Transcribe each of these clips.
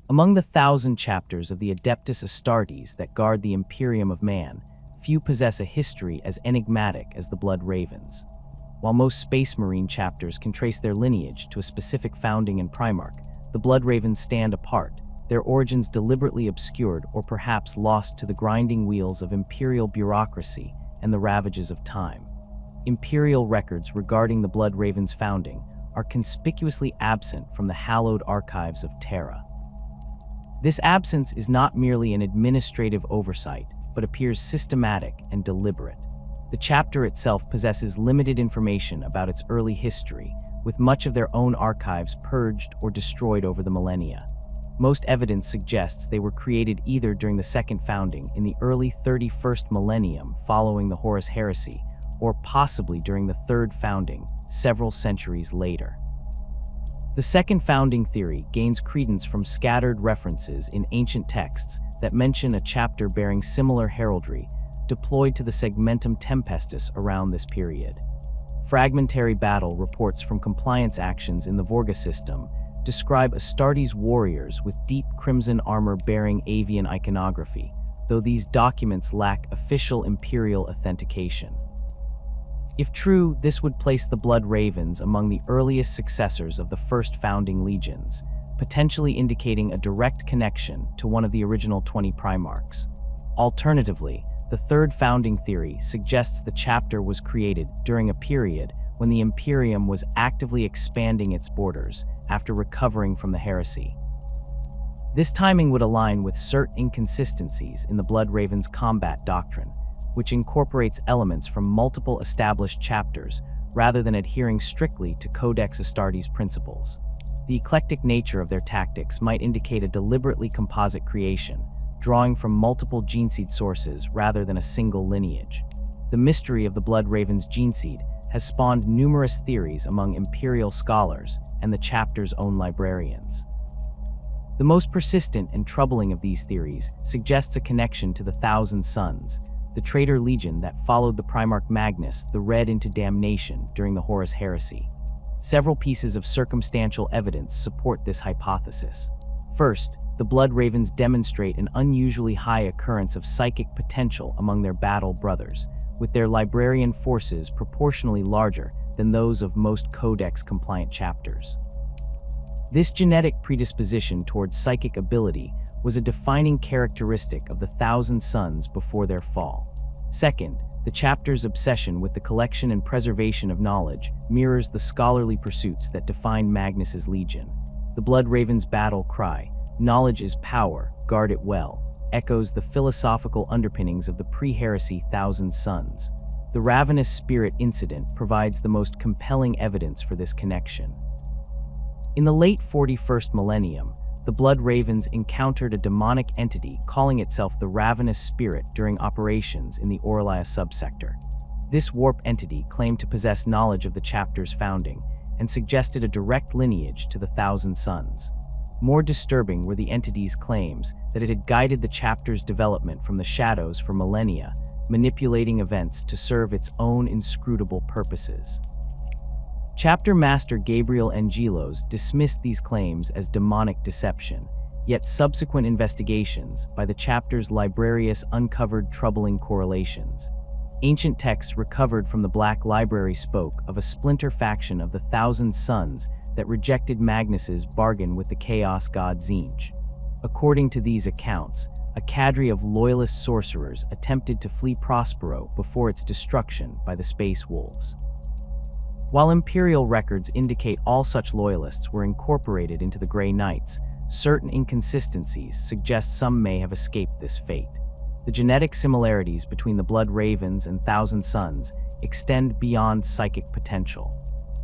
Among the 1,000 chapters of the Adeptus Astartes that guard the Imperium of Man, few possess a history as enigmatic as the Blood Ravens. While most Space Marine chapters can trace their lineage to a specific founding and Primarch, the Blood Ravens stand apart, their origins deliberately obscured or perhaps lost to the grinding wheels of imperial bureaucracy and the ravages of time. Imperial records regarding the Blood Ravens' founding are conspicuously absent from the hallowed archives of Terra. This absence is not merely an administrative oversight, but appears systematic and deliberate. The chapter itself possesses limited information about its early history, with much of their own archives purged or destroyed over the millennia. Most evidence suggests they were created either during the Second Founding in the early 31st millennium following the Horus Heresy, or possibly during the Third Founding, several centuries later. The Second Founding theory gains credence from scattered references in ancient texts that mention a chapter bearing similar heraldry deployed to the Segmentum Tempestus around this period. Fragmentary battle reports from compliance actions in the Vorga system describe Astartes warriors with deep crimson armor bearing avian iconography, though these documents lack official imperial authentication. If true, this would place the Blood Ravens among the earliest successors of the first founding legions, potentially indicating a direct connection to one of the original 20 Primarchs. Alternatively, the Third Founding theory suggests the chapter was created during a period when the Imperium was actively expanding its borders after recovering from the heresy. This timing would align with certain inconsistencies in the Blood Ravens' combat doctrine, which incorporates elements from multiple established chapters rather than adhering strictly to Codex Astartes principles. The eclectic nature of their tactics might indicate a deliberately composite creation, drawing from multiple geneseed sources rather than a single lineage. The mystery of the Blood Ravens' geneseed has spawned numerous theories among imperial scholars and the chapter's own librarians. The most persistent and troubling of these theories suggests a connection to the Thousand Sons, the traitor legion that followed the Primarch Magnus the Red into damnation during the Horus Heresy. Several pieces of circumstantial evidence support this hypothesis. First, the Blood Ravens demonstrate an unusually high occurrence of psychic potential among their battle brothers, with their librarian forces proportionally larger than those of most Codex-compliant chapters. This genetic predisposition towards psychic ability was a defining characteristic of the Thousand Sons before their fall. Second, the chapter's obsession with the collection and preservation of knowledge mirrors the scholarly pursuits that defined Magnus's legion. The Blood Ravens' battle cry, "Knowledge is power, guard it well," echoes the philosophical underpinnings of the pre-heresy Thousand Sons. The ravenous spirit incident provides the most compelling evidence for this connection. In the late 41st millennium, the Blood Ravens encountered a demonic entity calling itself the Ravenous Spirit during operations in the Orlaia subsector. This warp entity claimed to possess knowledge of the chapter's founding and suggested a direct lineage to the Thousand Sons. More disturbing were the entity's claims that it had guided the chapter's development from the shadows for millennia, manipulating events to serve its own inscrutable purposes. Chapter Master Gabriel Angelos dismissed these claims as demonic deception, yet subsequent investigations by the chapter's librarius uncovered troubling correlations. Ancient texts recovered from the Black Library spoke of a splinter faction of the Thousand Sons that rejected Magnus's bargain with the Chaos god Tzeentch. According to these accounts, a cadre of loyalist sorcerers attempted to flee Prospero before its destruction by the Space Wolves. While imperial records indicate all such loyalists were incorporated into the Grey Knights, certain inconsistencies suggest some may have escaped this fate. The genetic similarities between the Blood Ravens and Thousand Sons extend beyond psychic potential.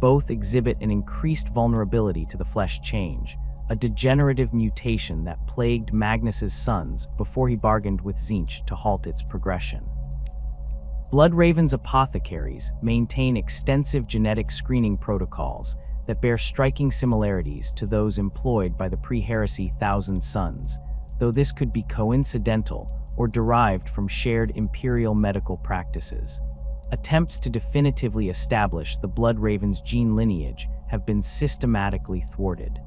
Both exhibit an increased vulnerability to the flesh change, a degenerative mutation that plagued Magnus's sons before he bargained with Tzeentch to halt its progression. Blood Ravens apothecaries maintain extensive genetic screening protocols that bear striking similarities to those employed by the pre-heresy Thousand Sons, though this could be coincidental or derived from shared imperial medical practices. Attempts to definitively establish the Blood Ravens' gene lineage have been systematically thwarted.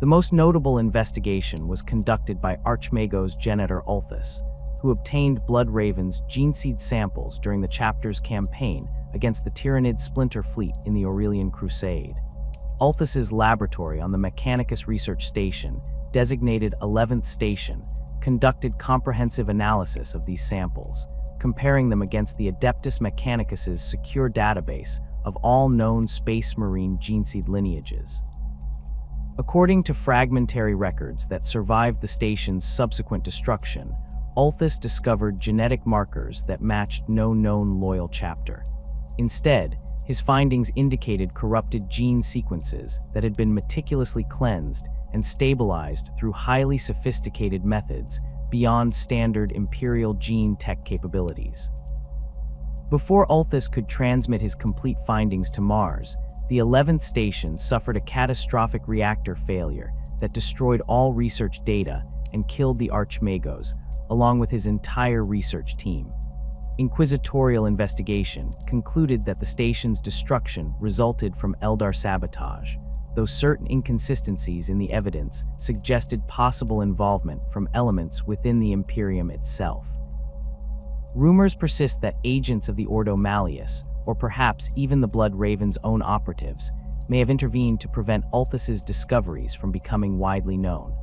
The most notable investigation was conducted by Archmagos Genitor Ulthus, who obtained Blood Raven's gene seed samples during the chapter's campaign against the Tyrannid splinter fleet in the Aurelian Crusade. Ulthus's laboratory on the Mechanicus Research Station, designated 11th Station, conducted comprehensive analysis of these samples, comparing them against the Adeptus Mechanicus's secure database of all known Space Marine gene seed lineages. According to fragmentary records that survived the station's subsequent destruction, Ulthus discovered genetic markers that matched no known loyal chapter. Instead, his findings indicated corrupted gene sequences that had been meticulously cleansed and stabilized through highly sophisticated methods beyond standard Imperial gene tech capabilities. Before Ulthus could transmit his complete findings to Mars, the 11th Station suffered a catastrophic reactor failure that destroyed all research data and killed the Archmagos, along with his entire research team. Inquisitorial investigation concluded that the station's destruction resulted from Eldar sabotage, though certain inconsistencies in the evidence suggested possible involvement from elements within the Imperium itself. Rumors persist that agents of the Ordo Malleus, or perhaps even the Blood Raven's own operatives, may have intervened to prevent Ulthus's discoveries from becoming widely known.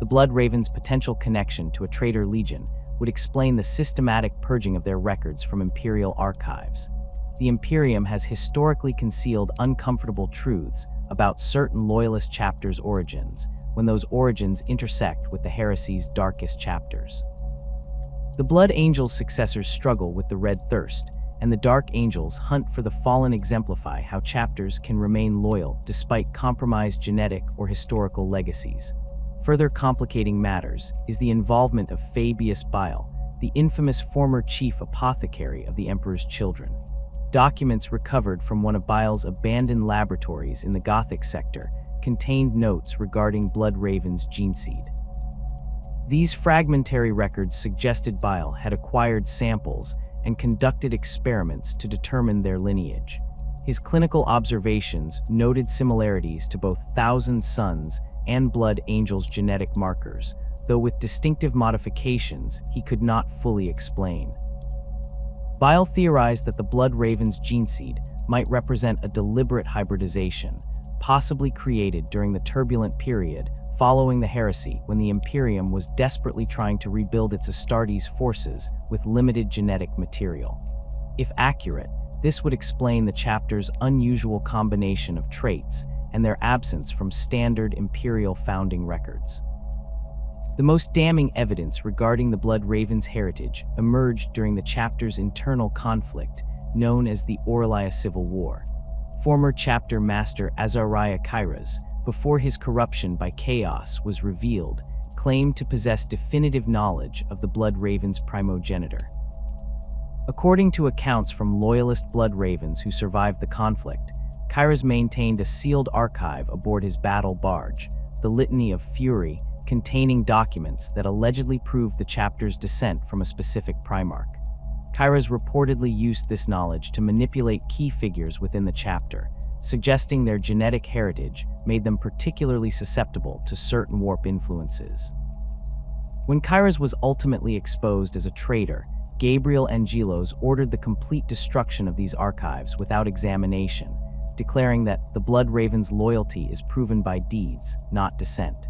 The Blood Raven's potential connection to a traitor legion would explain the systematic purging of their records from Imperial archives. The Imperium has historically concealed uncomfortable truths about certain Loyalist chapters' origins, when those origins intersect with the heresy's darkest chapters. The Blood Angels' successors struggle with the Red Thirst, and the Dark Angels hunt for the fallen exemplify how chapters can remain loyal despite compromised genetic or historical legacies. Further complicating matters is the involvement of Fabius Bile, the infamous former chief apothecary of the Emperor's children. Documents recovered from one of Bile's abandoned laboratories in the Gothic sector contained notes regarding Blood Raven's gene seed. These fragmentary records suggested Bile had acquired samples and conducted experiments to determine their lineage. His clinical observations noted similarities to both Thousand Sons and Blood Angels' genetic markers, though with distinctive modifications he could not fully explain. Bile theorized that the Blood Raven's gene seed might represent a deliberate hybridization, possibly created during the turbulent period following the heresy when the Imperium was desperately trying to rebuild its Astartes forces with limited genetic material. If accurate, this would explain the chapter's unusual combination of traits and their absence from standard Imperial founding records. The most damning evidence regarding the Blood Raven's heritage emerged during the chapter's internal conflict, known as the Aurelia Civil War. Former chapter master Azariah Kairas, before his corruption by chaos was revealed, claimed to possess definitive knowledge of the Blood Raven's primogenitor. According to accounts from loyalist Blood Ravens who survived the conflict, Kairas maintained a sealed archive aboard his battle barge, the Litany of Fury, containing documents that allegedly proved the chapter's descent from a specific Primarch. Kairas reportedly used this knowledge to manipulate key figures within the chapter, suggesting their genetic heritage made them particularly susceptible to certain warp influences. When Kairas was ultimately exposed as a traitor, Gabriel Angelos ordered the complete destruction of these archives without examination, declaring that the Blood Raven's loyalty is proven by deeds, not descent.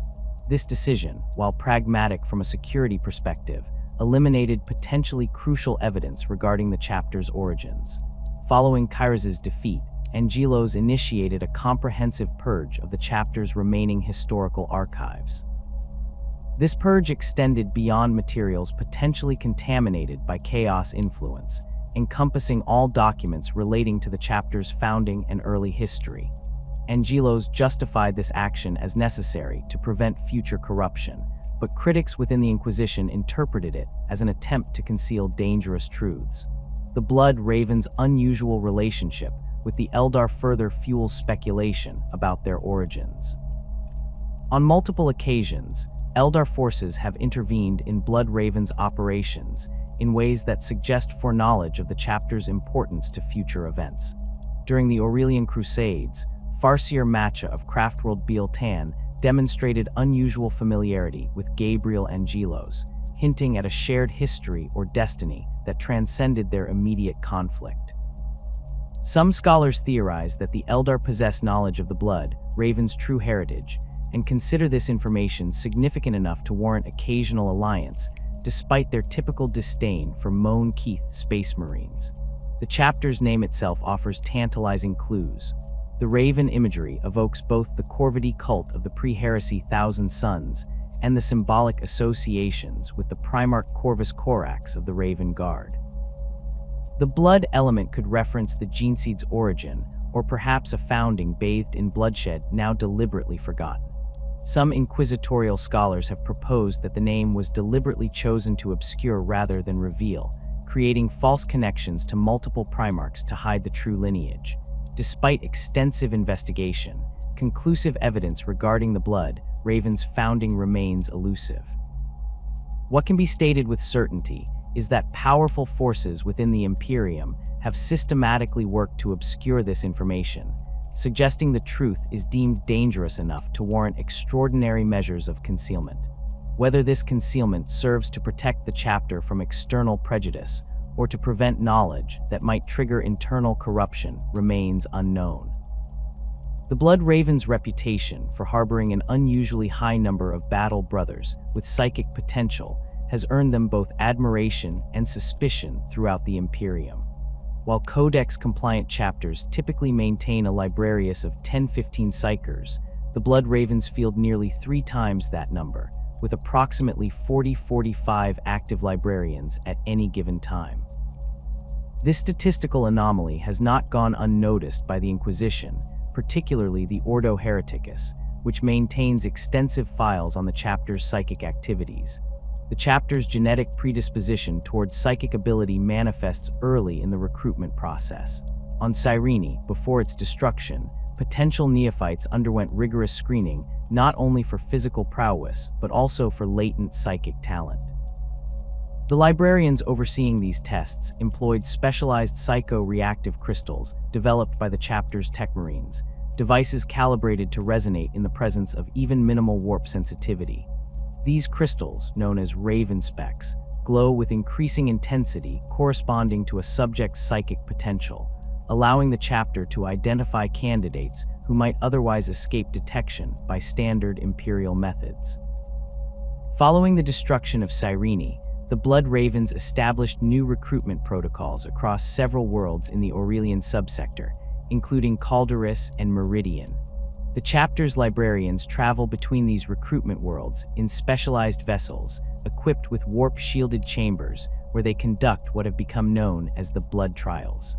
This decision, while pragmatic from a security perspective, eliminated potentially crucial evidence regarding the chapter's origins. Following Kairas' defeat, Angelos initiated a comprehensive purge of the chapter's remaining historical archives. This purge extended beyond materials potentially contaminated by chaos influence, encompassing all documents relating to the chapter's founding and early history. Angelos justified this action as necessary to prevent future corruption, but critics within the Inquisition interpreted it as an attempt to conceal dangerous truths. The Blood Raven's unusual relationship with the Eldar further fuels speculation about their origins. On multiple occasions, Eldar forces have intervened in Blood Raven's operations in ways that suggest foreknowledge of the chapter's importance to future events. During the Aurelian Crusades, Farseer Matcha of Craftworld Biel-Tan demonstrated unusual familiarity with Gabriel Angelos, hinting at a shared history or destiny that transcended their immediate conflict. Some scholars theorize that the Eldar possess knowledge of the blood, Raven's true heritage, and consider this information significant enough to warrant occasional alliance, despite their typical disdain for Moan Keith space marines. The chapter's name itself offers tantalizing clues. The Raven imagery evokes both the Corvidae cult of the pre-heresy Thousand Sons and the symbolic associations with the Primarch Corvus Corax of the Raven Guard. The blood element could reference the Genseed's origin, or perhaps a founding bathed in bloodshed now deliberately forgotten. Some inquisitorial scholars have proposed that the name was deliberately chosen to obscure rather than reveal, creating false connections to multiple Primarchs to hide the true lineage. Despite extensive investigation, conclusive evidence regarding the blood, Raven's founding remains elusive. What can be stated with certainty is that powerful forces within the Imperium have systematically worked to obscure this information, suggesting the truth is deemed dangerous enough to warrant extraordinary measures of concealment. Whether this concealment serves to protect the chapter from external prejudice or to prevent knowledge that might trigger internal corruption remains unknown. The Blood Raven's reputation for harboring an unusually high number of battle brothers with psychic potential has earned them both admiration and suspicion throughout the Imperium. While Codex-compliant chapters typically maintain a librarius of 10-15 psykers, the Blood Ravens field nearly 3 times that number, with approximately 40-45 active librarians at any given time. This statistical anomaly has not gone unnoticed by the Inquisition, particularly the Ordo Hereticus, which maintains extensive files on the chapter's psychic activities. The chapter's genetic predisposition towards psychic ability manifests early in the recruitment process. On Cyrene, before its destruction, potential neophytes underwent rigorous screening not only for physical prowess, but also for latent psychic talent. The librarians overseeing these tests employed specialized psycho-reactive crystals developed by the chapter's tech marines, devices calibrated to resonate in the presence of even minimal warp sensitivity. These crystals, known as Raven Specs, glow with increasing intensity corresponding to a subject's psychic potential, allowing the chapter to identify candidates who might otherwise escape detection by standard Imperial methods. Following the destruction of Cyrene, the Blood Ravens established new recruitment protocols across several worlds in the Aurelian subsector, including Calderis and Meridian. The chapter's librarians travel between these recruitment worlds in specialized vessels, equipped with warp-shielded chambers, where they conduct what have become known as the Blood Trials.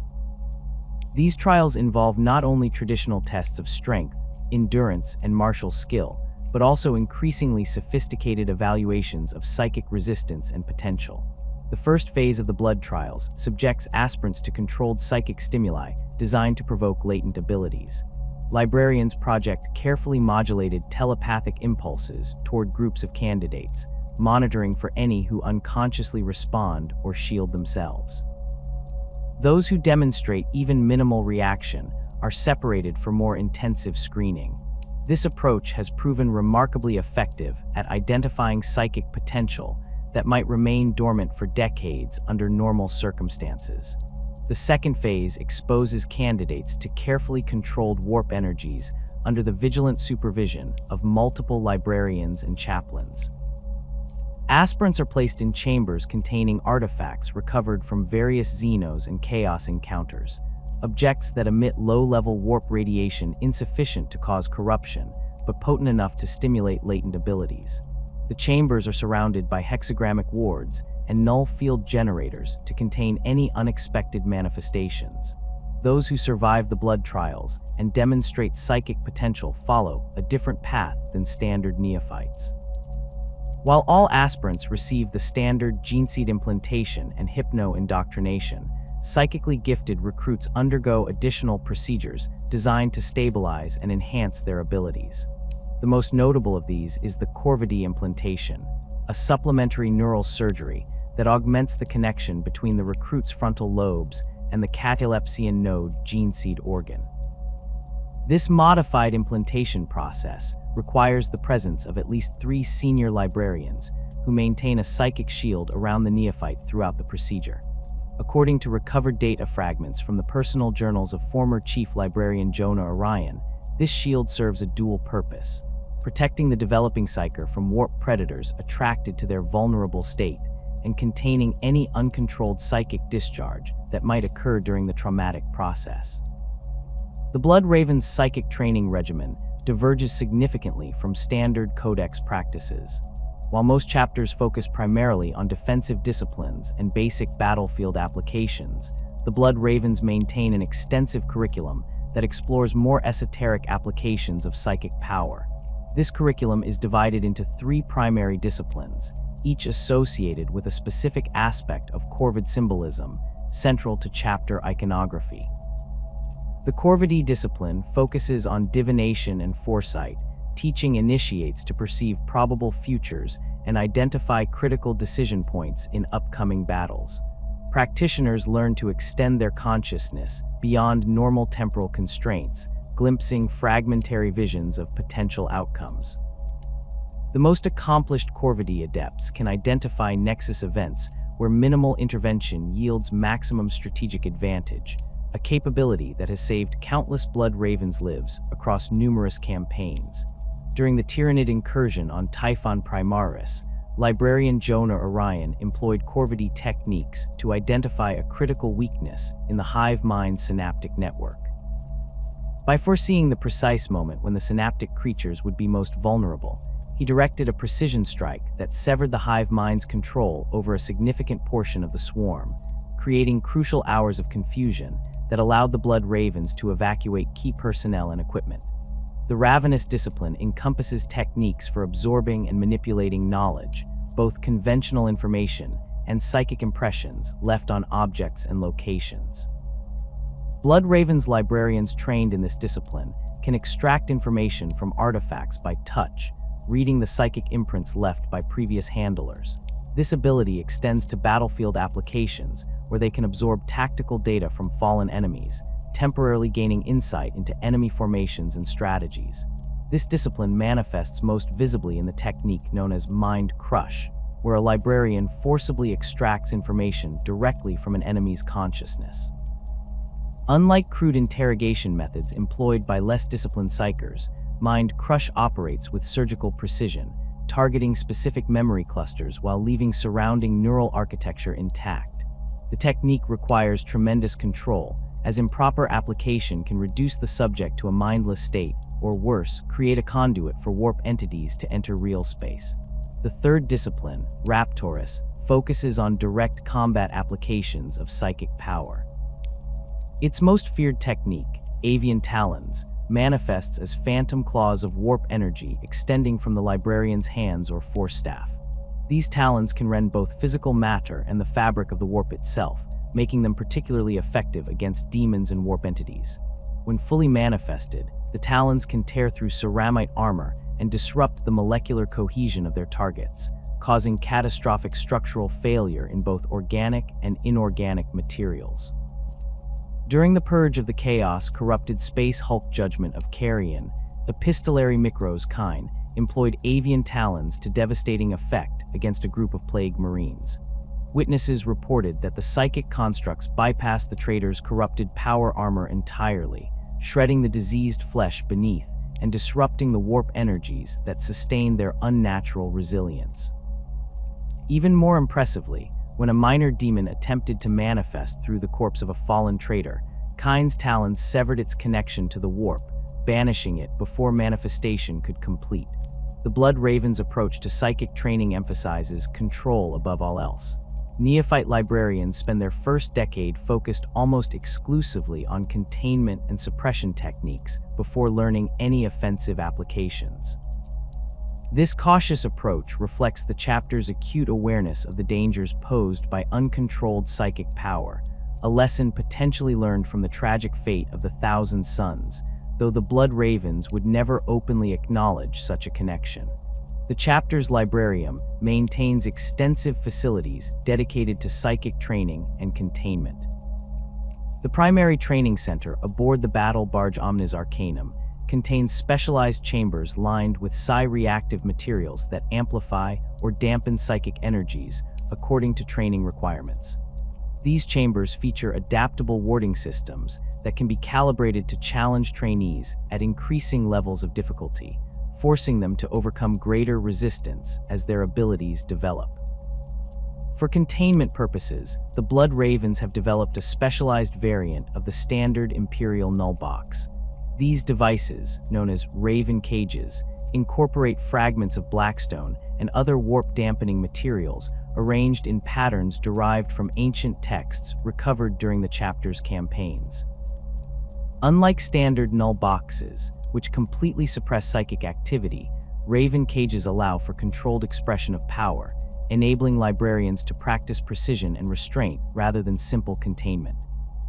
These trials involve not only traditional tests of strength, endurance, and martial skill, but also increasingly sophisticated evaluations of psychic resistance and potential. The first phase of the Blood Trials subjects aspirants to controlled psychic stimuli designed to provoke latent abilities. Librarians project carefully modulated telepathic impulses toward groups of candidates, monitoring for any who unconsciously respond or shield themselves. Those who demonstrate even minimal reaction are separated for more intensive screening. This approach has proven remarkably effective at identifying psychic potential that might remain dormant for decades under normal circumstances. The second phase exposes candidates to carefully controlled warp energies under the vigilant supervision of multiple librarians and chaplains. Aspirants are placed in chambers containing artifacts recovered from various Xenos and Chaos encounters, objects that emit low-level warp radiation insufficient to cause corruption, but potent enough to stimulate latent abilities. The chambers are surrounded by hexagrammic wards and null field generators to contain any unexpected manifestations. Those who survive the Blood Trials and demonstrate psychic potential follow a different path than standard neophytes. While all aspirants receive the standard Genseed implantation and hypno-indoctrination, psychically gifted recruits undergo additional procedures designed to stabilize and enhance their abilities. The most notable of these is the Corvidae implantation, a supplementary neural surgery that augments the connection between the recruit's frontal lobes and the catalepsian node Genseed organ. This modified implementation process requires the presence of at least 3 senior librarians who maintain a psychic shield around the neophyte throughout the procedure. According to recovered data fragments from the personal journals of former Chief Librarian Jonah Orion, this shield serves a dual purpose: protecting the developing psyker from warp predators attracted to their vulnerable state, and containing any uncontrolled psychic discharge that might occur during the traumatic process. The Blood Raven's psychic training regimen diverges significantly from standard codex practices. While most chapters focus primarily on defensive disciplines and basic battlefield applications, the Blood Ravens maintain an extensive curriculum that explores more esoteric applications of psychic power. This curriculum is divided into 3 primary disciplines, each associated with a specific aspect of Corvid symbolism, central to chapter iconography. The Corvidae discipline focuses on divination and foresight, teaching initiates to perceive probable futures and identify critical decision points in upcoming battles. Practitioners learn to extend their consciousness beyond normal temporal constraints, glimpsing fragmentary visions of potential outcomes. The most accomplished Corvidae adepts can identify nexus events where minimal intervention yields maximum strategic advantage, a capability that has saved countless Blood Ravens' lives across numerous campaigns. During the Tyrannid incursion on Typhon Primaris, Librarian Jonah Orion employed Corvidae techniques to identify a critical weakness in the hive mind's synaptic network. By foreseeing the precise moment when the synaptic creatures would be most vulnerable, he directed a precision strike that severed the hive mind's control over a significant portion of the swarm, creating crucial hours of confusion that allowed the Blood Ravens to evacuate key personnel and equipment. The Ravenous discipline encompasses techniques for absorbing and manipulating knowledge, both conventional information and psychic impressions left on objects and locations. Blood Ravens librarians trained in this discipline can extract information from artifacts by touch, reading the psychic imprints left by previous handlers. This ability extends to battlefield applications where they can absorb tactical data from fallen enemies, temporarily gaining insight into enemy formations and strategies. This discipline manifests most visibly in the technique known as Mind Crush, where a librarian forcibly extracts information directly from an enemy's consciousness. Unlike crude interrogation methods employed by less disciplined psykers, Mind Crush operates with surgical precision, targeting specific memory clusters while leaving surrounding neural architecture intact. The technique requires tremendous control, as improper application can reduce the subject to a mindless state, or worse, create a conduit for warp entities to enter real space. The third discipline, Raptorus, focuses on direct combat applications of psychic power. Its most feared technique, Avian Talons, manifests as phantom claws of warp energy extending from the librarian's hands or force staff. These talons can rend both physical matter and the fabric of the warp itself, making them particularly effective against demons and warp entities. When fully manifested, the talons can tear through ceramite armor and disrupt the molecular cohesion of their targets, causing catastrophic structural failure in both organic and inorganic materials. During the purge of the chaos-corrupted space Hulk judgment of Carrion, epistolary Micros Kine employed avian talons to devastating effect against a group of plague marines. Witnesses reported that the psychic constructs bypassed the traitors' corrupted power armor entirely, shredding the diseased flesh beneath and disrupting the warp energies that sustained their unnatural resilience. Even more impressively, when a minor demon attempted to manifest through the corpse of a fallen traitor, Kine's talons severed its connection to the warp, banishing it before manifestation could complete. The Blood Raven's approach to psychic training emphasizes control above all else. Neophyte librarians spend their first decade focused almost exclusively on containment and suppression techniques before learning any offensive applications. This cautious approach reflects the chapter's acute awareness of the dangers posed by uncontrolled psychic power, a lesson potentially learned from the tragic fate of the Thousand Sons, though the Blood Ravens would never openly acknowledge such a connection. The chapter's librarium maintains extensive facilities dedicated to psychic training and containment. The primary training center aboard the battle barge Omnis Arcanum contains specialized chambers lined with psi-reactive materials that amplify or dampen psychic energies according to training requirements. These chambers feature adaptable warding systems that can be calibrated to challenge trainees at increasing levels of difficulty, forcing them to overcome greater resistance as their abilities develop. For containment purposes, the Blood Ravens have developed a specialized variant of the standard Imperial null box. These devices, known as Raven cages, incorporate fragments of blackstone and other warp-dampening materials arranged in patterns derived from ancient texts recovered during the chapter's campaigns. Unlike standard null boxes, which completely suppress psychic activity, Raven cages allow for controlled expression of power, enabling librarians to practice precision and restraint rather than simple containment.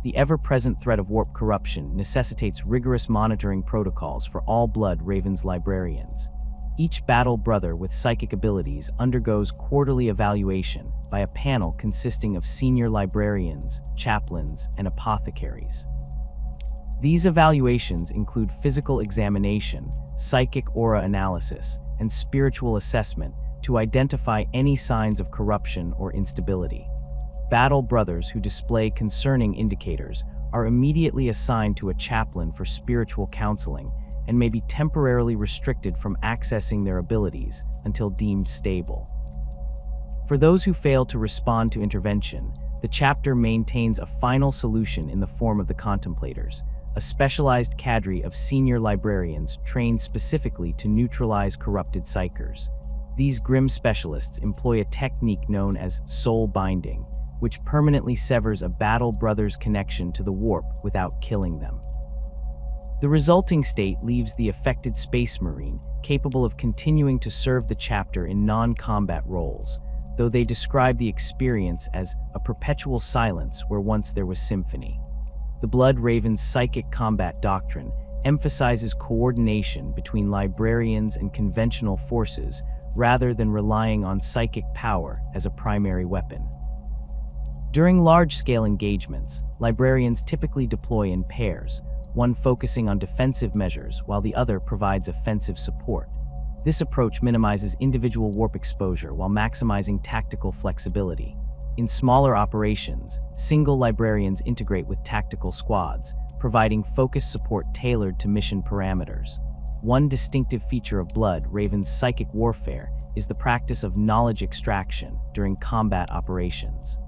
The ever-present threat of warp corruption necessitates rigorous monitoring protocols for all Blood Ravens librarians. Each battle brother with psychic abilities undergoes quarterly evaluation by a panel consisting of senior librarians, chaplains, and apothecaries. These evaluations include physical examination, psychic aura analysis, and spiritual assessment to identify any signs of corruption or instability. Battle brothers who display concerning indicators are immediately assigned to a chaplain for spiritual counseling and may be temporarily restricted from accessing their abilities until deemed stable. For those who fail to respond to intervention, the chapter maintains a final solution in the form of the Contemplators, a specialized cadre of senior librarians trained specifically to neutralize corrupted psykers. These grim specialists employ a technique known as soul binding, which permanently severs a battle brother's connection to the warp without killing them. The resulting state leaves the affected Space Marine capable of continuing to serve the chapter in non-combat roles, though they describe the experience as a perpetual silence where once there was symphony. The Blood Raven's psychic combat doctrine emphasizes coordination between librarians and conventional forces rather than relying on psychic power as a primary weapon. During large-scale engagements, librarians typically deploy in pairs, one focusing on defensive measures while the other provides offensive support. This approach minimizes individual warp exposure while maximizing tactical flexibility. In smaller operations, single librarians integrate with tactical squads, providing focused support tailored to mission parameters. One distinctive feature of Blood Raven's psychic warfare is the practice of knowledge extraction during combat operations.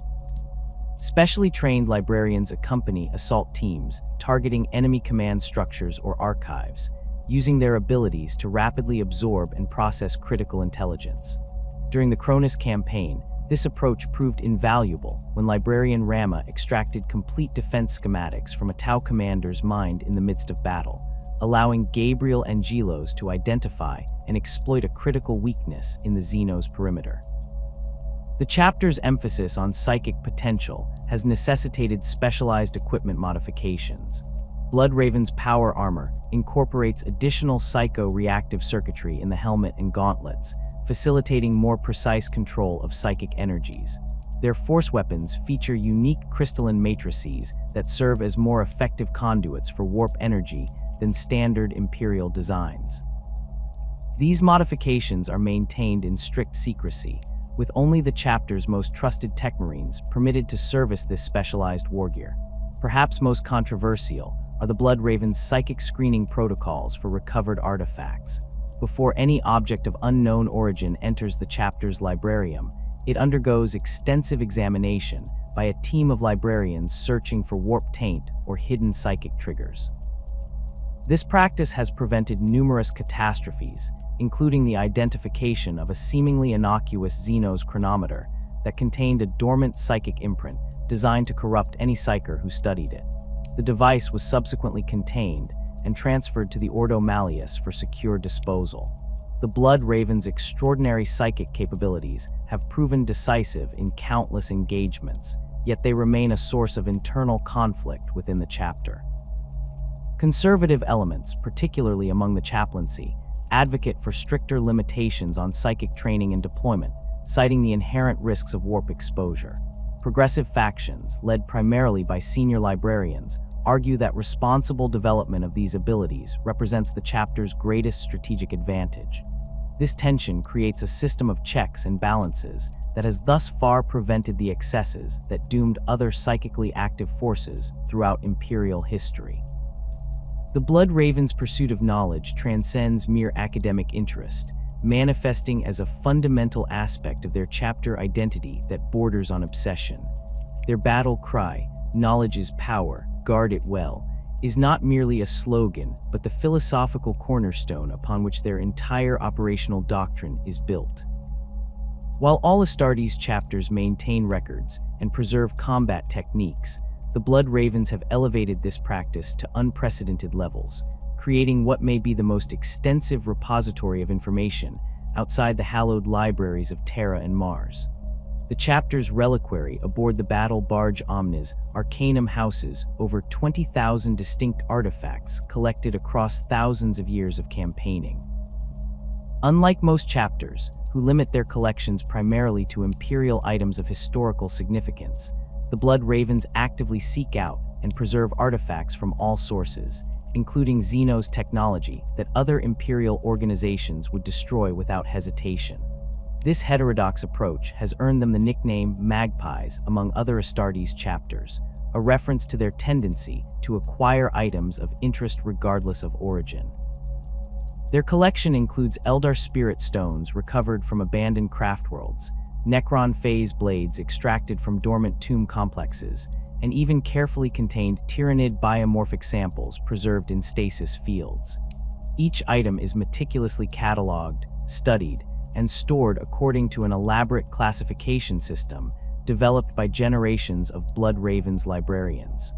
Specially trained librarians accompany assault teams targeting enemy command structures or archives, using their abilities to rapidly absorb and process critical intelligence. During the Cronus campaign, this approach proved invaluable when Librarian Rama extracted complete defense schematics from a Tau commander's mind in the midst of battle, allowing Gabriel Angelos to identify and exploit a critical weakness in the Xeno's perimeter. The chapter's emphasis on psychic potential has necessitated specialized equipment modifications. Blood Raven's power armor incorporates additional psycho-reactive circuitry in the helmet and gauntlets, facilitating more precise control of psychic energies. Their force weapons feature unique crystalline matrices that serve as more effective conduits for warp energy than standard Imperial designs. These modifications are maintained in strict secrecy, with only the chapter's most trusted tech marines permitted to service this specialized wargear. Perhaps most controversial are the Blood Raven's psychic screening protocols for recovered artifacts. Before any object of unknown origin enters the chapter's librarium, it undergoes extensive examination by a team of librarians searching for warp taint or hidden psychic triggers. This practice has prevented numerous catastrophes, including the identification of a seemingly innocuous Xeno's chronometer that contained a dormant psychic imprint designed to corrupt any psyker who studied it. The device was subsequently contained and transferred to the Ordo Malleus for secure disposal. The Blood Raven's extraordinary psychic capabilities have proven decisive in countless engagements, yet they remain a source of internal conflict within the chapter. Conservative elements, particularly among the chaplaincy, advocate for stricter limitations on psychic training and deployment, citing the inherent risks of warp exposure. progressive factions, led primarily by senior librarians, argue that responsible development of these abilities represents the chapter's greatest strategic advantage. This tension creates a system of checks and balances that has thus far prevented the excesses that doomed other psychically active forces throughout Imperial history. The Blood Raven's pursuit of knowledge transcends mere academic interest, manifesting as a fundamental aspect of their chapter identity that borders on obsession. Their battle cry, "Knowledge is power, guard it well," is not merely a slogan, but the philosophical cornerstone upon which their entire operational doctrine is built. While all Astartes chapters maintain records and preserve combat techniques, the Blood Ravens have elevated this practice to unprecedented levels, creating what may be the most extensive repository of information outside the hallowed libraries of Terra and Mars. The chapter's reliquary aboard the battle barge Omnis Arcanum houses over 20,000 distinct artifacts collected across thousands of years of campaigning. Unlike most chapters, who limit their collections primarily to Imperial items of historical significance, the Blood Ravens actively seek out and preserve artifacts from all sources, including Xenos technology that other Imperial organizations would destroy without hesitation. This heterodox approach has earned them the nickname Magpies among other Astartes chapters, a reference to their tendency to acquire items of interest regardless of origin. Their collection includes Eldar spirit stones recovered from abandoned craftworlds, Necron phase blades extracted from dormant tomb complexes, and even carefully contained Tyrannid biomorphic samples preserved in stasis fields. Each item is meticulously cataloged, studied, and stored according to an elaborate classification system developed by generations of Blood Ravens librarians.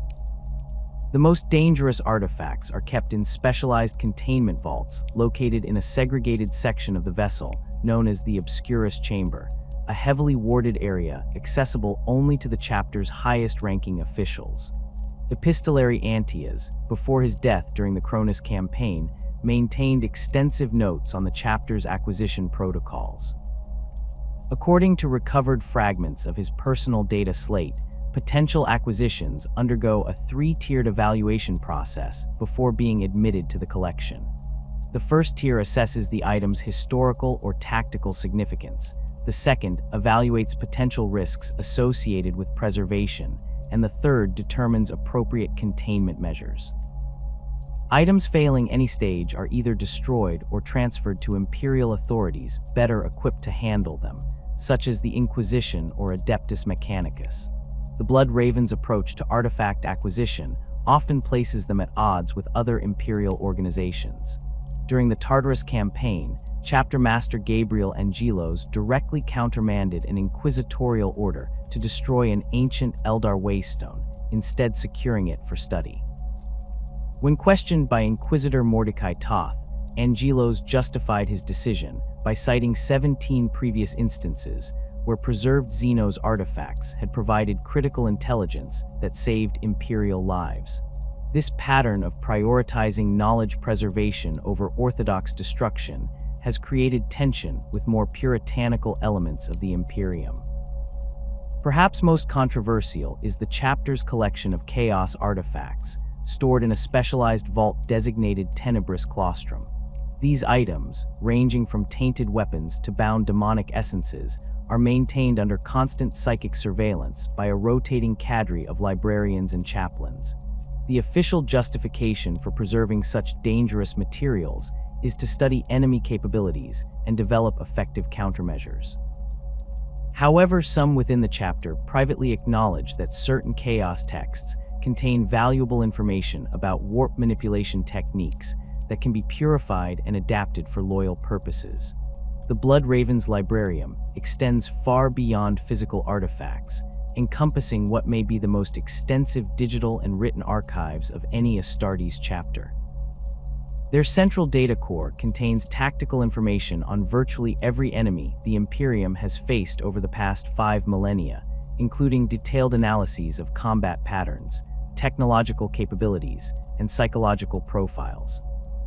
The most dangerous artifacts are kept in specialized containment vaults located in a segregated section of the vessel known as the Obscurus Chamber, a heavily warded area accessible only to the chapter's highest-ranking officials. Epistolary Antias, before his death during the Cronus campaign, maintained extensive notes on the chapter's acquisition protocols. According to recovered fragments of his personal data slate, potential acquisitions undergo a three-tiered evaluation process before being admitted to the collection. The first tier assesses the item's historical or tactical significance. The second evaluates potential risks associated with preservation, and the third determines appropriate containment measures. Items failing any stage are either destroyed or transferred to Imperial authorities better equipped to handle them, such as the Inquisition or Adeptus Mechanicus. The Blood Ravens' approach to artifact acquisition often places them at odds with other Imperial organizations. During the Tartarus campaign, Chapter Master Gabriel Angelos directly countermanded an inquisitorial order to destroy an ancient Eldar waystone, instead securing it for study. When questioned by Inquisitor Mordecai Toth, Angelos justified his decision by citing 17 previous instances where preserved Xenos artifacts had provided critical intelligence that saved Imperial lives. This pattern of prioritizing knowledge preservation over orthodox destruction has created tension with more puritanical elements of the Imperium. Perhaps most controversial is the chapter's collection of chaos artifacts, stored in a specialized vault designated Tenebris Claustrum. These items, ranging from tainted weapons to bound demonic essences, are maintained under constant psychic surveillance by a rotating cadre of librarians and chaplains. The official justification for preserving such dangerous materials is to study enemy capabilities and develop effective countermeasures. However, some within the chapter privately acknowledge that certain chaos texts contain valuable information about warp manipulation techniques that can be purified and adapted for loyal purposes. The Blood Raven's Librarium extends far beyond physical artifacts, encompassing what may be the most extensive digital and written archives of any Astartes chapter. Their central data core contains tactical information on virtually every enemy the Imperium has faced over the past 5 millennia, including detailed analyses of combat patterns, technological capabilities, and psychological profiles.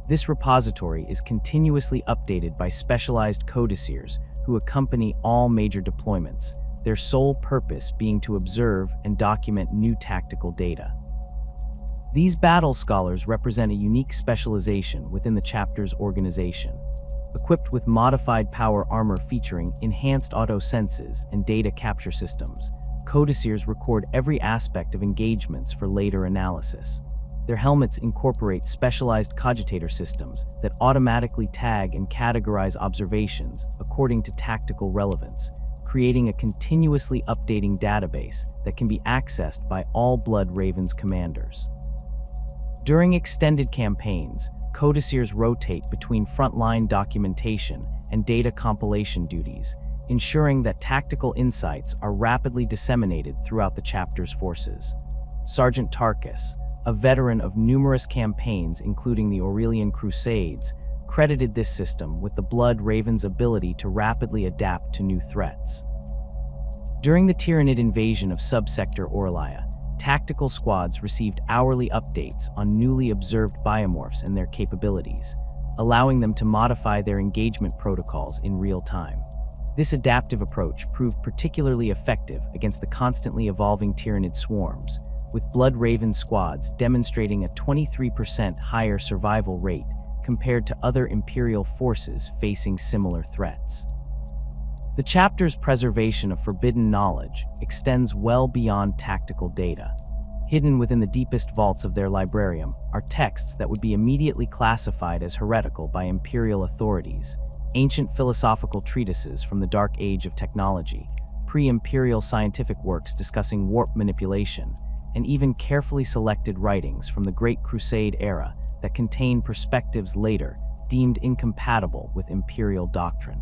This repository is continuously updated by specialized codiciers who accompany all major deployments, their sole purpose being to observe and document new tactical data. These battle scholars represent a unique specialization within the chapter's organization. Equipped with modified power armor featuring enhanced auto senses and data capture systems, codiciers record every aspect of engagements for later analysis. Their helmets incorporate specialized cogitator systems that automatically tag and categorize observations according to tactical relevance, creating a continuously updating database that can be accessed by all Blood Ravens commanders. During extended campaigns, codiciers rotate between frontline documentation and data compilation duties, ensuring that tactical insights are rapidly disseminated throughout the chapter's forces. Sergeant Tarkus, a veteran of numerous campaigns including the Aurelian Crusades, credited this system with the Blood Ravens' ability to rapidly adapt to new threats. During the Tyranid invasion of subsector Orlia, tactical squads received hourly updates on newly observed biomorphs and their capabilities, allowing them to modify their engagement protocols in real time. This adaptive approach proved particularly effective against the constantly evolving Tyranid swarms, with Blood Raven squads demonstrating a 23% higher survival rate compared to other Imperial forces facing similar threats. The chapter's preservation of forbidden knowledge extends well beyond tactical data. Hidden within the deepest vaults of their librarium are texts that would be immediately classified as heretical by Imperial authorities, ancient philosophical treatises from the Dark Age of technology, pre-Imperial scientific works discussing warp manipulation, and even carefully selected writings from the Great Crusade era that contain perspectives later deemed incompatible with Imperial doctrine.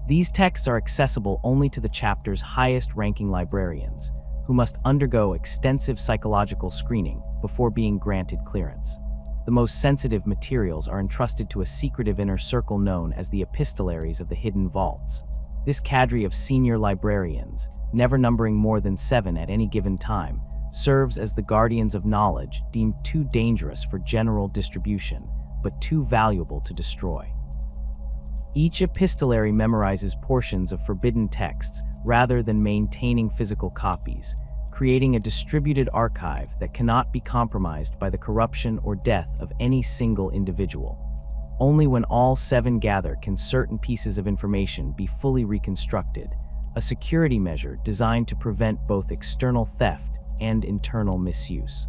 These texts are accessible only to the chapter's highest-ranking librarians, who must undergo extensive psychological screening before being granted clearance. The most sensitive materials are entrusted to a secretive inner circle known as the epistolaries of the hidden vaults. This cadre of senior librarians, never numbering more than 7 at any given time, serves as the guardians of knowledge deemed too dangerous for general distribution, but too valuable to destroy. Each epistolary memorizes portions of forbidden texts rather than maintaining physical copies, creating a distributed archive that cannot be compromised by the corruption or death of any single individual. Only when all 7 gather can certain pieces of information be fully reconstructed, a security measure designed to prevent both external theft and internal misuse.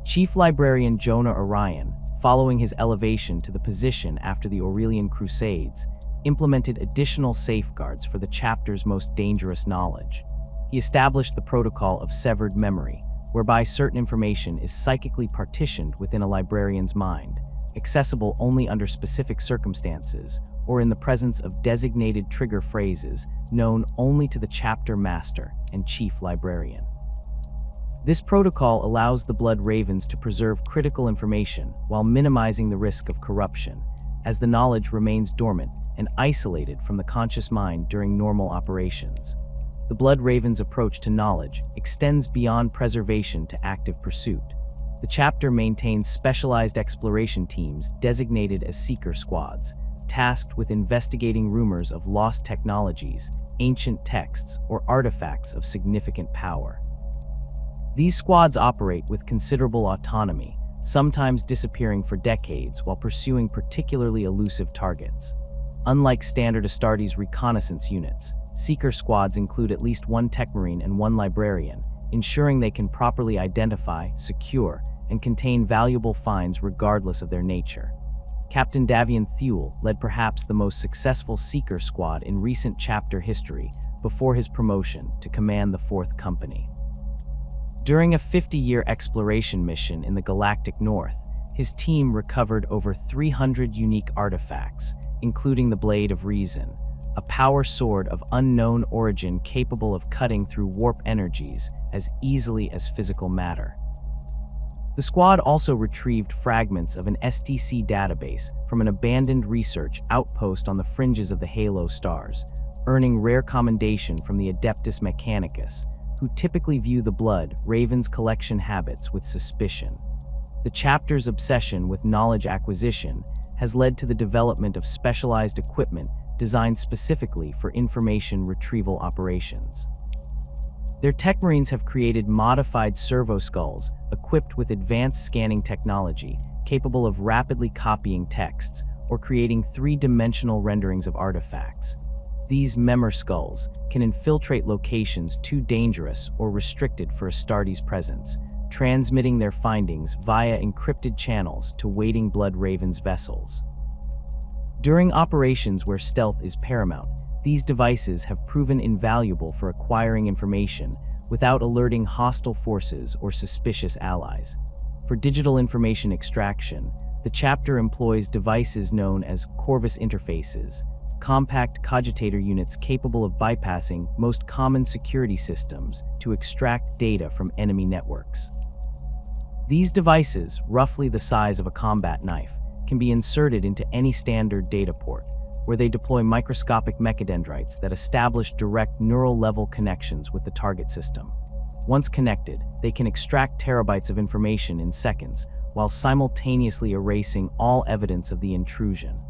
Chief Librarian Jonah Orion, following his elevation to the position after the Aurelian Crusades, implemented additional safeguards for the chapter's most dangerous knowledge. He established the protocol of severed memory, whereby certain information is psychically partitioned within a librarian's mind, accessible only under specific circumstances or in the presence of designated trigger phrases known only to the chapter master and chief librarian. This protocol allows the Blood Ravens to preserve critical information while minimizing the risk of corruption, as the knowledge remains dormant and isolated from the conscious mind during normal operations. The Blood Ravens' approach to knowledge extends beyond preservation to active pursuit. The chapter maintains specialized exploration teams designated as seeker squads, tasked with investigating rumors of lost technologies, ancient texts, or artifacts of significant power. These squads operate with considerable autonomy, sometimes disappearing for decades while pursuing particularly elusive targets. Unlike standard Astartes reconnaissance units, seeker squads include at least 1 tech marine and 1 librarian, ensuring they can properly identify, secure, and contain valuable finds regardless of their nature. Captain Davian Thule led perhaps the most successful seeker squad in recent chapter history before his promotion to command the 4th Company. During a 50-year exploration mission in the Galactic North, his team recovered over 300 unique artifacts, including the Blade of Reason, a power sword of unknown origin capable of cutting through warp energies as easily as physical matter. The squad also retrieved fragments of an STC database from an abandoned research outpost on the fringes of the Halo stars, earning rare commendation from the Adeptus Mechanicus, who typically view the Blood Ravens' collection habits with suspicion. The chapter's obsession with knowledge acquisition has led to the development of specialized equipment designed specifically for information retrieval operations. Their tech marines have created modified servo skulls equipped with advanced scanning technology capable of rapidly copying texts or creating three-dimensional renderings of artifacts. These memor skulls can infiltrate locations too dangerous or restricted for Astartes' presence, transmitting their findings via encrypted channels to waiting Blood Ravens vessels. During operations where stealth is paramount, these devices have proven invaluable for acquiring information without alerting hostile forces or suspicious allies. For digital information extraction, the chapter employs devices known as Corvus interfaces, compact cogitator units capable of bypassing most common security systems to extract data from enemy networks. These devices, roughly the size of a combat knife, can be inserted into any standard data port, where they deploy microscopic mechadendrites that establish direct neural-level connections with the target system. Once connected, they can extract terabytes of information in seconds, while simultaneously erasing all evidence of the intrusion.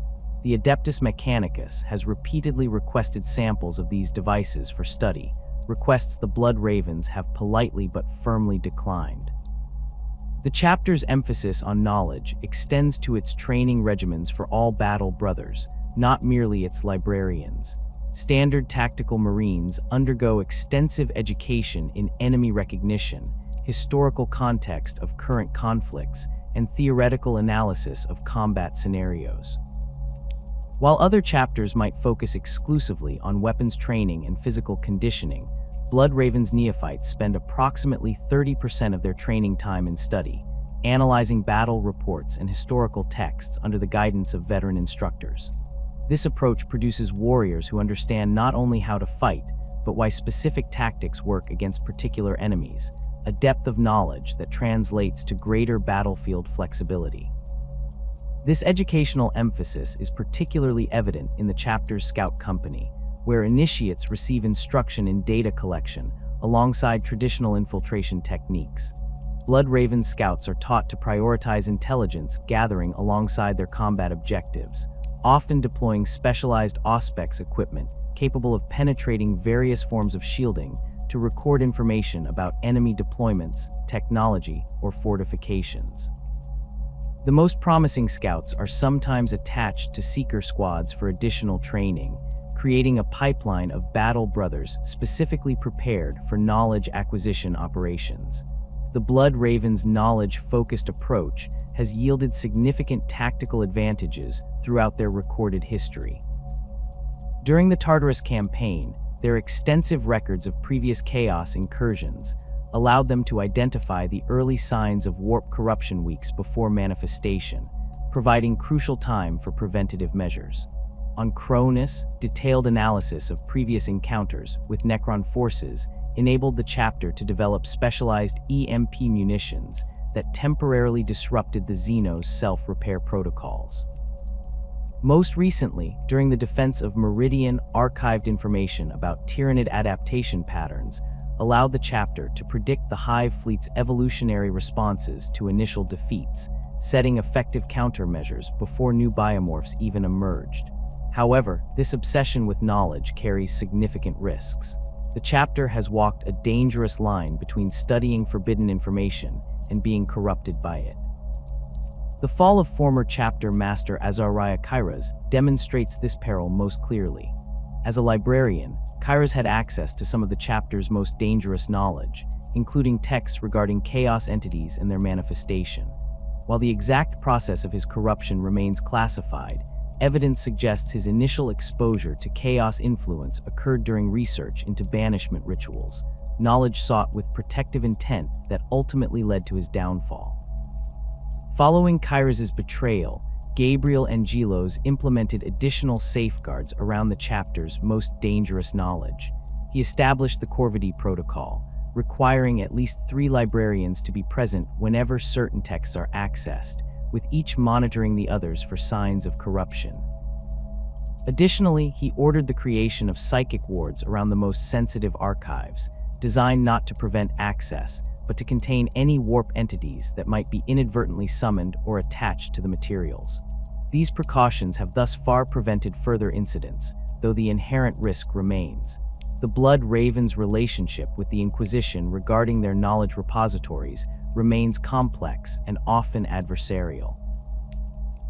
The Adeptus Mechanicus has repeatedly requested samples of these devices for study, requests the Blood Ravens have politely but firmly declined. The chapter's emphasis on knowledge extends to its training regimens for all battle brothers, not merely its librarians. Standard tactical marines undergo extensive education in enemy recognition, historical context of current conflicts, and theoretical analysis of combat scenarios. While other chapters might focus exclusively on weapons training and physical conditioning, Blood Ravens neophytes spend approximately 30% of their training time in study, analyzing battle reports and historical texts under the guidance of veteran instructors. This approach produces warriors who understand not only how to fight, but why specific tactics work against particular enemies, a depth of knowledge that translates to greater battlefield flexibility. This educational emphasis is particularly evident in the chapter's scout company, where initiates receive instruction in data collection alongside traditional infiltration techniques. Blood Raven scouts are taught to prioritize intelligence gathering alongside their combat objectives, often deploying specialized auspex equipment capable of penetrating various forms of shielding to record information about enemy deployments, technology, or fortifications. The most promising scouts are sometimes attached to seeker squads for additional training, creating a pipeline of battle brothers specifically prepared for knowledge acquisition operations. The Blood Ravens' knowledge-focused approach has yielded significant tactical advantages throughout their recorded history. During the Tartarus campaign, their extensive records of previous chaos incursions allowed them to identify the early signs of warp corruption weeks before manifestation, providing crucial time for preventative measures. On Cronus, detailed analysis of previous encounters with Necron forces enabled the chapter to develop specialized EMP munitions that temporarily disrupted the Xenos self-repair protocols. Most recently, during the defense of Meridian, archived information about Tyranid adaptation patterns allowed the chapter to predict the Hive fleet's evolutionary responses to initial defeats, setting effective countermeasures before new biomorphs even emerged. However, this obsession with knowledge carries significant risks. The chapter has walked a dangerous line between studying forbidden information and being corrupted by it. The fall of former chapter master Azariah Kairas demonstrates this peril most clearly. As a librarian, Kairas had access to some of the chapter's most dangerous knowledge, including texts regarding chaos entities and their manifestation. While the exact process of his corruption remains classified, evidence suggests his initial exposure to chaos influence occurred during research into banishment rituals, knowledge sought with protective intent that ultimately led to his downfall. Following Kairas' betrayal, Gabriel Angelos implemented additional safeguards around the chapter's most dangerous knowledge. He established the Corvidi Protocol, requiring at least 3 librarians to be present whenever certain texts are accessed, with each monitoring the others for signs of corruption. Additionally, he ordered the creation of psychic wards around the most sensitive archives, designed not to prevent access, but to contain any warp entities that might be inadvertently summoned or attached to the materials. These precautions have thus far prevented further incidents, though the inherent risk remains. The Blood Ravens' relationship with the Inquisition regarding their knowledge repositories remains complex and often adversarial.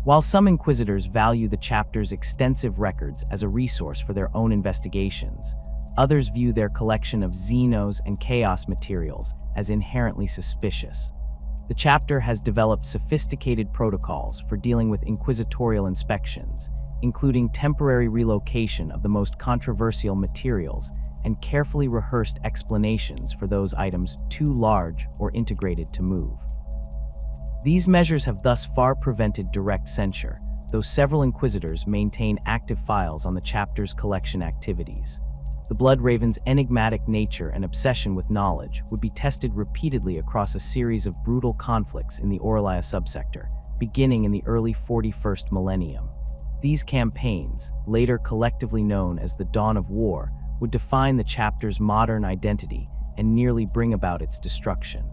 While some Inquisitors value the chapter's extensive records as a resource for their own investigations, others view their collection of Xenos and Chaos materials as inherently suspicious. The chapter has developed sophisticated protocols for dealing with inquisitorial inspections, including temporary relocation of the most controversial materials and carefully rehearsed explanations for those items too large or integrated to move. These measures have thus far prevented direct censure, though several Inquisitors maintain active files on the chapter's collection activities. The Blood Raven's enigmatic nature and obsession with knowledge would be tested repeatedly across a series of brutal conflicts in the Oralia subsector, beginning in the early 41st millennium. These campaigns, later collectively known as the Dawn of War, would define the chapter's modern identity and nearly bring about its destruction.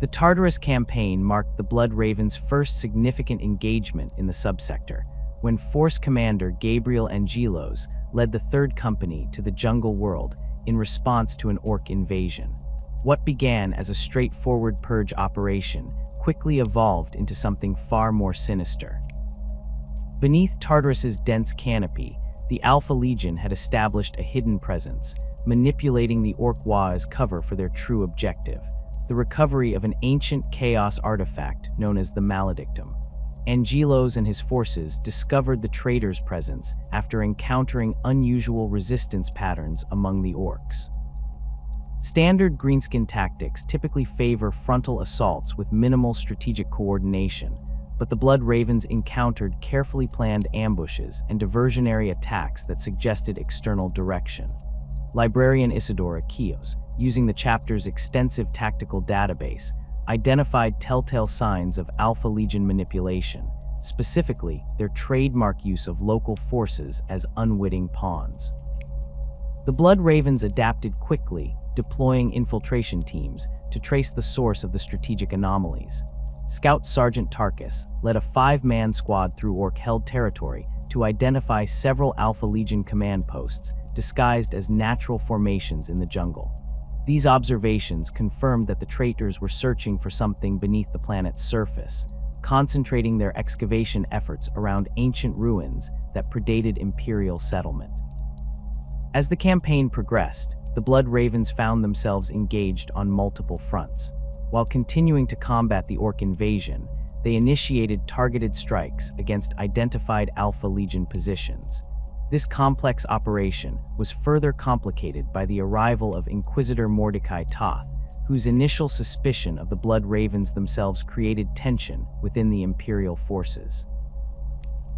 The Tartarus campaign marked the Blood Raven's first significant engagement in the subsector, when Force Commander Gabriel Angelos led the Third Company to the jungle world in response to an orc invasion. What began as a straightforward purge operation quickly evolved into something far more sinister. Beneath Tartarus's dense canopy, the Alpha Legion had established a hidden presence, manipulating the Orc-Wa as cover for their true objective, the recovery of an ancient chaos artifact known as the Maledictum. Angelos and his forces discovered the traitor's presence after encountering unusual resistance patterns among the orcs. Standard greenskin tactics typically favor frontal assaults with minimal strategic coordination, but the Blood Ravens encountered carefully planned ambushes and diversionary attacks that suggested external direction. Librarian Isidora Kios, using the chapter's extensive tactical database, identified telltale signs of Alpha Legion manipulation, specifically their trademark use of local forces as unwitting pawns. The Blood Ravens adapted quickly, deploying infiltration teams to trace the source of the strategic anomalies. Scout Sergeant Tarkus led a 5-man squad through Orc-held territory to identify several Alpha Legion command posts disguised as natural formations in the jungle. These observations confirmed that the traitors were searching for something beneath the planet's surface, concentrating their excavation efforts around ancient ruins that predated Imperial settlement. As the campaign progressed, the Blood Ravens found themselves engaged on multiple fronts. While continuing to combat the Orc invasion, they initiated targeted strikes against identified Alpha Legion positions. This complex operation was further complicated by the arrival of Inquisitor Mordecai Toth, whose initial suspicion of the Blood Ravens themselves created tension within the Imperial forces.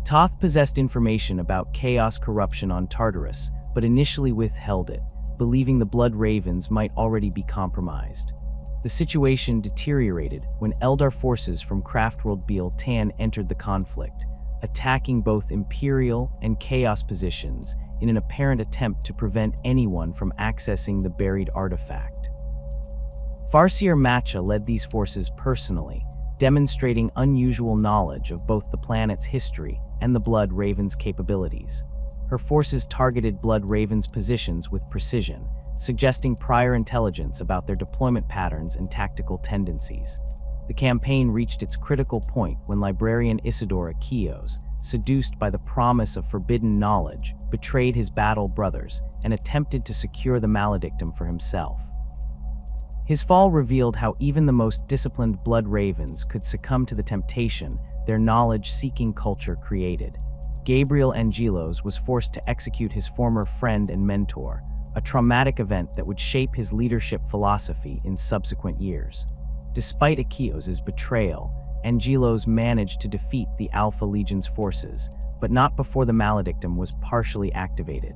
Toth possessed information about chaos corruption on Tartarus, but initially withheld it, believing the Blood Ravens might already be compromised. The situation deteriorated when Eldar forces from Craftworld Biel-Tan entered the conflict, attacking both Imperial and Chaos positions in an apparent attempt to prevent anyone from accessing the buried artifact. Farseer Matcha led these forces personally, demonstrating unusual knowledge of both the planet's history and the Blood Raven's capabilities. Her forces targeted Blood Raven's positions with precision, suggesting prior intelligence about their deployment patterns and tactical tendencies. The campaign reached its critical point when Librarian Isidora Kios, seduced by the promise of forbidden knowledge, betrayed his battle brothers and attempted to secure the Maledictum for himself. His fall revealed how even the most disciplined Blood Ravens could succumb to the temptation their knowledge-seeking culture created. Gabriel Angelos was forced to execute his former friend and mentor, a traumatic event that would shape his leadership philosophy in subsequent years. Despite Akios' betrayal, Angelos managed to defeat the Alpha Legion's forces, but not before the Maledictum was partially activated.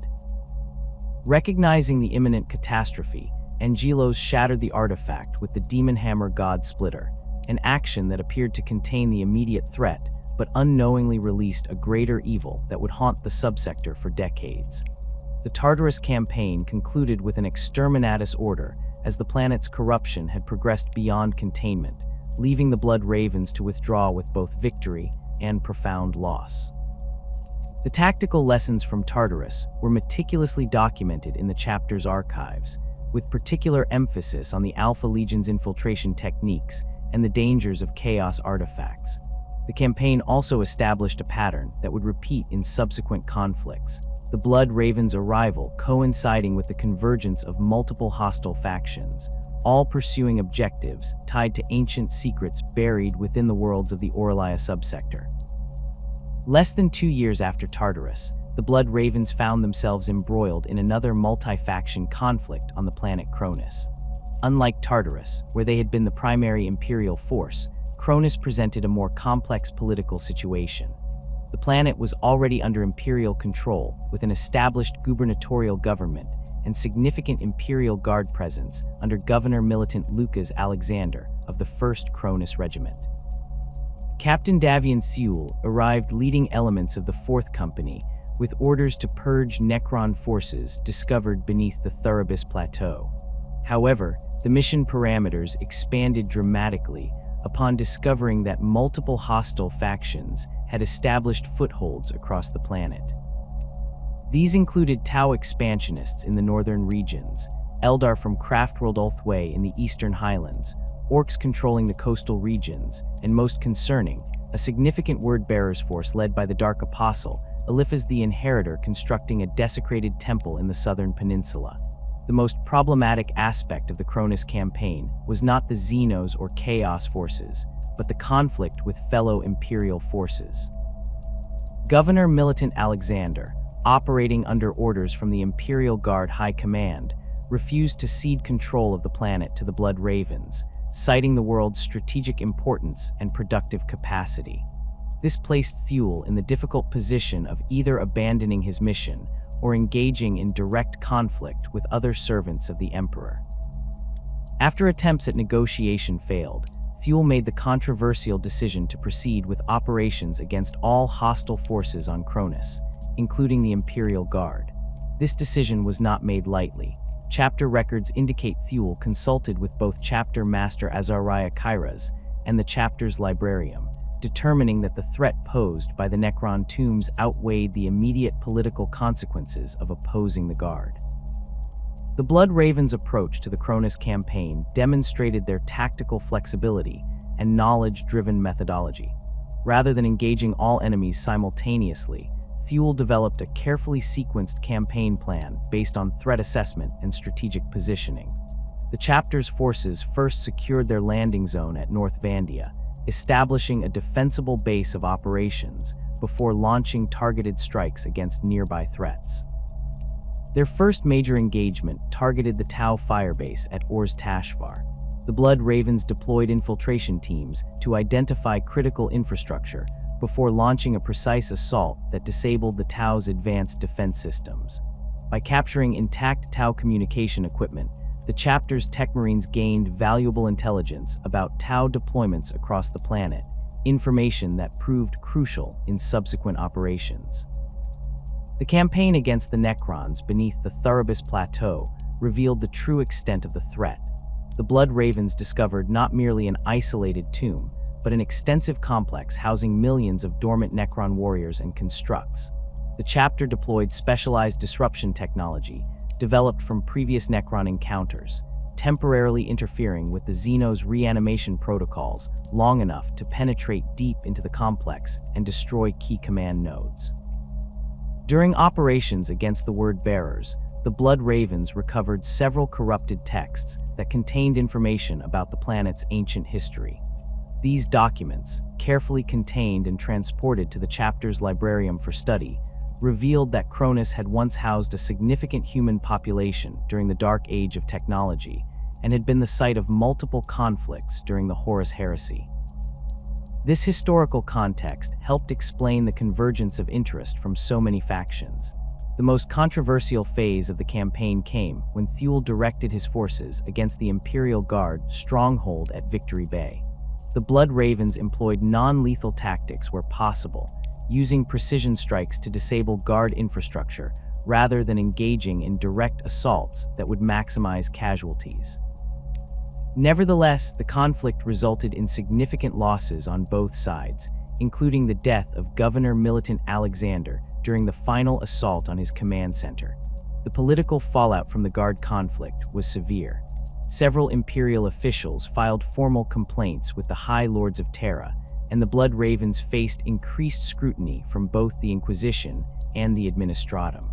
Recognizing the imminent catastrophe, Angelos shattered the artifact with the Demon Hammer God Splitter, an action that appeared to contain the immediate threat, but unknowingly released a greater evil that would haunt the subsector for decades. The Tartarus campaign concluded with an exterminatus order as the planet's corruption had progressed beyond containment, leaving the Blood Ravens to withdraw with both victory and profound loss. The tactical lessons from Tartarus were meticulously documented in the chapter's archives, with particular emphasis on the Alpha Legion's infiltration techniques and the dangers of chaos artifacts. The campaign also established a pattern that would repeat in subsequent conflicts, the Blood Ravens' arrival coinciding with the convergence of multiple hostile factions, all pursuing objectives tied to ancient secrets buried within the worlds of the Orlaia subsector. Less than 2 years after Tartarus, the Blood Ravens found themselves embroiled in another multi-faction conflict on the planet Cronus. Unlike Tartarus, where they had been the primary Imperial force, Cronus presented a more complex political situation. The planet was already under Imperial control, with an established gubernatorial government and significant Imperial Guard presence under Governor Militant Lucas Alexander of the 1st Cronus Regiment. Captain Davian Thule arrived leading elements of the 4th Company with orders to purge Necron forces discovered beneath the Thuribus Plateau. However, the mission parameters expanded dramatically upon discovering that multiple hostile factions had established footholds across the planet. These included Tau expansionists in the northern regions, Eldar from Craftworld Ulthway in the eastern highlands, Orcs controlling the coastal regions, and most concerning, a significant word-bearers force led by the Dark Apostle, Eliphaz the Inheritor, constructing a desecrated temple in the southern peninsula. The most problematic aspect of the Cronus campaign was not the Xenos or Chaos forces, but the conflict with fellow Imperial forces. Governor Militant Alexander, operating under orders from the Imperial Guard High Command, refused to cede control of the planet to the Blood Ravens, citing the world's strategic importance and productive capacity. This placed Thule in the difficult position of either abandoning his mission or engaging in direct conflict with other servants of the Emperor. After attempts at negotiation failed, Thule made the controversial decision to proceed with operations against all hostile forces on Cronus, including the Imperial Guard. This decision was not made lightly. Chapter records indicate Thule consulted with both Chapter Master Azariah Kairas and the chapter's Librarium, determining that the threat posed by the Necron tombs outweighed the immediate political consequences of opposing the Guard. The Blood Ravens' approach to the Cronus campaign demonstrated their tactical flexibility and knowledge-driven methodology. Rather than engaging all enemies simultaneously, Thule developed a carefully sequenced campaign plan based on threat assessment and strategic positioning. The chapter's forces first secured their landing zone at North Vandia, establishing a defensible base of operations before launching targeted strikes against nearby threats. Their first major engagement targeted the Tau firebase at Ors Tashvar. The Blood Ravens deployed infiltration teams to identify critical infrastructure before launching a precise assault that disabled the Tau's advanced defense systems. By capturing intact Tau communication equipment, the chapter's Tech Marines gained valuable intelligence about Tau deployments across the planet, information that proved crucial in subsequent operations. The campaign against the Necrons beneath the Thuribus Plateau revealed the true extent of the threat. The Blood Ravens discovered not merely an isolated tomb, but an extensive complex housing millions of dormant Necron warriors and constructs. The chapter deployed specialized disruption technology, developed from previous Necron encounters, temporarily interfering with the Xenos reanimation protocols long enough to penetrate deep into the complex and destroy key command nodes. During operations against the Word-Bearers, the Blood Ravens recovered several corrupted texts that contained information about the planet's ancient history. These documents, carefully contained and transported to the chapter's Librarium for study, revealed that Cronus had once housed a significant human population during the Dark Age of technology and had been the site of multiple conflicts during the Horus Heresy. This historical context helped explain the convergence of interest from so many factions. The most controversial phase of the campaign came when Thule directed his forces against the Imperial Guard stronghold at Victory Bay. The Blood Ravens employed non-lethal tactics where possible, using precision strikes to disable Guard infrastructure rather than engaging in direct assaults that would maximize casualties. Nevertheless, the conflict resulted in significant losses on both sides, including the death of Governor Militant Alexander during the final assault on his command center. The political fallout from the Guard conflict was severe. Several Imperial officials filed formal complaints with the High Lords of Terra, and the Blood Ravens faced increased scrutiny from both the Inquisition and the Administratum.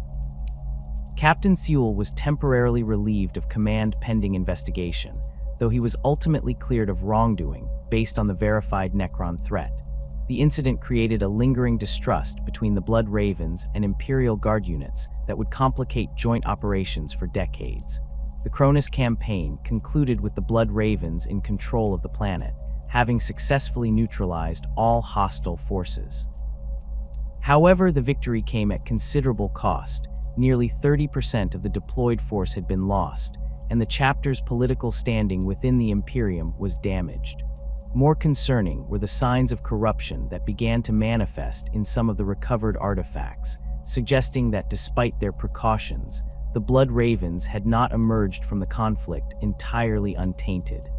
Captain Thule was temporarily relieved of command pending investigation, though he was ultimately cleared of wrongdoing based on the verified Necron threat. The incident created a lingering distrust between the Blood Ravens and Imperial Guard units that would complicate joint operations for decades. The Cronus campaign concluded with the Blood Ravens in control of the planet, having successfully neutralized all hostile forces. However, the victory came at considerable cost. Nearly 30% of the deployed force had been lost, and the chapter's political standing within the Imperium was damaged. More concerning were the signs of corruption that began to manifest in some of the recovered artifacts, suggesting that despite their precautions, the Blood Ravens had not emerged from the conflict entirely untainted.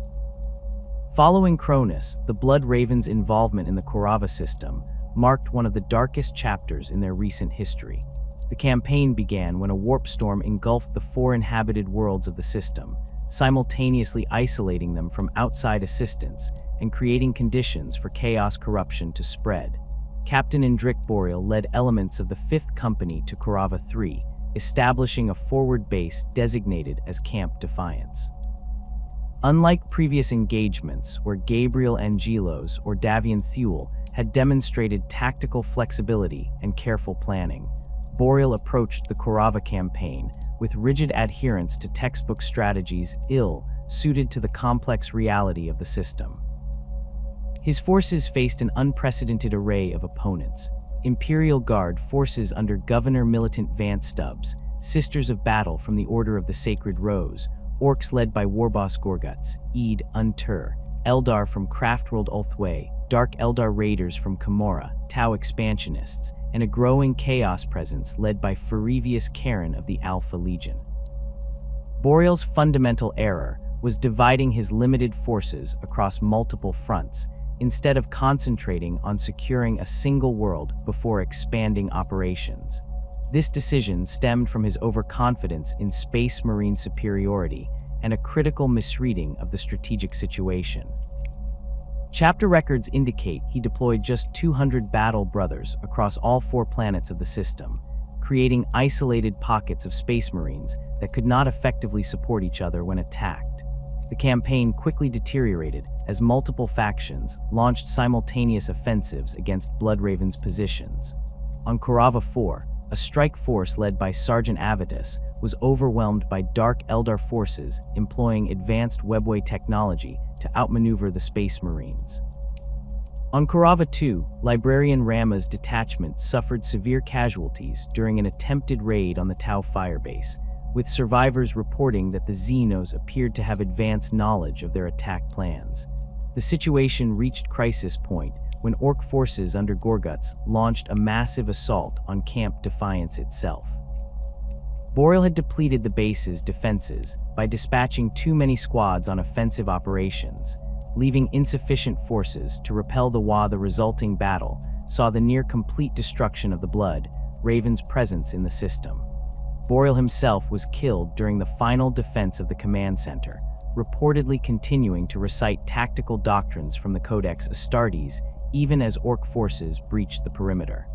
Following Cronus, the Blood Ravens' involvement in the Korava system marked one of the darkest chapters in their recent history. The campaign began when a warp storm engulfed the 4 inhabited worlds of the system, simultaneously isolating them from outside assistance and creating conditions for chaos corruption to spread. Captain Indrik Boreal led elements of the 5th Company to Korava 3, establishing a forward base designated as Camp Defiance. Unlike previous engagements where Gabriel Angelos or Davian Thule had demonstrated tactical flexibility and careful planning, Boreal approached the Korava campaign with rigid adherence to textbook strategies ill-suited to the complex reality of the system. His forces faced an unprecedented array of opponents: Imperial Guard forces under Governor Militant Vance Stubbs, Sisters of Battle from the Order of the Sacred Rose, Orcs led by Warboss Gorguts, Eid Untur, Eldar from Craftworld Ulthway, Dark Eldar Raiders from Camorra, Tau Expansionists, and a growing Chaos presence led by Furivius Karen of the Alpha Legion. Boreal's fundamental error was dividing his limited forces across multiple fronts, instead of concentrating on securing a single world before expanding operations. This decision stemmed from his overconfidence in Space Marine superiority and a critical misreading of the strategic situation. Chapter records indicate he deployed just 200 battle brothers across all 4 planets of the system, creating isolated pockets of Space Marines that could not effectively support each other when attacked. The campaign quickly deteriorated as multiple factions launched simultaneous offensives against Blood Raven's positions. On Korava 4, a strike force led by Sergeant Avitus was overwhelmed by Dark Eldar forces employing advanced webway technology to outmaneuver the Space Marines. On Korava 2, Librarian Rama's detachment suffered severe casualties during an attempted raid on the Tau firebase, with survivors reporting that the Xenos appeared to have advanced knowledge of their attack plans. The situation reached crisis point when Orc forces under Gorguts launched a massive assault on Camp Defiance itself. Boreal had depleted the base's defenses by dispatching too many squads on offensive operations, leaving insufficient forces to repel the resulting battle saw the near-complete destruction of the Blood Raven's presence in the system. Boreal himself was killed during the final defense of the command center, reportedly continuing to recite tactical doctrines from the Codex Astartes even as Orc forces breached the perimeter.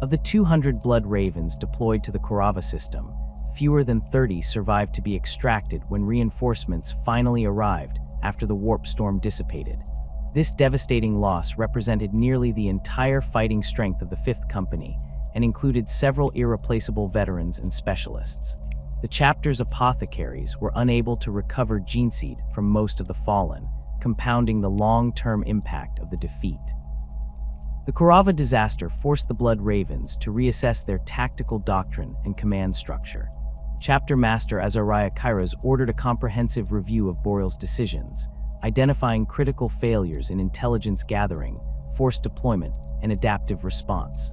Of the 200 Blood Ravens deployed to the Korava system, fewer than 30 survived to be extracted when reinforcements finally arrived after the warp storm dissipated. This devastating loss represented nearly the entire fighting strength of the 5th Company and included several irreplaceable veterans and specialists. The chapter's apothecaries were unable to recover Geneseed from most of the fallen, compounding the long-term impact of the defeat. The Korava disaster forced the Blood Ravens to reassess their tactical doctrine and command structure. Chapter Master Azariah Kairos ordered a comprehensive review of Boreal's decisions, identifying critical failures in intelligence gathering, force deployment, and adaptive response.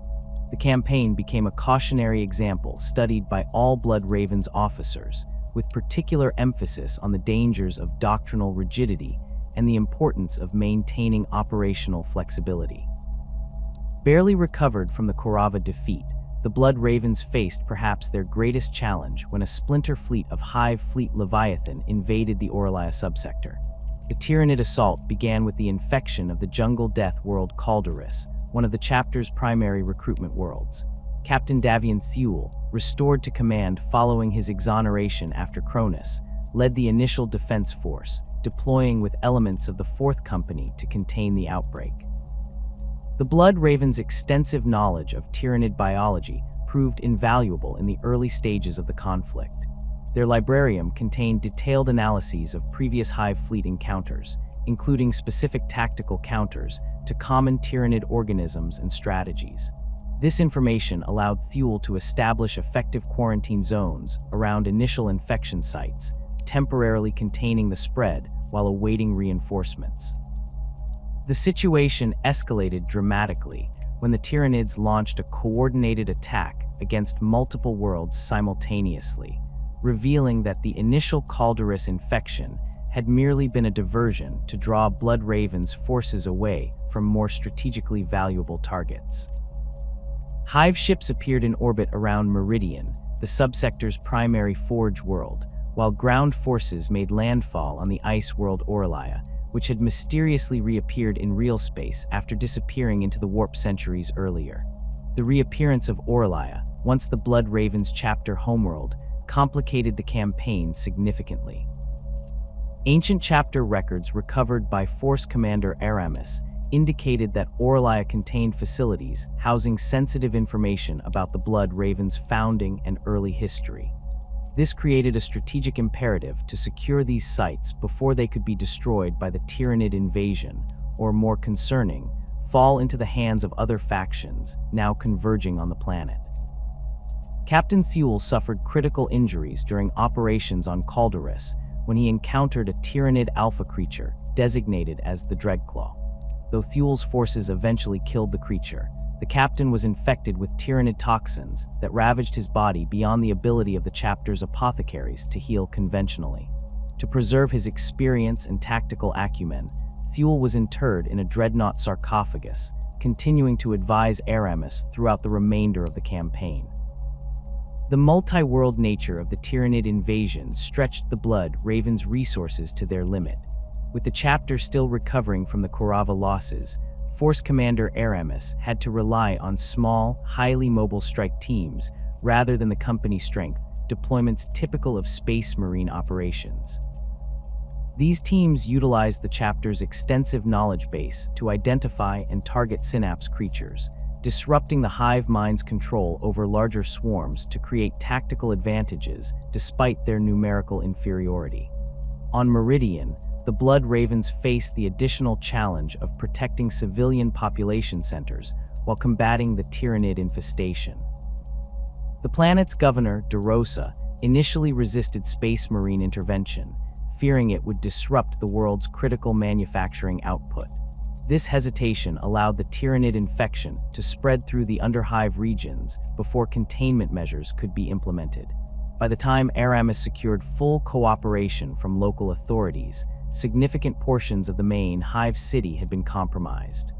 The campaign became a cautionary example studied by all Blood Ravens officers, with particular emphasis on the dangers of doctrinal rigidity and the importance of maintaining operational flexibility. Barely recovered from the Korava defeat, the Blood Ravens faced perhaps their greatest challenge when a splinter fleet of Hive Fleet Leviathan invaded the Orlia subsector. The Tyranid assault began with the infection of the jungle death world Calderis, one of the chapter's primary recruitment worlds. Captain Davian Thule, restored to command following his exoneration after Cronus, led the initial defense force, deploying with elements of the 4th Company to contain the outbreak. The Blood Ravens' extensive knowledge of Tyranid biology proved invaluable in the early stages of the conflict. Their Librarium contained detailed analyses of previous Hive Fleet encounters, including specific tactical counters to common Tyranid organisms and strategies. This information allowed Thule to establish effective quarantine zones around initial infection sites, temporarily containing the spread while awaiting reinforcements. The situation escalated dramatically when the Tyranids launched a coordinated attack against multiple worlds simultaneously, revealing that the initial Calderis infection had merely been a diversion to draw Blood Ravens' forces away from more strategically valuable targets. Hive ships appeared in orbit around Meridian, the subsector's primary forge world, while ground forces made landfall on the ice world Orlia, which had mysteriously reappeared in real space after disappearing into the warp centuries earlier. The reappearance of Orlia, once the Blood Ravens chapter homeworld, complicated the campaign significantly. Ancient chapter records recovered by Force Commander Aramis indicated that Orlia contained facilities housing sensitive information about the Blood Ravens' founding and early history. This created a strategic imperative to secure these sites before they could be destroyed by the Tyranid invasion, or more concerning, fall into the hands of other factions now converging on the planet. Captain Thule suffered critical injuries during operations on Calderis when he encountered a Tyranid alpha creature designated as the Dreadclaw. Though Thule's forces eventually killed the creature, the captain was infected with Tyranid toxins that ravaged his body beyond the ability of the chapter's apothecaries to heal conventionally. To preserve his experience and tactical acumen, Thule was interred in a dreadnought sarcophagus, continuing to advise Aramis throughout the remainder of the campaign. The multi-world nature of the Tyranid invasion stretched the Blood Ravens' resources to their limit. With the chapter still recovering from the Korava losses, Force Commander Aramis had to rely on small, highly mobile strike teams rather than the company strength, deployments typical of Space Marine operations. These teams utilized the chapter's extensive knowledge base to identify and target synapse creatures, disrupting the hive mind's control over larger swarms to create tactical advantages despite their numerical inferiority. On Meridian, the Blood Ravens faced the additional challenge of protecting civilian population centers while combating the Tyranid infestation. The planet's governor, DeRosa, initially resisted Space Marine intervention, fearing it would disrupt the world's critical manufacturing output. This hesitation allowed the Tyranid infection to spread through the Underhive regions before containment measures could be implemented. By the time Aramis secured full cooperation from local authorities, significant portions of the main Hive city had been compromised.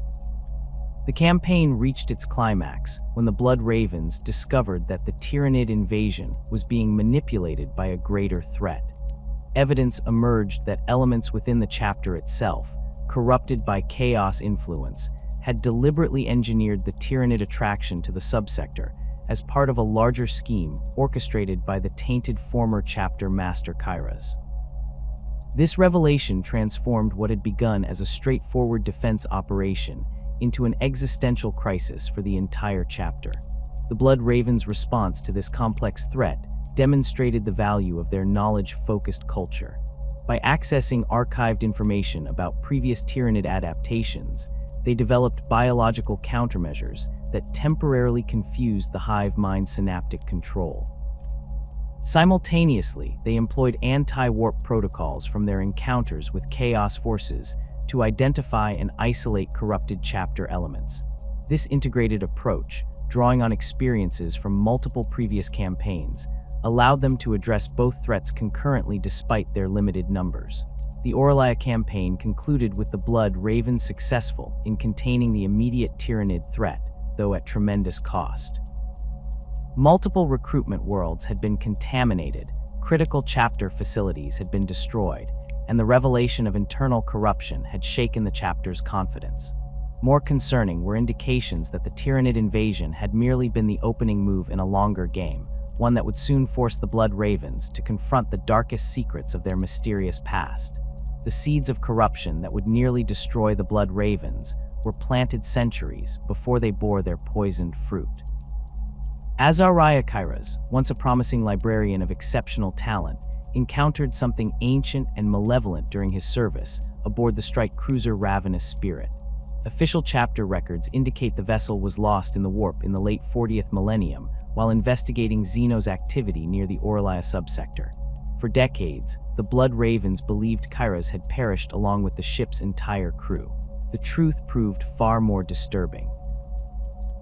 The campaign reached its climax when the Blood Ravens discovered that the Tyranid invasion was being manipulated by a greater threat. Evidence emerged that elements within the chapter itself, corrupted by chaos influence, had deliberately engineered the Tyranid attraction to the subsector as part of a larger scheme orchestrated by the tainted former chapter master Kyras. This revelation transformed what had begun as a straightforward defense operation into an existential crisis for the entire chapter. The Blood Ravens' response to this complex threat demonstrated the value of their knowledge-focused culture. By accessing archived information about previous Tyranid adaptations, they developed biological countermeasures that temporarily confused the hive mind's synaptic control. Simultaneously, they employed anti-warp protocols from their encounters with chaos forces to identify and isolate corrupted chapter elements. This integrated approach, drawing on experiences from multiple previous campaigns, allowed them to address both threats concurrently despite their limited numbers. The Orlia campaign concluded with the Blood Ravens successful in containing the immediate Tyranid threat, though at tremendous cost. Multiple recruitment worlds had been contaminated, critical chapter facilities had been destroyed, and the revelation of internal corruption had shaken the chapter's confidence. More concerning were indications that the Tyranid invasion had merely been the opening move in a longer game, one that would soon force the Blood Ravens to confront the darkest secrets of their mysterious past. The seeds of corruption that would nearly destroy the Blood Ravens were planted centuries before they bore their poisoned fruit. Azariah Kairas, once a promising librarian of exceptional talent, encountered something ancient and malevolent during his service aboard the strike cruiser Ravenous Spirit. Official chapter records indicate the vessel was lost in the warp in the late 40th millennium while investigating Xeno's activity near the Orlia subsector. For decades, the Blood Ravens believed Kairas had perished along with the ship's entire crew. The truth proved far more disturbing.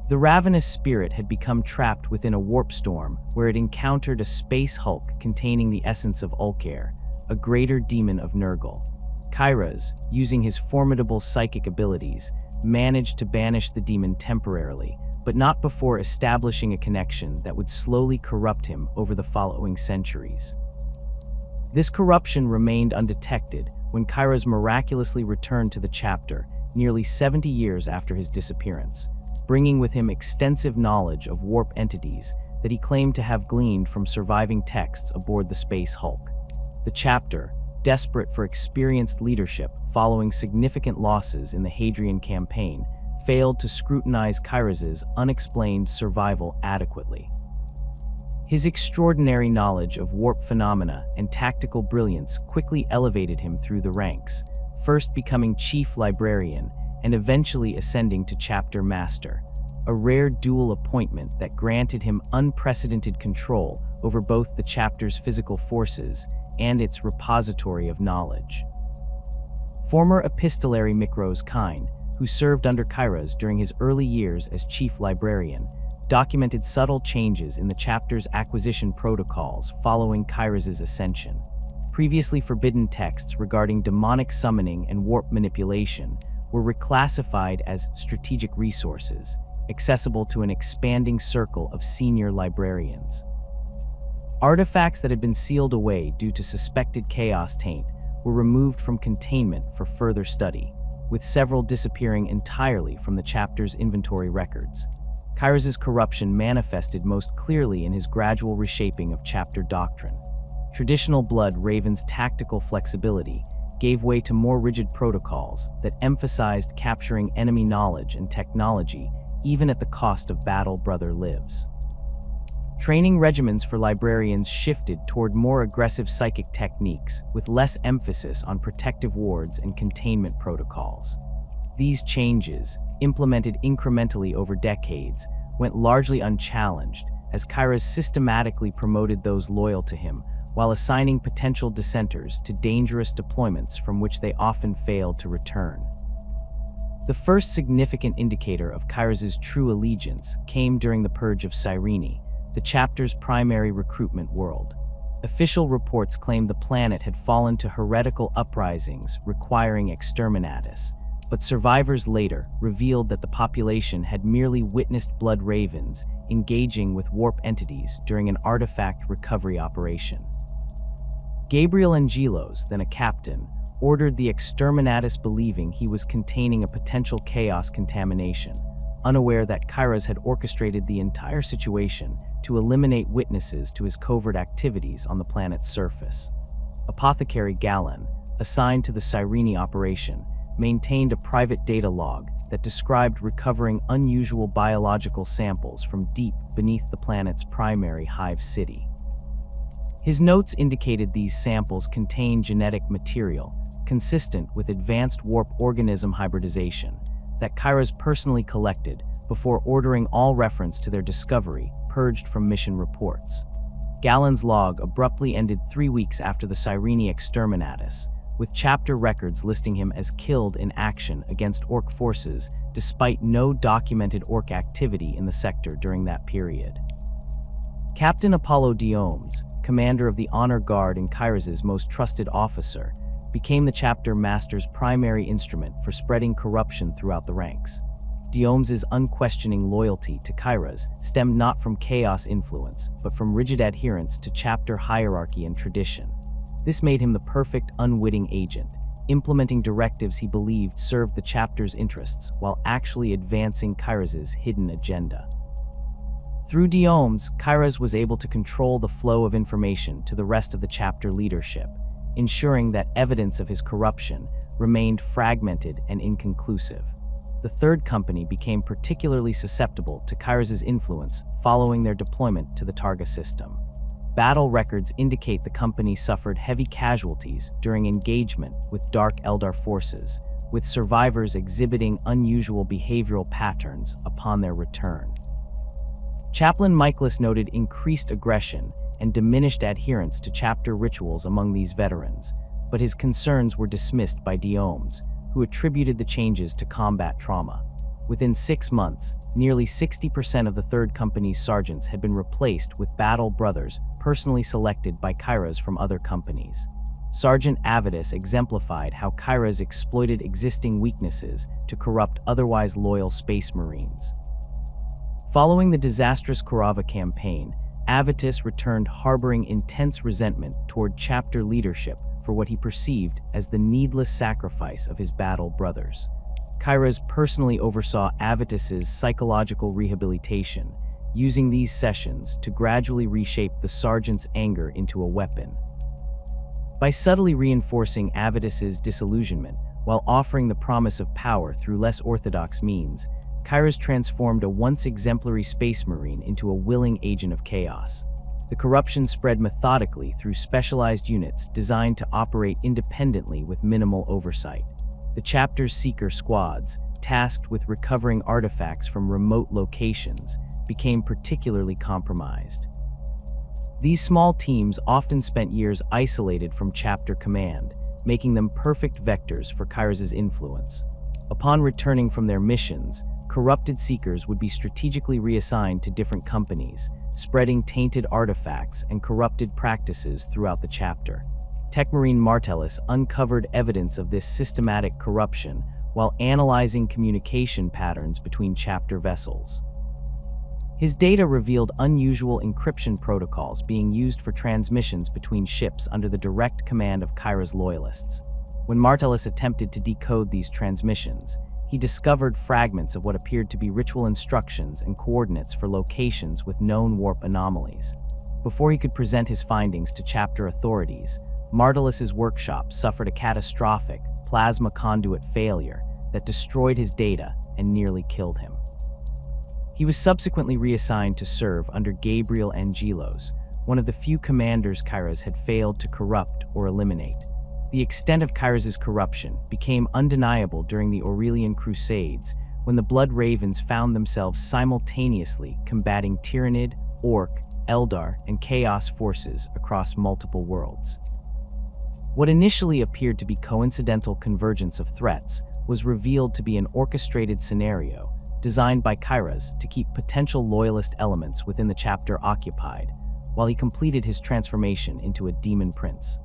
The Ravenous Spirit had become trapped within a warp storm where it encountered a space hulk containing the essence of Ulcair, a greater demon of Nurgle. Kairas, using his formidable psychic abilities, managed to banish the demon temporarily, but not before establishing a connection that would slowly corrupt him over the following centuries. This corruption remained undetected when Kairas miraculously returned to the chapter nearly 70 years after his disappearance, bringing with him extensive knowledge of warp entities that he claimed to have gleaned from surviving texts aboard the Space Hulk. The chapter, desperate for experienced leadership following significant losses in the Hadrian campaign, failed to scrutinize Kairas's unexplained survival adequately. His extraordinary knowledge of warp phenomena and tactical brilliance quickly elevated him through the ranks, first becoming chief librarian and eventually ascending to chapter master, a rare dual appointment that granted him unprecedented control over both the chapter's physical forces and its repository of knowledge. Former epistolary Mikros Kine, who served under Kairas during his early years as chief librarian, documented subtle changes in the chapter's acquisition protocols following Kairas's ascension. Previously forbidden texts regarding demonic summoning and warp manipulation were reclassified as strategic resources, accessible to an expanding circle of senior librarians. Artifacts that had been sealed away due to suspected chaos taint were removed from containment for further study, with several disappearing entirely from the chapter's inventory records. Kairas's corruption manifested most clearly in his gradual reshaping of chapter doctrine. Traditional Blood Ravens' tactical flexibility gave way to more rigid protocols that emphasized capturing enemy knowledge and technology even at the cost of battle brother lives. Training regimens for librarians shifted toward more aggressive psychic techniques with less emphasis on protective wards and containment protocols. These changes, implemented incrementally over decades, went largely unchallenged as Kairas systematically promoted those loyal to him while assigning potential dissenters to dangerous deployments from which they often failed to return. The first significant indicator of Kairas's true allegiance came during the Purge of Cyrene, the chapter's primary recruitment world. Official reports claimed the planet had fallen to heretical uprisings requiring exterminatus, but survivors later revealed that the population had merely witnessed Blood Ravens engaging with warp entities during an artifact recovery operation. Gabriel Angelos, then a captain, ordered the exterminatus believing he was containing a potential chaos contamination, unaware that Kairas had orchestrated the entire situation to eliminate witnesses to his covert activities on the planet's surface. Apothecary Galen, assigned to the Cyrene operation, maintained a private data log that described recovering unusual biological samples from deep beneath the planet's primary hive city. His notes indicated these samples contained genetic material consistent with advanced warp organism hybridization that Kairas personally collected before ordering all reference to their discovery purged from mission reports. Galen's log abruptly ended 3 weeks after the Cyrene exterminatus, with chapter records listing him as killed in action against Orc forces despite no documented Orc activity in the sector during that period. Captain Apollo Diomes, commander of the Honor Guard and Kairas's most trusted officer, became the chapter master's primary instrument for spreading corruption throughout the ranks. Diom's unquestioning loyalty to Kyras stemmed not from chaos influence, but from rigid adherence to chapter hierarchy and tradition. This made him the perfect unwitting agent, implementing directives he believed served the chapter's interests while actually advancing Kyras' hidden agenda. Through Diom's, Kyras was able to control the flow of information to the rest of the chapter leadership, ensuring that evidence of his corruption remained fragmented and inconclusive. The third company became particularly susceptible to Kyras' influence following their deployment to the Targa system. Battle records indicate the company suffered heavy casualties during engagement with Dark Eldar forces, with survivors exhibiting unusual behavioral patterns upon their return. Chaplain Michaelis noted increased aggression and diminished adherence to chapter rituals among these veterans, but his concerns were dismissed by Diom's, who attributed the changes to combat trauma. Within 6 months, nearly 60% of the Third Company's sergeants had been replaced with battle brothers personally selected by Kyras from other companies. Sergeant Avitus exemplified how Kyras exploited existing weaknesses to corrupt otherwise loyal Space Marines. Following the disastrous Kurava campaign, Avitus returned harboring intense resentment toward chapter leadership for what he perceived as the needless sacrifice of his battle brothers. Kyras personally oversaw Avitus's psychological rehabilitation, using these sessions to gradually reshape the sergeant's anger into a weapon. By subtly reinforcing Avitus's disillusionment while offering the promise of power through less orthodox means, Kyras transformed a once exemplary Space Marine into a willing agent of chaos. The corruption spread methodically through specialized units designed to operate independently with minimal oversight. The chapter's seeker squads, tasked with recovering artifacts from remote locations, became particularly compromised. These small teams often spent years isolated from chapter command, making them perfect vectors for Kyras' influence. Upon returning from their missions, corrupted seekers would be strategically reassigned to different companies, spreading tainted artifacts and corrupted practices throughout the chapter. Techmarine Martellus uncovered evidence of this systematic corruption while analyzing communication patterns between chapter vessels. His data revealed unusual encryption protocols being used for transmissions between ships under the direct command of Kyras loyalists. When Martellus attempted to decode these transmissions, he discovered fragments of what appeared to be ritual instructions and coordinates for locations with known warp anomalies. Before he could present his findings to chapter authorities, Martellus's workshop suffered a catastrophic plasma conduit failure that destroyed his data and nearly killed him. He was subsequently reassigned to serve under Gabriel Angelos, one of the few commanders Kyras had failed to corrupt or eliminate. The extent of Kyras' corruption became undeniable during the Aurelian Crusades, when the Blood Ravens found themselves simultaneously combating Tyrannid, Orc, Eldar, and Chaos forces across multiple worlds. What initially appeared to be coincidental convergence of threats was revealed to be an orchestrated scenario designed by Kyras to keep potential loyalist elements within the chapter occupied, while he completed his transformation into a demon prince.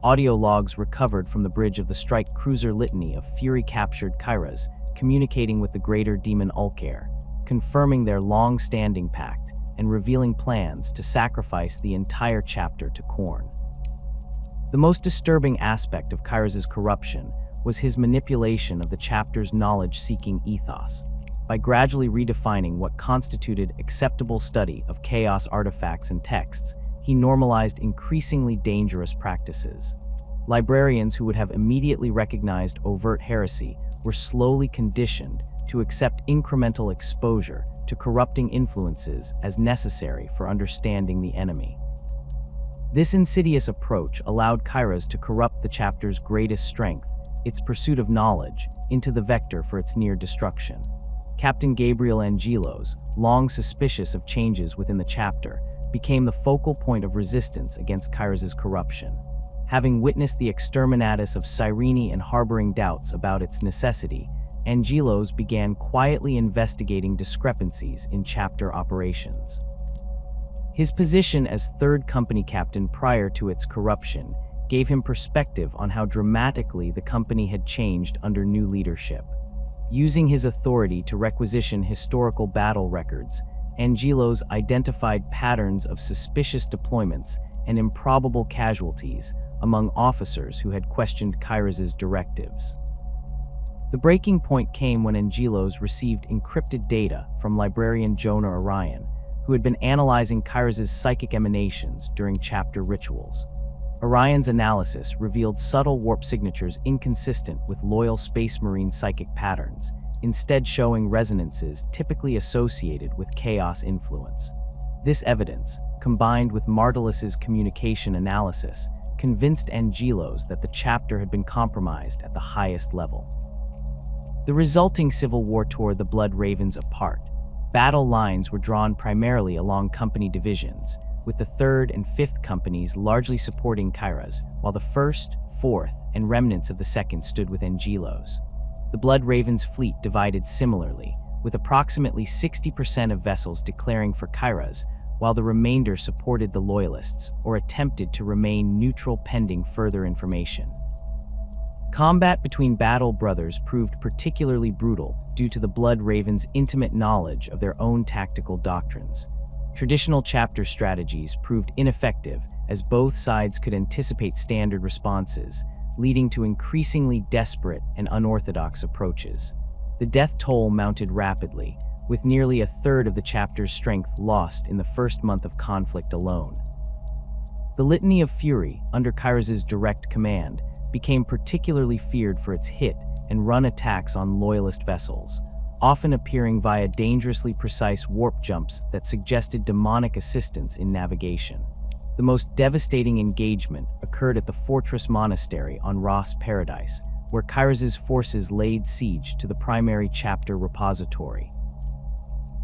Audio logs recovered from the bridge of the strike cruiser Litany of Fury-captured Kyras communicating with the greater demon Ulcair, confirming their long-standing pact and revealing plans to sacrifice the entire chapter to Khorne. The most disturbing aspect of Kyras' corruption was his manipulation of the chapter's knowledge-seeking ethos. By gradually redefining what constituted acceptable study of chaos artifacts and texts, he normalized increasingly dangerous practices. Librarians who would have immediately recognized overt heresy were slowly conditioned to accept incremental exposure to corrupting influences as necessary for understanding the enemy. This insidious approach allowed Kyras to corrupt the chapter's greatest strength, its pursuit of knowledge, into the vector for its near destruction. Captain Gabriel Angelos, long suspicious of changes within the chapter, became the focal point of resistance against Kyras' corruption. Having witnessed the exterminatus of Cyrene and harboring doubts about its necessity, Angelos began quietly investigating discrepancies in chapter operations. His position as third company captain prior to its corruption gave him perspective on how dramatically the company had changed under new leadership. Using his authority to requisition historical battle records, Angelos identified patterns of suspicious deployments and improbable casualties among officers who had questioned Kyros's directives. The breaking point came when Angelos received encrypted data from librarian Jonah Orion, who had been analyzing Kyros's psychic emanations during chapter rituals. Orion's analysis revealed subtle warp signatures inconsistent with loyal Space Marine psychic patterns, instead showing resonances typically associated with chaos influence. This evidence, combined with Martelus's communication analysis, convinced Angelos that the chapter had been compromised at the highest level. The resulting civil war tore the Blood Ravens apart. Battle lines were drawn primarily along company divisions, with the 3rd and 5th companies largely supporting Kyros, while the 1st, 4th, and remnants of the 2nd stood with Angelos. The Blood Ravens fleet divided similarly, with approximately 60% of vessels declaring for Kyros, while the remainder supported the Loyalists or attempted to remain neutral pending further information. Combat between battle brothers proved particularly brutal due to the Blood Ravens' intimate knowledge of their own tactical doctrines. Traditional chapter strategies proved ineffective as both sides could anticipate standard responses, leading to increasingly desperate and unorthodox approaches. The death toll mounted rapidly, with nearly a third of the chapter's strength lost in the first month of conflict alone. The Litany of Fury, under Kyros's direct command, became particularly feared for its hit and run attacks on Loyalist vessels, often appearing via dangerously precise warp jumps that suggested demonic assistance in navigation. The most devastating engagement occurred at the Fortress Monastery on Ross Paradise, where Kyros's forces laid siege to the primary chapter repository.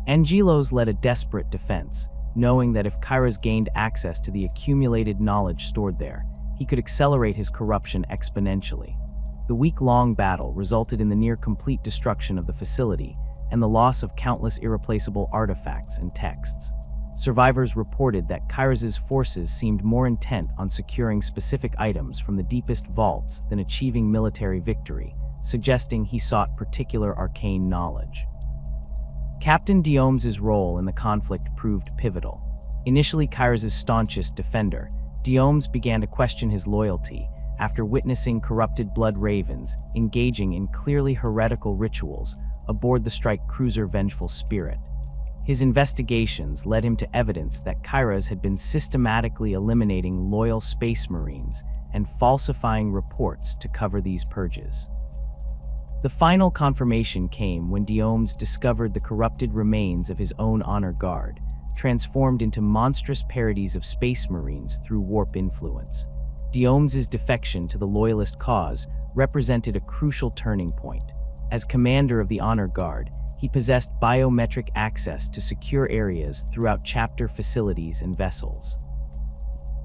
Angelos led a desperate defense, knowing that if Kyros gained access to the accumulated knowledge stored there, he could accelerate his corruption exponentially. The week-long battle resulted in the near-complete destruction of the facility and the loss of countless irreplaceable artifacts and texts. Survivors reported that Kyros's forces seemed more intent on securing specific items from the deepest vaults than achieving military victory, suggesting he sought particular arcane knowledge. Captain Diome's role in the conflict proved pivotal. Initially Kyros's staunchest defender, Diomes began to question his loyalty after witnessing corrupted Blood Ravens engaging in clearly heretical rituals aboard the strike cruiser Vengeful Spirit. His investigations led him to evidence that Kyros had been systematically eliminating loyal Space Marines and falsifying reports to cover these purges. The final confirmation came when Diomes discovered the corrupted remains of his own honor guard, transformed into monstrous parodies of Space Marines through warp influence. Diomes' defection to the Loyalist cause represented a crucial turning point. As commander of the Honor Guard, he possessed biometric access to secure areas throughout chapter facilities and vessels.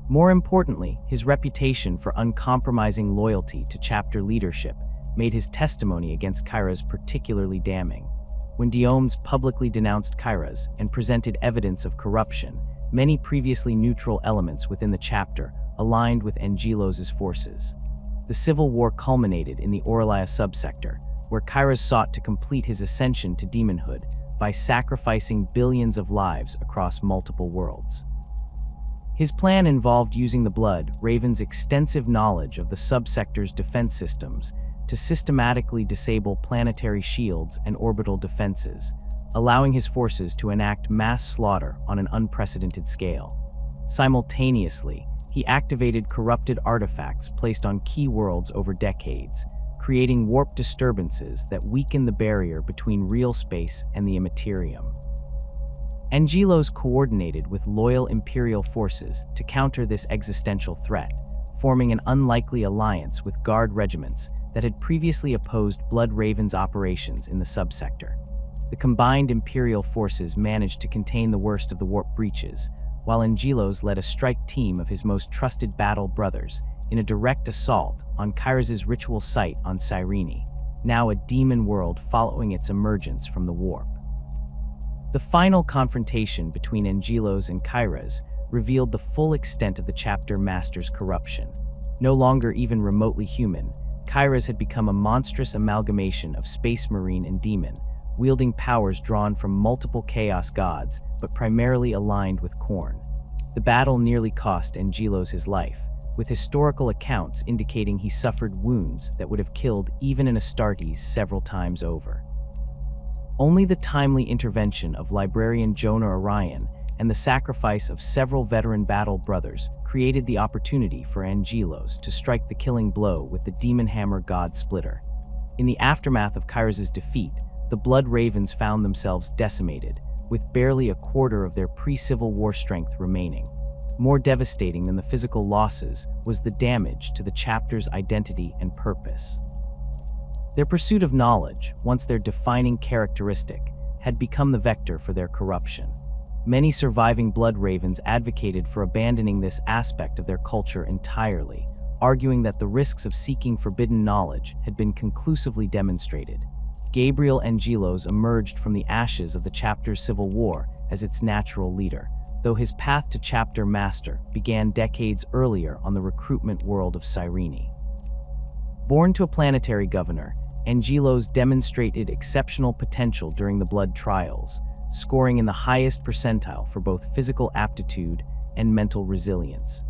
More importantly, his reputation for uncompromising loyalty to chapter leadership made his testimony against Kyros particularly damning. When Diomes publicly denounced Kyros and presented evidence of corruption, many previously neutral elements within the chapter aligned with Angelos' forces. The civil war culminated in the Aurelia subsector, where Kyros sought to complete his ascension to demonhood by sacrificing billions of lives across multiple worlds. His plan involved using the Blood Ravens' extensive knowledge of the subsector's defense systems to systematically disable planetary shields and orbital defenses, allowing his forces to enact mass slaughter on an unprecedented scale. Simultaneously, he activated corrupted artifacts placed on key worlds over decades, creating warp disturbances that weaken the barrier between real space and the Imperium. Angelos coordinated with loyal Imperial forces to counter this existential threat, forming an unlikely alliance with Guard regiments that had previously opposed Blood Ravens' operations in the subsector. The combined Imperial forces managed to contain the worst of the warp breaches, while Angelos led a strike team of his most trusted battle brothers in a direct assault on Kyros' ritual site on Cyrene, now a demon world following its emergence from the warp. The final confrontation between Angelos and Kyros revealed the full extent of the chapter master's corruption. No longer even remotely human, Kyras had become a monstrous amalgamation of space marine and demon, wielding powers drawn from multiple chaos gods, but primarily aligned with Khorne. The battle nearly cost Angelos his life, with historical accounts indicating he suffered wounds that would have killed even an Astartes several times over. Only the timely intervention of librarian Jonah Orion and the sacrifice of several veteran battle brothers created the opportunity for Angelos to strike the killing blow with the Demon Hammer God Splitter. In the aftermath of Kyras' defeat, the Blood Ravens found themselves decimated, with barely a quarter of their pre-Civil War strength remaining. More devastating than the physical losses was the damage to the chapter's identity and purpose. Their pursuit of knowledge, once their defining characteristic, had become the vector for their corruption. Many surviving Blood Ravens advocated for abandoning this aspect of their culture entirely, arguing that the risks of seeking forbidden knowledge had been conclusively demonstrated. Gabriel Angelos emerged from the ashes of the chapter's civil war as its natural leader, though his path to chapter master began decades earlier on the recruitment world of Cyrene. Born to a planetary governor, Angelos demonstrated exceptional potential during the Blood Trials, scoring in the highest percentile for both physical aptitude and mental resilience.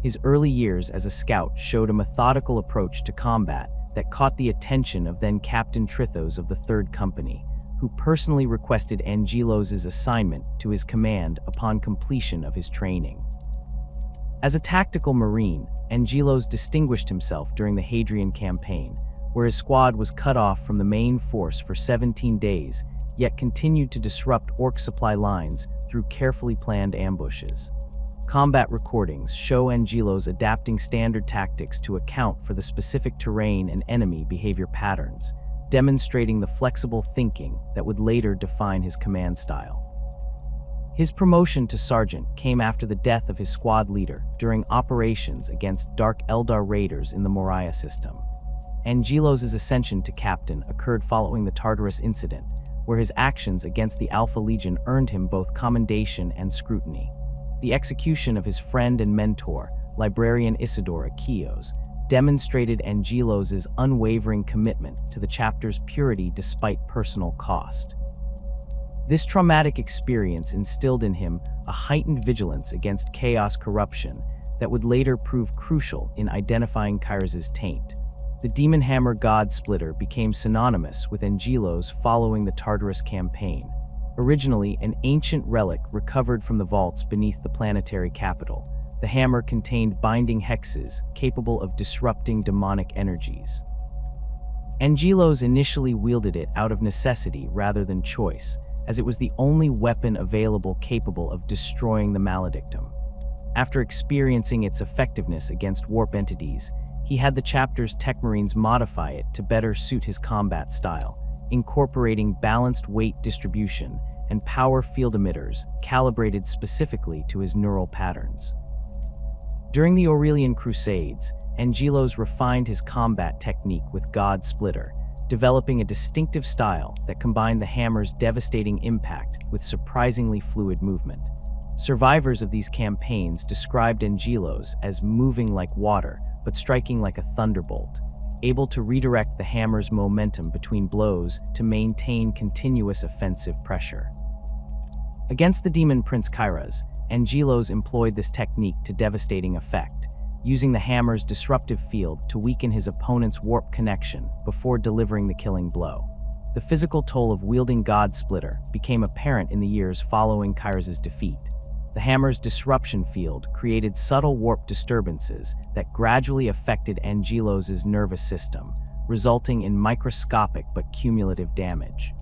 His early years as a scout showed a methodical approach to combat that caught the attention of then Captain Trithos of the Third Company, who personally requested Angelos' assignment to his command upon completion of his training. As a tactical marine, Angelos distinguished himself during the Hadrian campaign, where his squad was cut off from the main force for 17 days, yet continued to disrupt Orc supply lines through carefully planned ambushes. Combat recordings show Angelos adapting standard tactics to account for the specific terrain and enemy behavior patterns, demonstrating the flexible thinking that would later define his command style. His promotion to sergeant came after the death of his squad leader during operations against Dark Eldar raiders in the Moria system. Angelos' ascension to captain occurred following the Tartarus incident, where his actions against the Alpha Legion earned him both commendation and scrutiny. The execution of his friend and mentor, librarian Isidore Achios, demonstrated Angelos' unwavering commitment to the chapter's purity despite personal cost. This traumatic experience instilled in him a heightened vigilance against chaos corruption that would later prove crucial in identifying Kyras' taint. The Demon Hammer God Splitter became synonymous with Angelos following the Tartarus campaign. Originally an ancient relic recovered from the vaults beneath the planetary capital, the hammer contained binding hexes capable of disrupting demonic energies. Angelos initially wielded it out of necessity rather than choice, as it was the only weapon available capable of destroying the maledictum. After experiencing its effectiveness against warp entities, he had the chapter's tech marines modify it to better suit his combat style, incorporating balanced weight distribution and power field emitters calibrated specifically to his neural patterns. During the Aurelian Crusades, Angelos refined his combat technique with God Splitter, developing a distinctive style that combined the hammer's devastating impact with surprisingly fluid movement. Survivors of these campaigns described Angelos as moving like water, but striking like a thunderbolt, able to redirect the hammer's momentum between blows to maintain continuous offensive pressure. Against the demon Prince Kyras, Angelos employed this technique to devastating effect, using the hammer's disruptive field to weaken his opponent's warp connection before delivering the killing blow. The physical toll of wielding God Splitter became apparent in the years following Kyras' defeat. The hammer's disruption field created subtle warp disturbances that gradually affected Angelos' nervous system, resulting in microscopic but cumulative damage.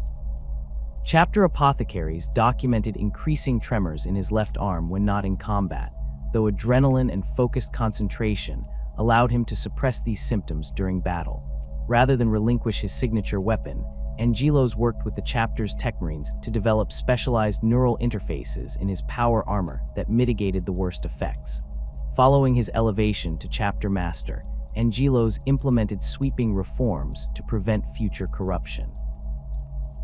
Chapter apothecaries documented increasing tremors in his left arm when not in combat, though adrenaline and focused concentration allowed him to suppress these symptoms during battle. Rather than relinquish his signature weapon, Angelos worked with the chapter's tech marines to develop specialized neural interfaces in his power armor that mitigated the worst effects. Following his elevation to chapter master, Angelos implemented sweeping reforms to prevent future corruption.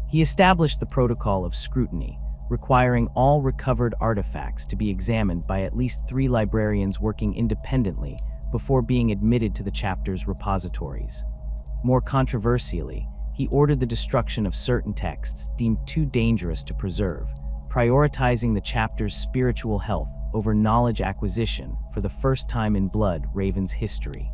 He established the protocol of scrutiny, requiring all recovered artifacts to be examined by at least 3 librarians working independently before being admitted to the chapter's repositories. More controversially, he ordered the destruction of certain texts deemed too dangerous to preserve, prioritizing the chapter's spiritual health over knowledge acquisition for the first time in Blood Raven's history.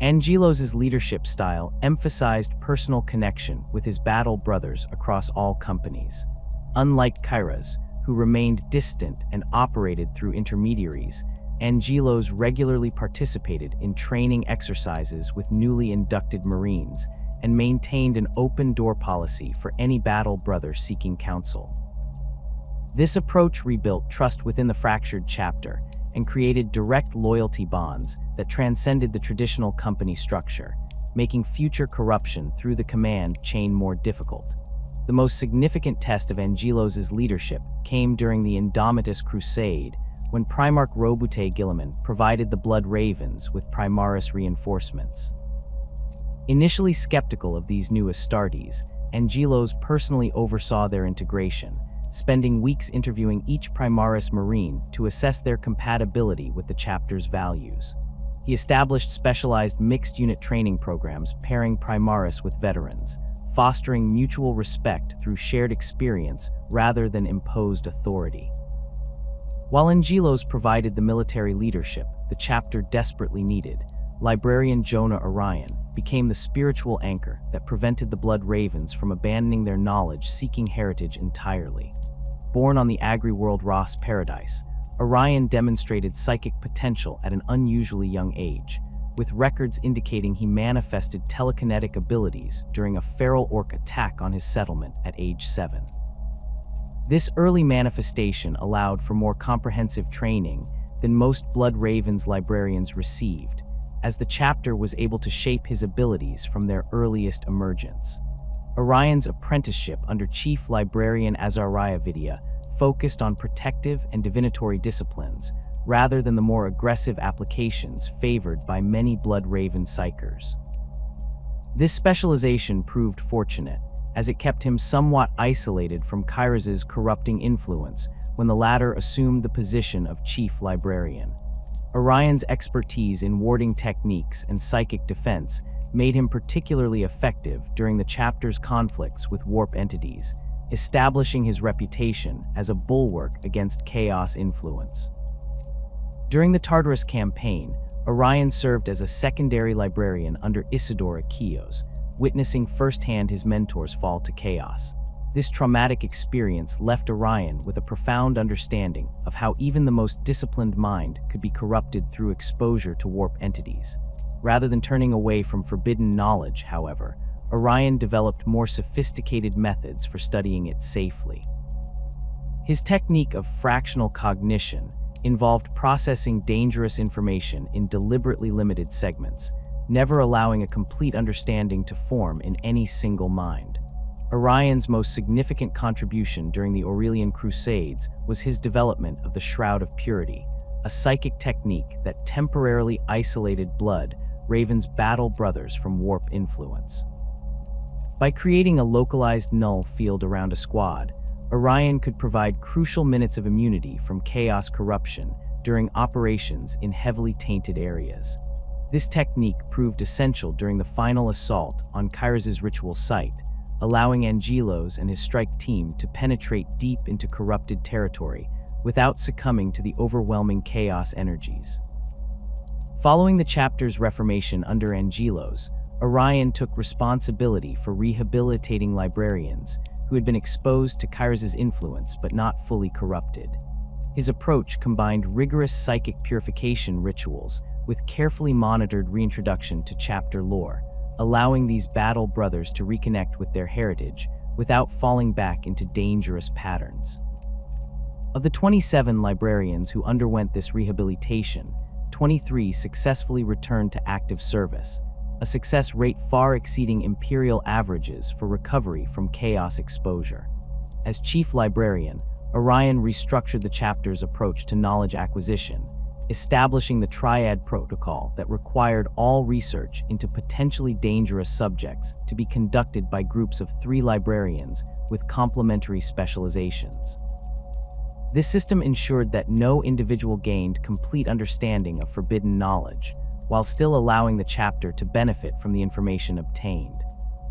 Angelos' leadership style emphasized personal connection with his battle brothers across all companies. Unlike Kyra's, who remained distant and operated through intermediaries, Angelos regularly participated in training exercises with newly inducted Marines and maintained an open-door policy for any battle brother seeking counsel. This approach rebuilt trust within the fractured chapter and created direct loyalty bonds that transcended the traditional company structure, making future corruption through the command chain more difficult. The most significant test of Angelos' leadership came during the Indomitus Crusade, when Primarch Robute Guilliman provided the Blood Ravens with Primaris reinforcements. Initially skeptical of these new Astartes, Angelos personally oversaw their integration, spending weeks interviewing each Primaris Marine to assess their compatibility with the chapter's values. He established specialized mixed-unit training programs pairing Primaris with veterans, fostering mutual respect through shared experience rather than imposed authority. While Angelos provided the military leadership the chapter desperately needed, Librarian Jonah Orion became the spiritual anchor that prevented the Blood Ravens from abandoning their knowledge-seeking heritage entirely. Born on the Agri-World Ross Paradise, Orion demonstrated psychic potential at an unusually young age, with records indicating he manifested telekinetic abilities during a feral orc attack on his settlement at age 7. This early manifestation allowed for more comprehensive training than most Blood Ravens librarians received, as the chapter was able to shape his abilities from their earliest emergence. Orion's apprenticeship under Chief Librarian Azariah Vidya focused on protective and divinatory disciplines, rather than the more aggressive applications favored by many Blood Raven psykers. This specialization proved fortunate, as it kept him somewhat isolated from Kyra's corrupting influence when the latter assumed the position of Chief Librarian. Orion's expertise in warding techniques and psychic defense made him particularly effective during the chapter's conflicts with warp entities, establishing his reputation as a bulwark against chaos influence. During the Tartarus campaign, Orion served as a secondary librarian under Isidore Akios, witnessing firsthand his mentor's fall to chaos. This traumatic experience left Orion with a profound understanding of how even the most disciplined mind could be corrupted through exposure to warp entities. Rather than turning away from forbidden knowledge, however, Orion developed more sophisticated methods for studying it safely. His technique of fractional cognition involved processing dangerous information in deliberately limited segments, never allowing a complete understanding to form in any single mind. Orion's most significant contribution during the Aurelian Crusades was his development of the Shroud of Purity, a psychic technique that temporarily isolated Blood Raven's battle brothers from warp influence. By creating a localized null field around a squad, Orion could provide crucial minutes of immunity from chaos corruption during operations in heavily tainted areas. This technique proved essential during the final assault on Kyra's ritual site, allowing Angelos and his strike team to penetrate deep into corrupted territory without succumbing to the overwhelming chaos energies. Following the chapter's reformation under Angelos, Orion took responsibility for rehabilitating librarians who had been exposed to Kyra's influence but not fully corrupted. His approach combined rigorous psychic purification rituals with carefully monitored reintroduction to chapter lore, allowing these battle brothers to reconnect with their heritage without falling back into dangerous patterns. Of the 27 librarians who underwent this rehabilitation, 23 successfully returned to active service, a success rate far exceeding imperial averages for recovery from chaos exposure. As chief librarian, Orion restructured the chapter's approach to knowledge acquisition, establishing the triad protocol that required all research into potentially dangerous subjects to be conducted by groups of 3 librarians with complementary specializations. This system ensured that no individual gained complete understanding of forbidden knowledge, while still allowing the chapter to benefit from the information obtained.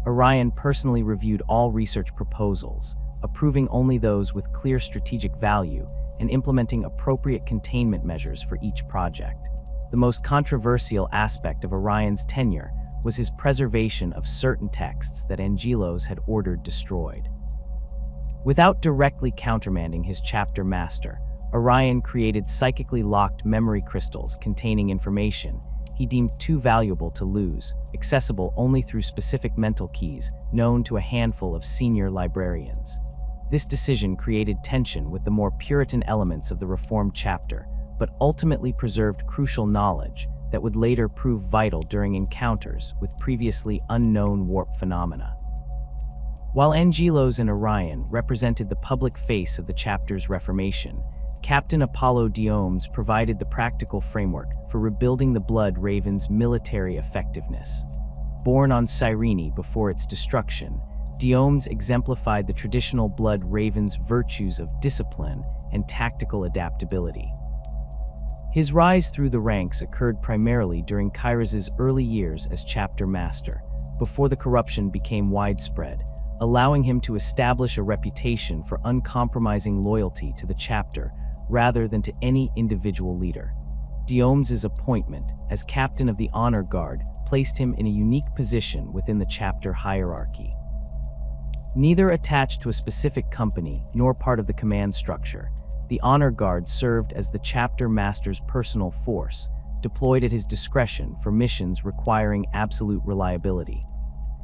Orion personally reviewed all research proposals, approving only those with clear strategic value and implementing appropriate containment measures for each project. The most controversial aspect of Orion's tenure was his preservation of certain texts that Angelos had ordered destroyed. Without directly countermanding his chapter master, Orion created psychically locked memory crystals containing information he deemed too valuable to lose, accessible only through specific mental keys known to a handful of senior librarians. This decision created tension with the more Puritan elements of the Reformed chapter, but ultimately preserved crucial knowledge that would later prove vital during encounters with previously unknown warp phenomena. While Angelos and Orion represented the public face of the chapter's reformation, Captain Apollo Diomedes provided the practical framework for rebuilding the Blood Raven's military effectiveness. Born on Cyrene before its destruction, Diomedes exemplified the traditional Blood Raven's virtues of discipline and tactical adaptability. His rise through the ranks occurred primarily during Kairos' early years as chapter master, before the corruption became widespread, allowing him to establish a reputation for uncompromising loyalty to the chapter rather than to any individual leader. Diomedes' appointment as captain of the Honor Guard placed him in a unique position within the chapter hierarchy. Neither attached to a specific company nor part of the command structure, the Honor Guard served as the chapter master's personal force, deployed at his discretion for missions requiring absolute reliability.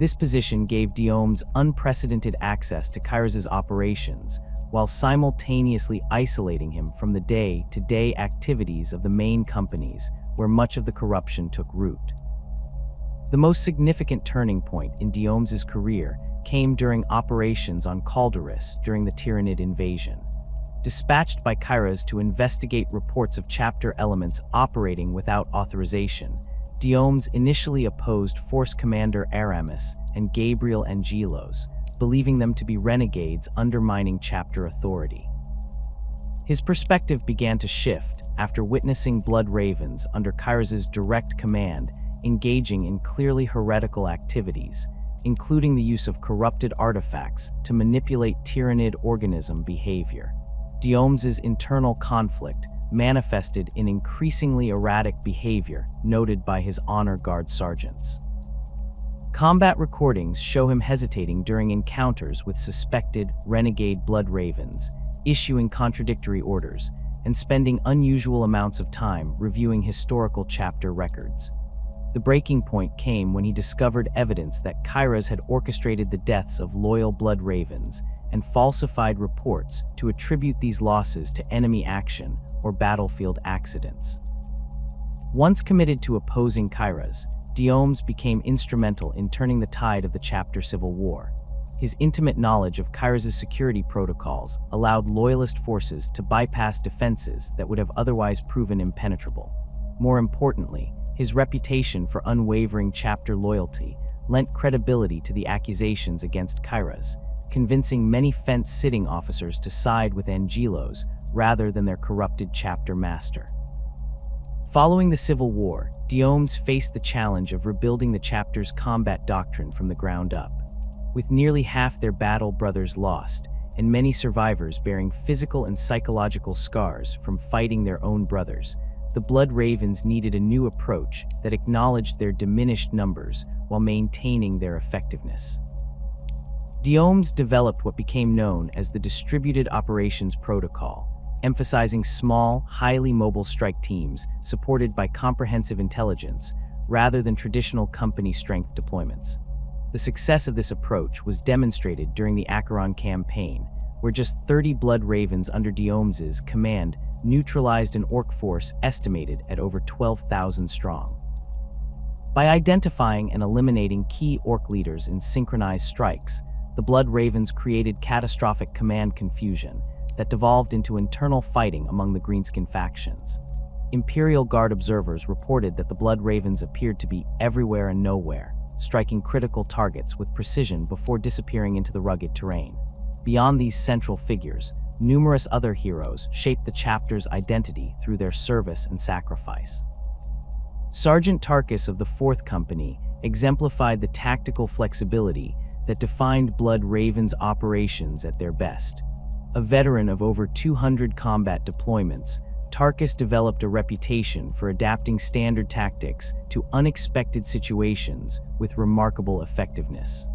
This position gave Diomedes unprecedented access to Kairos' operations, while simultaneously isolating him from the day-to-day activities of the main companies where much of the corruption took root. The most significant turning point in Diomedes' career came during operations on Calderis during the Tyrannid invasion. Dispatched by Kairos to investigate reports of chapter elements operating without authorization, Diomedes initially opposed Force Commander Aramis and Gabriel Angelos, believing them to be renegades undermining chapter authority. His perspective began to shift after witnessing Blood Ravens under Kairos' direct command engaging in clearly heretical activities, including the use of corrupted artifacts to manipulate Tyrannid organism behavior. Diomedes' internal conflict manifested in increasingly erratic behavior noted by his Honor Guard sergeants. Combat recordings show him hesitating during encounters with suspected renegade Blood Ravens, issuing contradictory orders, and spending unusual amounts of time reviewing historical chapter records. The breaking point came when he discovered evidence that Kairos had orchestrated the deaths of loyal Blood Ravens and falsified reports to attribute these losses to enemy action or battlefield accidents. Once committed to opposing Kairos, Diomedes became instrumental in turning the tide of the chapter civil war. His intimate knowledge of Kairos' security protocols allowed loyalist forces to bypass defenses that would have otherwise proven impenetrable. More importantly, his reputation for unwavering chapter loyalty lent credibility to the accusations against Kairos, convincing many fence-sitting officers to side with Angelos rather than their corrupted chapter master. Following the Civil War, Diomedes faced the challenge of rebuilding the chapter's combat doctrine from the ground up. With nearly half their battle brothers lost, and many survivors bearing physical and psychological scars from fighting their own brothers, the Blood Ravens needed a new approach that acknowledged their diminished numbers while maintaining their effectiveness. Diomedes developed what became known as the Distributed Operations Protocol, emphasizing small, highly mobile strike teams supported by comprehensive intelligence rather than traditional company-strength deployments. The success of this approach was demonstrated during the Acheron campaign, where just 30 Blood Ravens under Diomedes' command neutralized an orc force estimated at over 12,000 strong. By identifying and eliminating key orc leaders in synchronized strikes, the Blood Ravens created catastrophic command confusion that devolved into internal fighting among the Greenskin factions. Imperial Guard observers reported that the Blood Ravens appeared to be everywhere and nowhere, striking critical targets with precision before disappearing into the rugged terrain. Beyond these central figures, numerous other heroes shaped the chapter's identity through their service and sacrifice. Sergeant Tarkus of the 4th Company exemplified the tactical flexibility that defined Blood Raven's operations at their best. A veteran of over 200 combat deployments, Tarkus developed a reputation for adapting standard tactics to unexpected situations with remarkable effectiveness.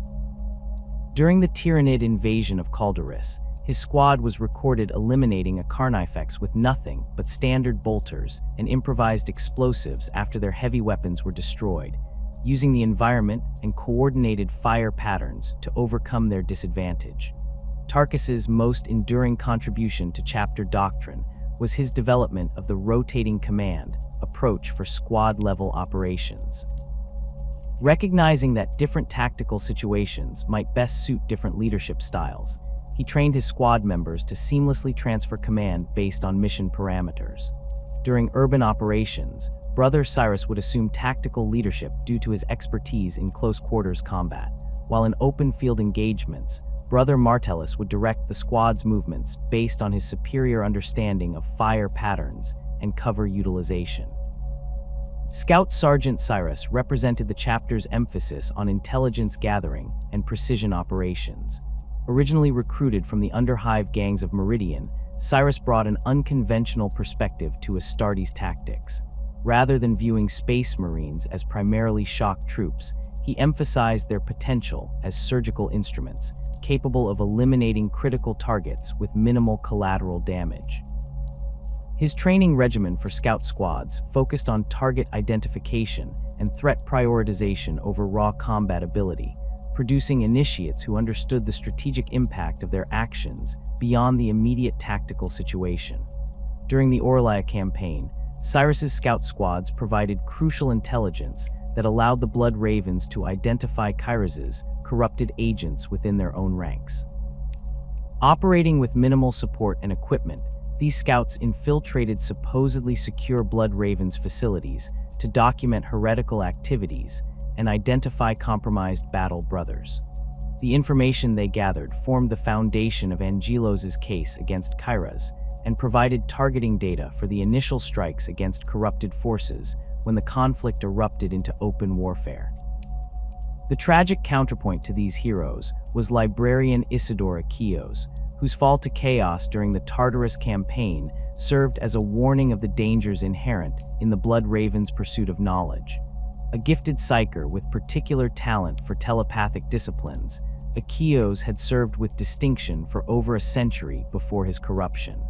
During the Tyrannid invasion of Calderis, his squad was recorded eliminating a Carnifex with nothing but standard bolters and improvised explosives after their heavy weapons were destroyed, using the environment and coordinated fire patterns to overcome their disadvantage. Tarkus's most enduring contribution to chapter doctrine was his development of the rotating command approach for squad-level operations. Recognizing that different tactical situations might best suit different leadership styles, he trained his squad members to seamlessly transfer command based on mission parameters. During urban operations, Brother Cyrus would assume tactical leadership due to his expertise in close-quarters combat, while in open-field engagements, Brother Martellus would direct the squad's movements based on his superior understanding of fire patterns and cover utilization. Scout Sergeant Cyrus represented the chapter's emphasis on intelligence gathering and precision operations. Originally recruited from the Underhive gangs of Meridian, Cyrus brought an unconventional perspective to Astartes' tactics. Rather than viewing Space Marines as primarily shock troops, he emphasized their potential as surgical instruments, capable of eliminating critical targets with minimal collateral damage. His training regimen for scout squads focused on target identification and threat prioritization over raw combat ability, producing initiates who understood the strategic impact of their actions beyond the immediate tactical situation. During the Orlia campaign, Cyrus's scout squads provided crucial intelligence that allowed the Blood Ravens to identify Kairos' corrupted agents within their own ranks. Operating with minimal support and equipment, these scouts infiltrated supposedly secure Blood Ravens facilities to document heretical activities and identify compromised battle brothers. The information they gathered formed the foundation of Angelos' case against Kairos and provided targeting data for the initial strikes against corrupted forces when the conflict erupted into open warfare. The tragic counterpoint to these heroes was Librarian Isidore Akios, whose fall to chaos during the Tartarus campaign served as a warning of the dangers inherent in the Blood Raven's pursuit of knowledge. A gifted psyker with particular talent for telepathic disciplines, Akios had served with distinction for over a century before his corruption.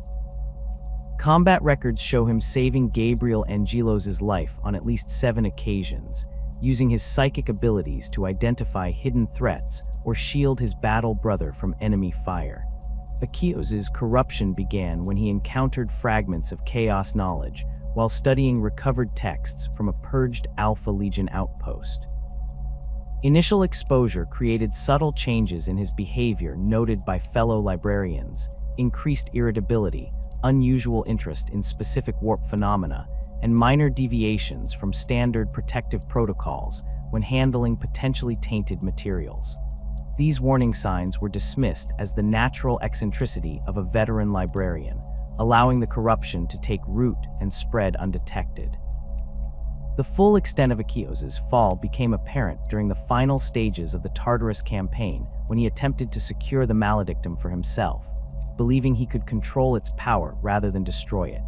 Combat records show him saving Gabriel Angelos' life on at least 7 occasions, using his psychic abilities to identify hidden threats or shield his battle brother from enemy fire. Akios' corruption began when he encountered fragments of chaos knowledge while studying recovered texts from a purged Alpha Legion outpost. Initial exposure created subtle changes in his behavior noted by fellow librarians: increased irritability, unusual interest in specific warp phenomena, and minor deviations from standard protective protocols when handling potentially tainted materials. These warning signs were dismissed as the natural eccentricity of a veteran librarian, allowing the corruption to take root and spread undetected. The full extent of Akios' fall became apparent during the final stages of the Tartarus campaign when he attempted to secure the Maledictum for himself, believing he could control its power rather than destroy it.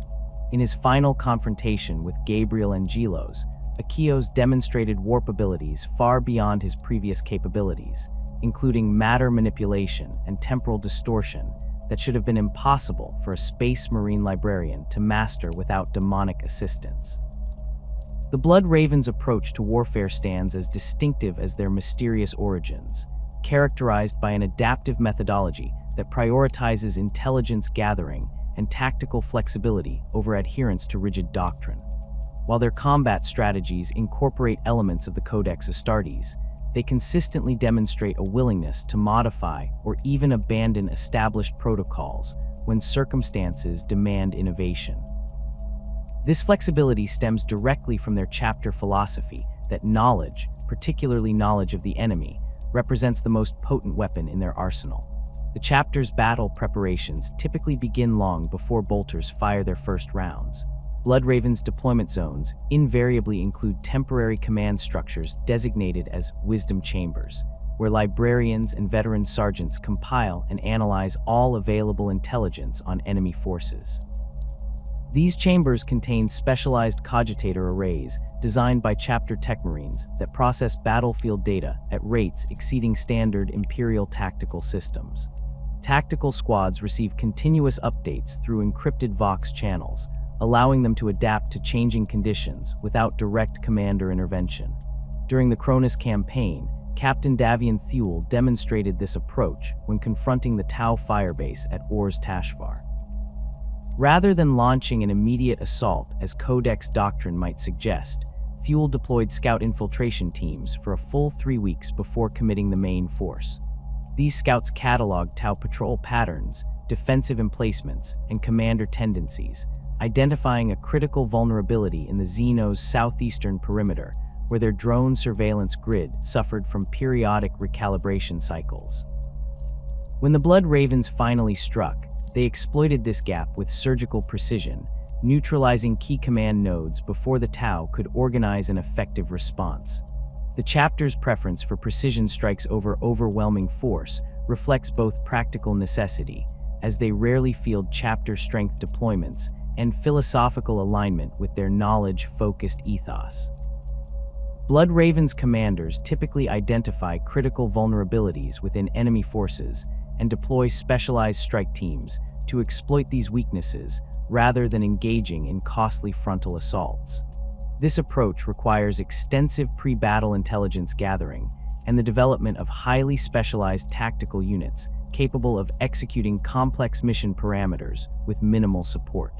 In his final confrontation with Gabriel Angelos, Akios demonstrated warp abilities far beyond his previous capabilities, including matter manipulation and temporal distortion that should have been impossible for a Space Marine librarian to master without demonic assistance. The Blood Ravens' approach to warfare stands as distinctive as their mysterious origins, characterized by an adaptive methodology that prioritizes intelligence gathering and tactical flexibility over adherence to rigid doctrine. While their combat strategies incorporate elements of the Codex Astartes, they consistently demonstrate a willingness to modify or even abandon established protocols when circumstances demand innovation. This flexibility stems directly from their chapter philosophy that knowledge, particularly knowledge of the enemy, represents the most potent weapon in their arsenal. The chapter's battle preparations typically begin long before bolters fire their first rounds. Bloodraven's deployment zones invariably include temporary command structures designated as wisdom chambers, where librarians and veteran sergeants compile and analyze all available intelligence on enemy forces. These chambers contain specialized cogitator arrays designed by chapter techmarines that process battlefield data at rates exceeding standard Imperial tactical systems. Tactical squads receive continuous updates through encrypted Vox channels, allowing them to adapt to changing conditions without direct commander intervention. During the Cronus campaign, Captain Davian Thule demonstrated this approach when confronting the Tau firebase at Ors Tashvar. Rather than launching an immediate assault as Codex Doctrine might suggest, Thule deployed scout infiltration teams for a full 3 weeks before committing the main force. These scouts cataloged Tau patrol patterns, defensive emplacements, and commander tendencies, identifying a critical vulnerability in the Xeno's southeastern perimeter, where their drone surveillance grid suffered from periodic recalibration cycles. When the Blood Ravens finally struck, they exploited this gap with surgical precision, neutralizing key command nodes before the Tau could organize an effective response. The chapter's preference for precision strikes over overwhelming force reflects both practical necessity, as they rarely field chapter strength deployments, and philosophical alignment with their knowledge-focused ethos. Blood Raven's commanders typically identify critical vulnerabilities within enemy forces and deploy specialized strike teams to exploit these weaknesses rather than engaging in costly frontal assaults. This approach requires extensive pre-battle intelligence gathering and the development of highly specialized tactical units capable of executing complex mission parameters with minimal support.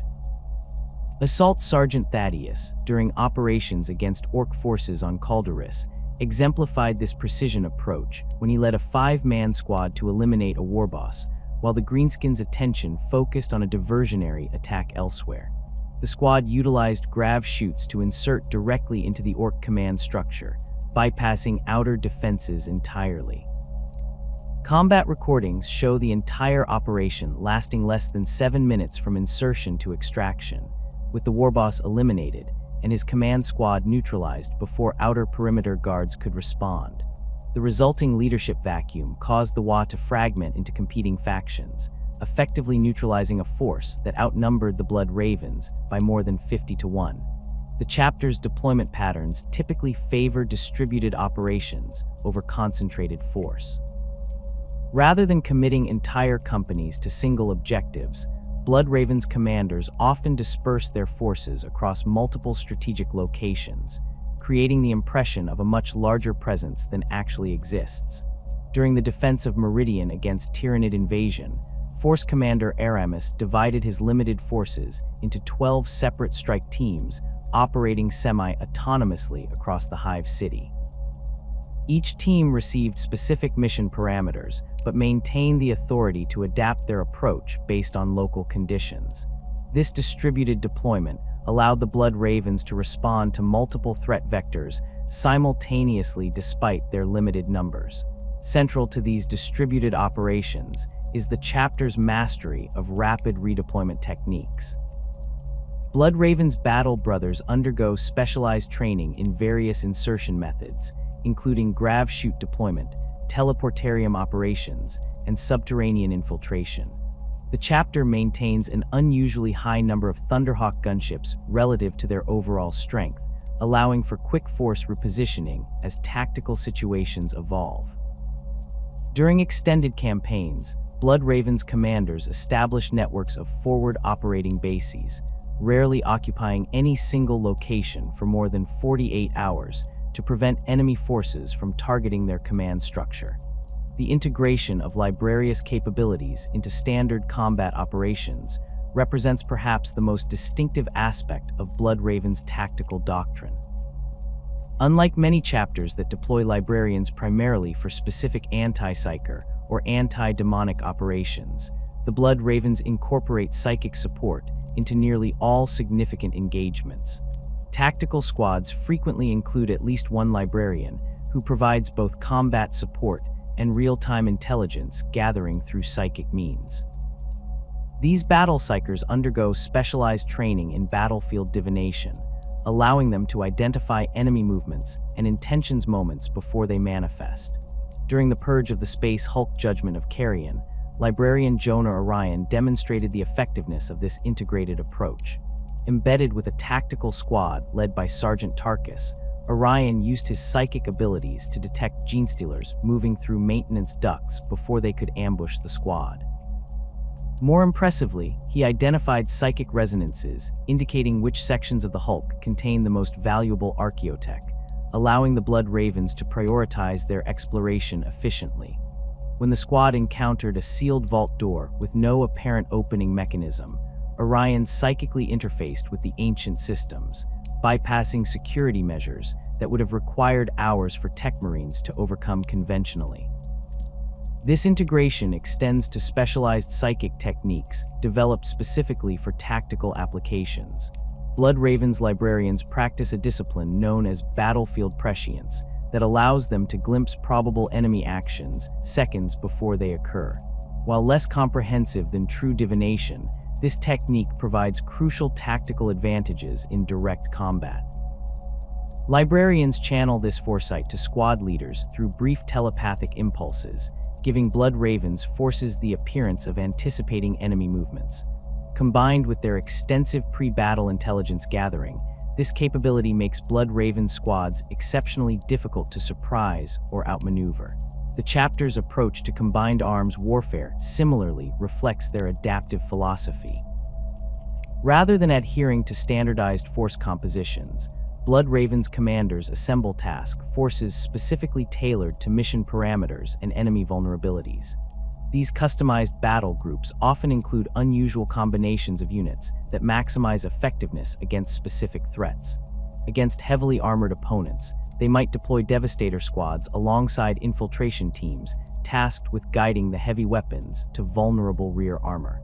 Assault Sergeant Thaddeus, during operations against Orc forces on Calderis, exemplified this precision approach when he led a 5-man squad to eliminate a warboss, while the Greenskins' attention focused on a diversionary attack elsewhere. The squad utilized grav chutes to insert directly into the Orc command structure, bypassing outer defenses entirely. Combat recordings show the entire operation lasting less than 7 minutes from insertion to extraction, with the warboss eliminated and his command squad neutralized before outer perimeter guards could respond. The resulting leadership vacuum caused the WA to fragment into competing factions, effectively neutralizing a force that outnumbered the Blood Ravens by more than 50-1. The chapter's deployment patterns typically favor distributed operations over concentrated force. Rather than committing entire companies to single objectives, Blood Raven's commanders often disperse their forces across multiple strategic locations, creating the impression of a much larger presence than actually exists. During the defense of Meridian against Tyrannid invasion, Force Commander Aramis divided his limited forces into 12 separate strike teams operating semi-autonomously across the Hive City. Each team received specific mission parameters, but maintained the authority to adapt their approach based on local conditions. This distributed deployment allowed the Blood Ravens to respond to multiple threat vectors simultaneously despite their limited numbers. Central to these distributed operations is the chapter's mastery of rapid redeployment techniques. Blood Raven's battle brothers undergo specialized training in various insertion methods, including grav chute deployment, teleportarium operations, and subterranean infiltration. The chapter maintains an unusually high number of Thunderhawk gunships relative to their overall strength, allowing for quick force repositioning as tactical situations evolve. During extended campaigns, Blood Raven's commanders establish networks of forward operating bases, rarely occupying any single location for more than 48 hours to prevent enemy forces from targeting their command structure. The integration of Librarius capabilities into standard combat operations represents perhaps the most distinctive aspect of Blood Raven's tactical doctrine. Unlike many chapters that deploy Librarians primarily for specific anti-psyker or anti-demonic operations, the Blood Ravens incorporate psychic support into nearly all significant engagements. Tactical squads frequently include at least one librarian who provides both combat support and real-time intelligence gathering through psychic means. These battle psykers undergo specialized training in battlefield divination, allowing them to identify enemy movements and intentions moments before they manifest. During the purge of the Space Hulk Judgment of Carrion, Librarian Jonah Orion demonstrated the effectiveness of this integrated approach. Embedded with a tactical squad led by Sergeant Tarkus, Orion used his psychic abilities to detect genestealers moving through maintenance ducts before they could ambush the squad. More impressively, he identified psychic resonances, indicating which sections of the Hulk contain the most valuable archaeotech, allowing the Blood Ravens to prioritize their exploration efficiently. When the squad encountered a sealed vault door with no apparent opening mechanism, Orion psychically interfaced with the ancient systems, bypassing security measures that would have required hours for tech marines to overcome conventionally. This integration extends to specialized psychic techniques developed specifically for tactical applications. Blood Ravens librarians practice a discipline known as battlefield prescience that allows them to glimpse probable enemy actions seconds before they occur. While less comprehensive than true divination, this technique provides crucial tactical advantages in direct combat. Librarians channel this foresight to squad leaders through brief telepathic impulses, giving Blood Ravens forces the appearance of anticipating enemy movements. Combined with their extensive pre-battle intelligence gathering, this capability makes Blood Raven squads exceptionally difficult to surprise or outmaneuver. The chapter's approach to combined arms warfare similarly reflects their adaptive philosophy. Rather than adhering to standardized force compositions, Blood Raven's commanders assemble task forces specifically tailored to mission parameters and enemy vulnerabilities. These customized battle groups often include unusual combinations of units that maximize effectiveness against specific threats. Against heavily armored opponents, they might deploy Devastator squads alongside infiltration teams tasked with guiding the heavy weapons to vulnerable rear armor.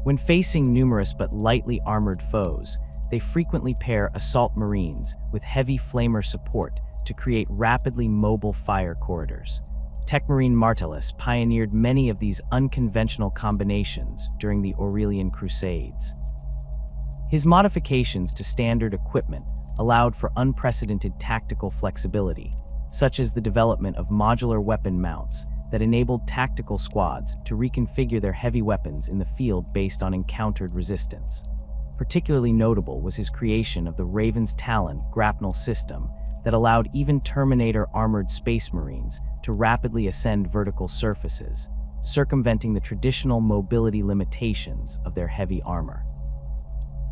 When facing numerous but lightly armored foes, they frequently pair assault marines with heavy flamer support to create rapidly mobile fire corridors. Tech Marine Martellus pioneered many of these unconventional combinations during the Aurelian Crusades. His modifications to standard equipment allowed for unprecedented tactical flexibility, such as the development of modular weapon mounts that enabled tactical squads to reconfigure their heavy weapons in the field based on encountered resistance. Particularly notable was his creation of the Raven's Talon grapnel system that allowed even Terminator armored space marines to rapidly ascend vertical surfaces, circumventing the traditional mobility limitations of their heavy armor.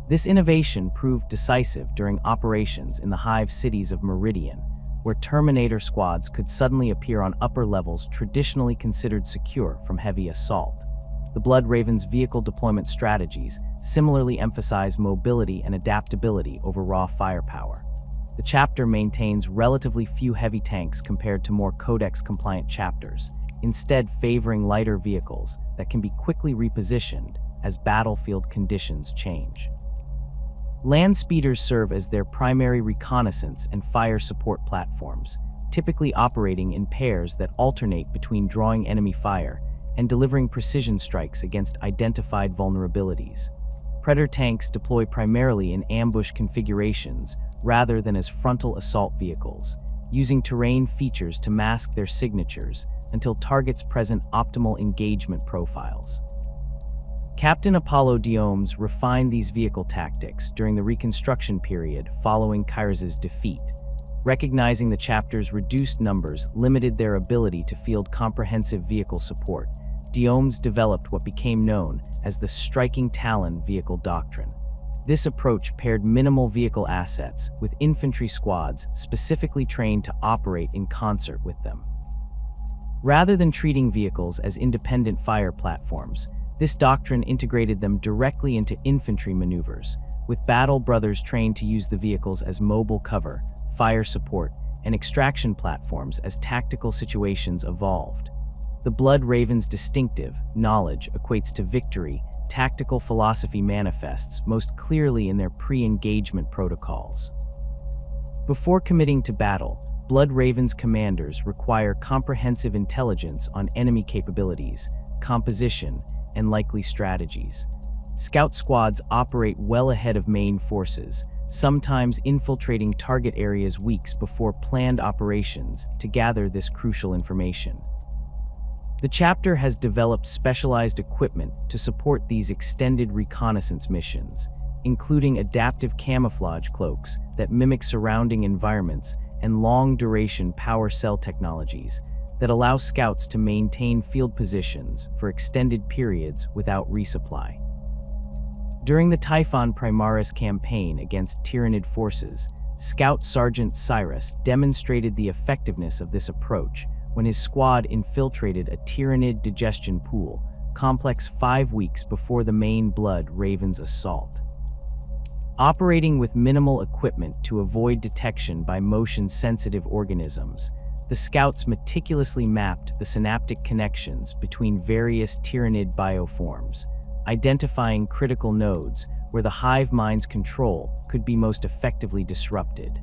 This innovation proved decisive during operations in the hive cities of Meridian, where Terminator squads could suddenly appear on upper levels traditionally considered secure from heavy assault. The Blood Raven's vehicle deployment strategies similarly emphasize mobility and adaptability over raw firepower. The chapter maintains relatively few heavy tanks compared to more Codex-compliant chapters, instead favoring lighter vehicles that can be quickly repositioned as battlefield conditions change. Land speeders serve as their primary reconnaissance and fire support platforms, typically operating in pairs that alternate between drawing enemy fire and delivering precision strikes against identified vulnerabilities. Predator tanks deploy primarily in ambush configurations rather than as frontal assault vehicles, using terrain features to mask their signatures until targets present optimal engagement profiles. Captain Apollo Diomes refined these vehicle tactics during the Reconstruction period following Kyros's defeat. Recognizing the chapter's reduced numbers limited their ability to field comprehensive vehicle support, Diomes developed what became known as the Striking Talon vehicle doctrine. This approach paired minimal vehicle assets with infantry squads specifically trained to operate in concert with them. Rather than treating vehicles as independent fire platforms, this doctrine integrated them directly into infantry maneuvers, with battle brothers trained to use the vehicles as mobile cover, fire support, and extraction platforms as tactical situations evolved. The Blood Raven's distinctive knowledge equates to victory. Tactical philosophy manifests most clearly in their pre-engagement protocols. Before committing to battle, Blood Ravens commanders require comprehensive intelligence on enemy capabilities, composition, and likely strategies. Scout squads operate well ahead of main forces, sometimes infiltrating target areas weeks before planned operations to gather this crucial information. The chapter has developed specialized equipment to support these extended reconnaissance missions, including adaptive camouflage cloaks that mimic surrounding environments and long-duration power cell technologies that allow scouts to maintain field positions for extended periods without resupply. During the Typhon Primaris campaign against Tyrannid forces, Scout Sergeant Cyrus demonstrated the effectiveness of this approach when his squad infiltrated a Tyrannid digestion pool complex 5 weeks before the main Blood Ravens assault. Operating with minimal equipment to avoid detection by motion-sensitive organisms, the scouts meticulously mapped the synaptic connections between various Tyrannid bioforms, identifying critical nodes where the hive mind's control could be most effectively disrupted.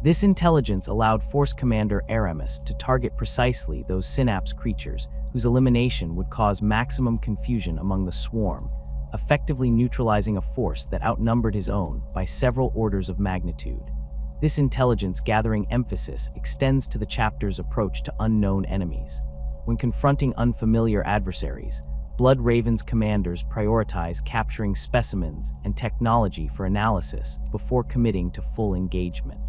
This intelligence allowed Force Commander Aramis to target precisely those synapse creatures whose elimination would cause maximum confusion among the swarm, effectively neutralizing a force that outnumbered his own by several orders of magnitude. This intelligence-gathering emphasis extends to the chapter's approach to unknown enemies. When confronting unfamiliar adversaries, Blood Ravens commanders prioritize capturing specimens and technology for analysis before committing to full engagement.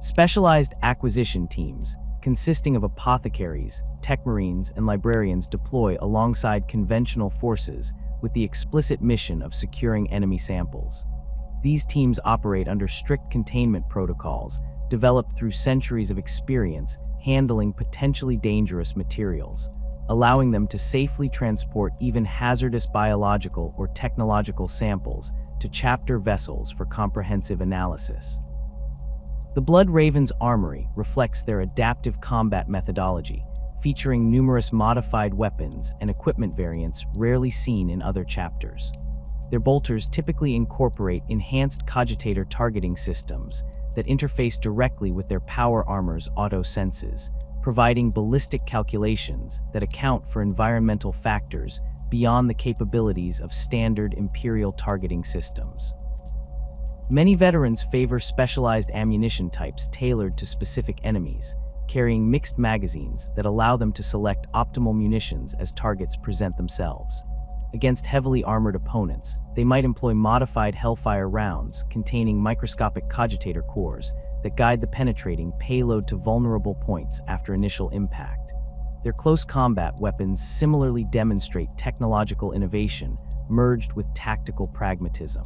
Specialized acquisition teams, consisting of apothecaries, techmarines, and librarians, deploy alongside conventional forces with the explicit mission of securing enemy samples. These teams operate under strict containment protocols developed through centuries of experience handling potentially dangerous materials, allowing them to safely transport even hazardous biological or technological samples to chapter vessels for comprehensive analysis. The Blood Ravens armory reflects their adaptive combat methodology, featuring numerous modified weapons and equipment variants rarely seen in other chapters. Their bolters typically incorporate enhanced cogitator targeting systems that interface directly with their power armor's auto senses, providing ballistic calculations that account for environmental factors beyond the capabilities of standard Imperial targeting systems. Many veterans favor specialized ammunition types tailored to specific enemies, carrying mixed magazines that allow them to select optimal munitions as targets present themselves. Against heavily armored opponents, they might employ modified Hellfire rounds containing microscopic cogitator cores that guide the penetrating payload to vulnerable points after initial impact. Their close combat weapons similarly demonstrate technological innovation merged with tactical pragmatism.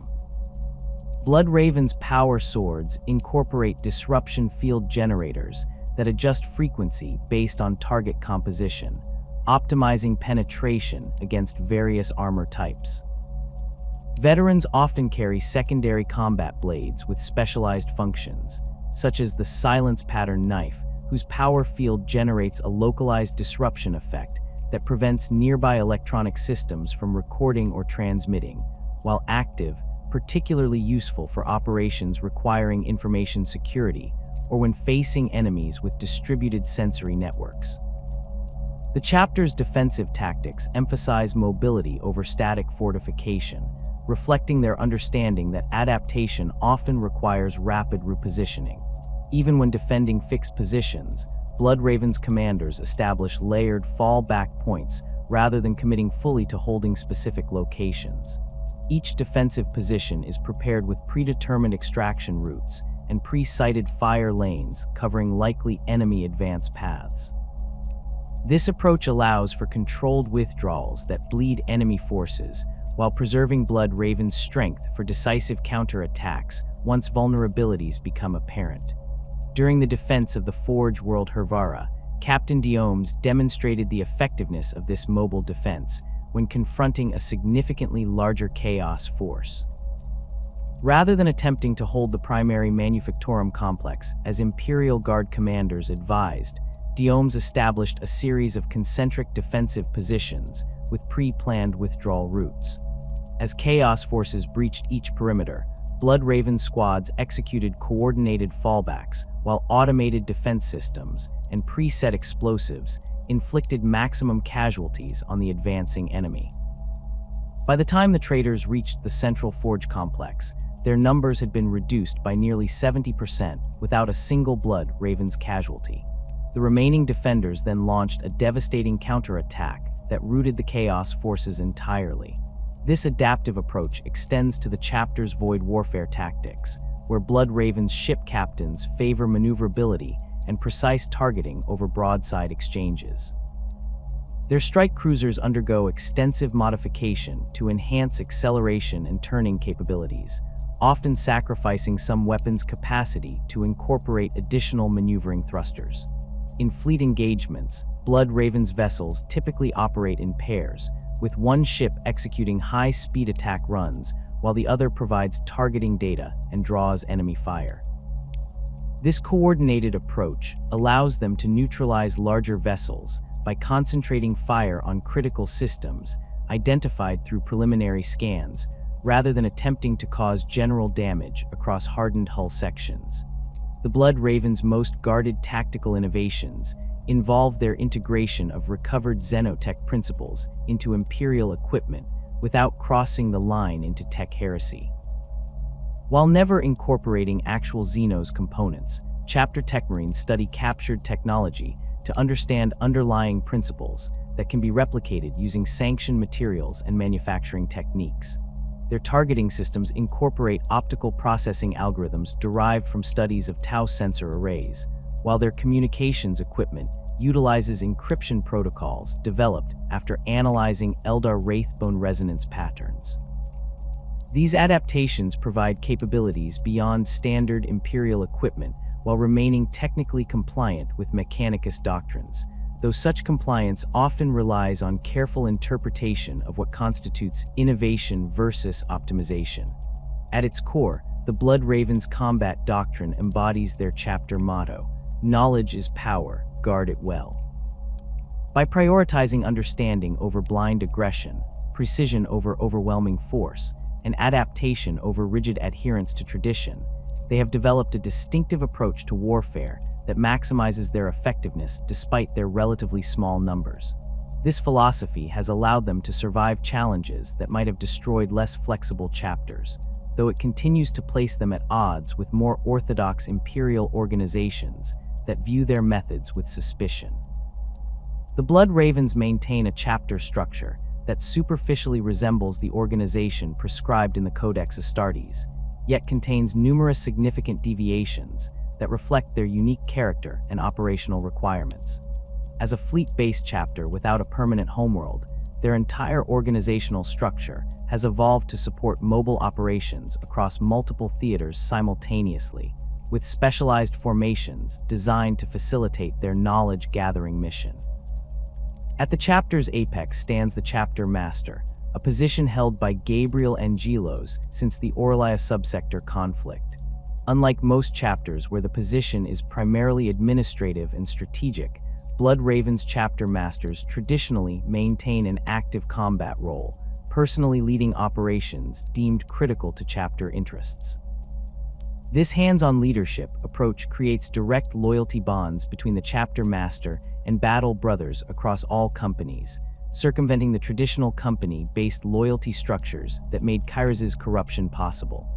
Blood Raven's power swords incorporate disruption field generators that adjust frequency based on target composition, optimizing penetration against various armor types. Veterans often carry secondary combat blades with specialized functions, such as the Silence Pattern knife, whose power field generates a localized disruption effect that prevents nearby electronic systems from recording or transmitting, while active, particularly useful for operations requiring information security or when facing enemies with distributed sensory networks. The chapter's defensive tactics emphasize mobility over static fortification, reflecting their understanding that adaptation often requires rapid repositioning. Even when defending fixed positions, Blood Raven's commanders establish layered fallback points rather than committing fully to holding specific locations. Each defensive position is prepared with predetermined extraction routes and pre-sighted fire lanes covering likely enemy advance paths. This approach allows for controlled withdrawals that bleed enemy forces while preserving Blood Raven's strength for decisive counterattacks once vulnerabilities become apparent. During the defense of the Forge World Hervara, Captain Diomes demonstrated the effectiveness of this mobile defense when confronting a significantly larger Chaos force. Rather than attempting to hold the primary Manufactorum complex as Imperial Guard commanders advised, Diomes established a series of concentric defensive positions with pre-planned withdrawal routes. As Chaos forces breached each perimeter, Blood Raven squads executed coordinated fallbacks, while automated defense systems and preset explosives inflicted maximum casualties on the advancing enemy. By the time the traders reached the central forge complex, their numbers had been reduced by nearly 70% without a single Blood Raven's casualty. The remaining defenders then launched a devastating counterattack that routed the Chaos forces entirely. This adaptive approach extends to the chapter's void warfare tactics, where Blood Raven's ship captains favor maneuverability and precise targeting over broadside exchanges. Their strike cruisers undergo extensive modification to enhance acceleration and turning capabilities, often sacrificing some weapons' capacity to incorporate additional maneuvering thrusters. In fleet engagements, Blood Raven's vessels typically operate in pairs, with one ship executing high-speed attack runs while the other provides targeting data and draws enemy fire. This coordinated approach allows them to neutralize larger vessels by concentrating fire on critical systems identified through preliminary scans, rather than attempting to cause general damage across hardened hull sections. The Blood Raven's most guarded tactical innovations involve their integration of recovered Xenotech principles into Imperial equipment without crossing the line into tech heresy. While never incorporating actual Xenos components, Chapter Techmarines study captured technology to understand underlying principles that can be replicated using sanctioned materials and manufacturing techniques. Their targeting systems incorporate optical processing algorithms derived from studies of tau sensor arrays, while their communications equipment utilizes encryption protocols developed after analyzing Eldar Wraithbone resonance patterns. These adaptations provide capabilities beyond standard Imperial equipment while remaining technically compliant with Mechanicus doctrines, though such compliance often relies on careful interpretation of what constitutes innovation versus optimization. At its core, the Blood Raven's combat doctrine embodies their chapter motto: "Knowledge is power, guard it well." By prioritizing understanding over blind aggression, precision over overwhelming force, and adaptation over rigid adherence to tradition, they have developed a distinctive approach to warfare that maximizes their effectiveness despite their relatively small numbers. This philosophy has allowed them to survive challenges that might have destroyed less flexible chapters, though it continues to place them at odds with more orthodox Imperial organizations that view their methods with suspicion. The Blood Ravens maintain a chapter structure that superficially resembles the organization prescribed in the Codex Astartes, yet contains numerous significant deviations that reflect their unique character and operational requirements. As a fleet-based chapter without a permanent homeworld, their entire organizational structure has evolved to support mobile operations across multiple theaters simultaneously, with specialized formations designed to facilitate their knowledge-gathering mission. At the chapter's apex stands the Chapter Master, a position held by Gabriel Angelos since the Orlia subsector conflict. Unlike most chapters where the position is primarily administrative and strategic, Blood Raven's chapter masters traditionally maintain an active combat role, personally leading operations deemed critical to chapter interests. This hands-on leadership approach creates direct loyalty bonds between the chapter master and battle brothers across all companies, circumventing the traditional company-based loyalty structures that made Kairos' corruption possible.